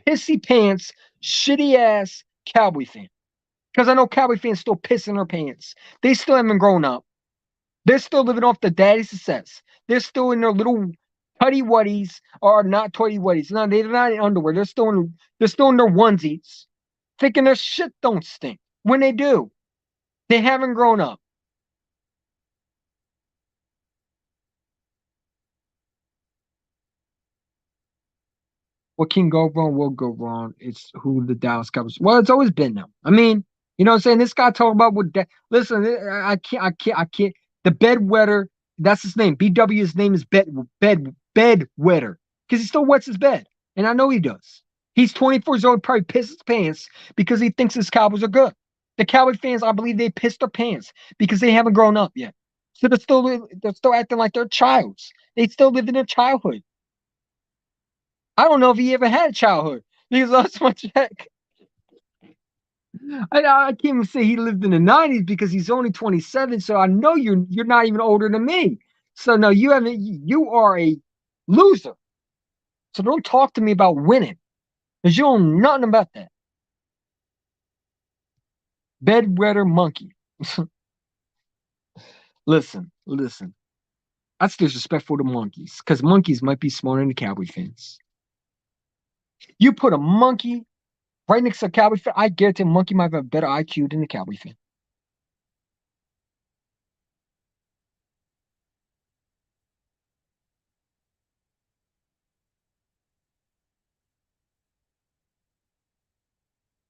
pissy pants, shitty ass Cowboy fan. Because I know Cowboy fans still pissing their pants. They still haven't grown up. They're still living off the daddy success. They're still in their little tutty wuddies or not tutty wuddies. No, they're not in underwear. They're still in their onesies, thinking their shit don't stink. When they do, they haven't grown up. What can go wrong will go wrong. It's who the Dallas Cowboys. Well, it's always been them. I mean, you know what I'm saying? This guy talking about what listen, I can't. The bedwetter, that's his name. BW's name is bedwetter. Because he still wets his bed. And I know he does. He's 24 years old, probably pissed his pants because he thinks his Cowboys are good. The Cowboy fans, I believe they pissed their pants because they haven't grown up yet. So they're still acting like they're childs. They still live in their childhood. I don't know if he ever had a childhood because that's much heck. I can't even say he lived in the 90s because he's only 27. So I know you're not even older than me. So no, you haven't. You are a loser. So don't talk to me about winning because you don't know nothing about that. Bedwetter monkey. Listen. That's disrespectful to monkeys because monkeys might be smarter than the Cowboy fans. You put a monkey right next to a Cowboy fan, I guarantee a monkey might have a better IQ than the Cowboy fan.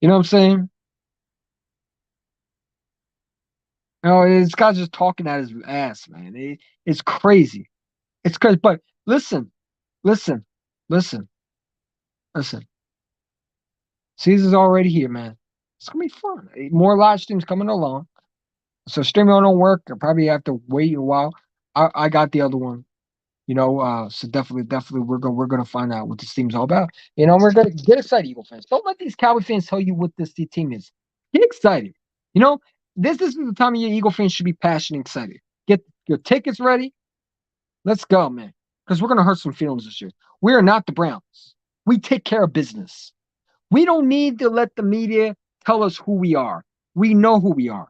You know what I'm saying? No, this guy's just talking out his ass, man. It's crazy. It's crazy. But listen, listen, listen. Season's already here, man. It's gonna be fun. More live streams coming along. So streaming don't work. I probably have to wait a while. I got the other one. So definitely we're gonna find out what this team's all about. We're gonna get excited, Eagle fans. Don't let these Cowboy fans tell you what this team is. Get excited. You know, this is the time of year Eagle fans should be passionate and excited. Get your tickets ready. Let's go, man. Because we're gonna hurt some feelings this year. We are not the Browns. We take care of business. We don't need to let the media tell us who we are. We know who we are.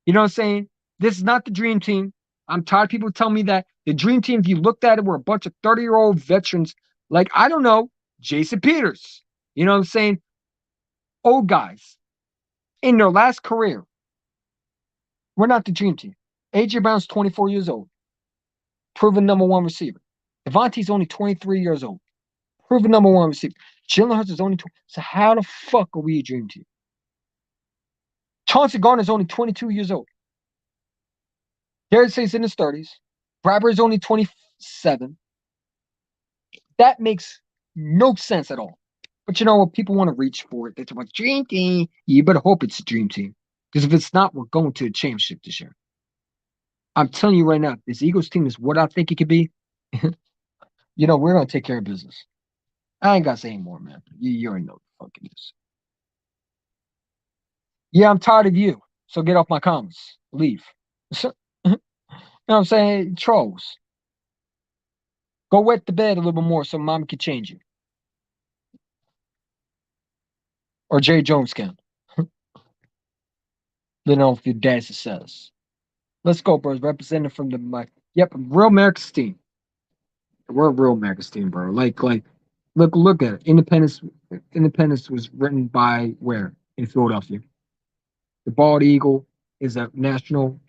You know what I'm saying? This is not the dream team. I'm tired of people telling me that the dream team, if you looked at it, were a bunch of 30-year-old veterans, like, I don't know, Jason Peters. You know what I'm saying? Old guys in their last career. We're not the dream team. AJ Brown's 24 years old, proven number one receiver. Devontae's only 23 years old, proven number one receiver. Jalen Hurts is only 20. So how the fuck are we a dream team? Chauncey Gardner's only 22 years old. Darius Slay's in his 30s. Bradbury's only 27. That makes no sense at all. But you know what? People want to reach for it. They talk about dream team. You better hope it's a dream team. Because if it's not, we're going to a championship this year. I'm telling you right now, this Eagles team is what I think it could be. We're going to take care of business. I ain't got to say anymore, man. You already know what the fuck it is. Yeah, I'm tired of you. So get off my comments. Leave. You know what I'm saying? Trolls. Go wet the bed a little bit more so mama can change you. Or Jerry Jones can. Let know if your dad says. Let's go, bros. Representative from the mic. Yep, real America's team. We're a real America's team, bro. Look at it. Independence was written by where? In Philadelphia. The bald eagle is a national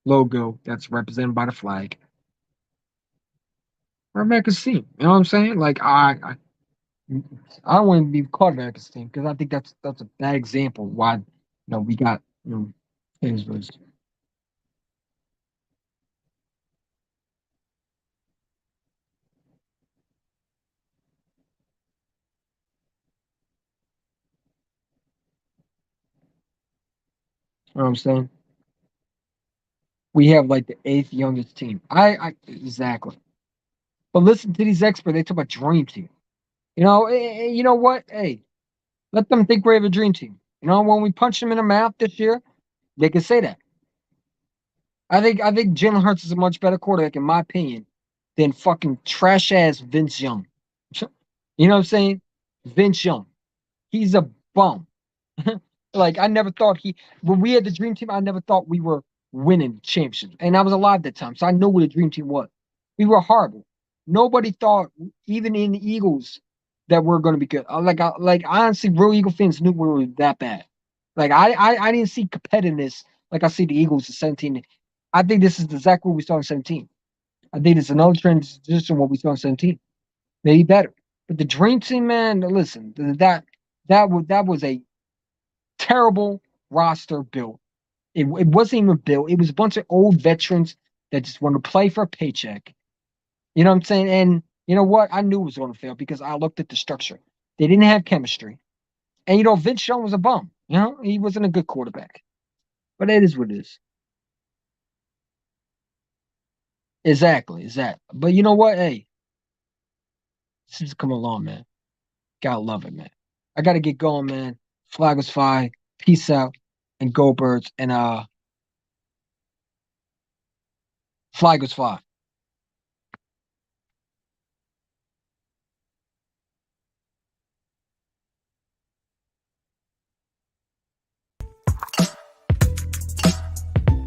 logo that's represented by the flag. We're America's team. You know what I'm saying? I don't want to be called America's team because I think that's a bad example why we got things was. You know what I'm saying? We have like the eighth youngest team. I exactly. But listen to these experts. They talk about dream team. You know what? Hey, let them think we have a dream team. When we punch them in the mouth this year, they can say that. I think Jalen Hurts is a much better quarterback, in my opinion, than fucking trash ass Vince Young. You know what I'm saying? Vince Young. He's a bum. Like I never thought when we had the dream team, I never thought we were winning championships. And I was alive that time, so I know what a dream team was. We were horrible. Nobody thought, even in the Eagles, that we're going to be good. Like honestly, real Eagle fans knew we were that bad. Like I didn't see competitiveness like I see the Eagles in 17. I think this is exactly what we saw in 17. I think it's another transition what we saw in 17. Maybe better. But the dream team, man, listen, that was a terrible roster built. It wasn't even built. It was a bunch of old veterans that just wanted to play for a paycheck. You know what I'm saying? And you know what? I knew it was going to fail because I looked at the structure. They didn't have chemistry. And Vince Young was a bum. He wasn't a good quarterback. But it is what it is. Exactly. But you know what? Hey, this is coming along, man. Gotta love it, man. I gotta get going, man. Flag was fine. Peace out. And go birds. And flag was fine.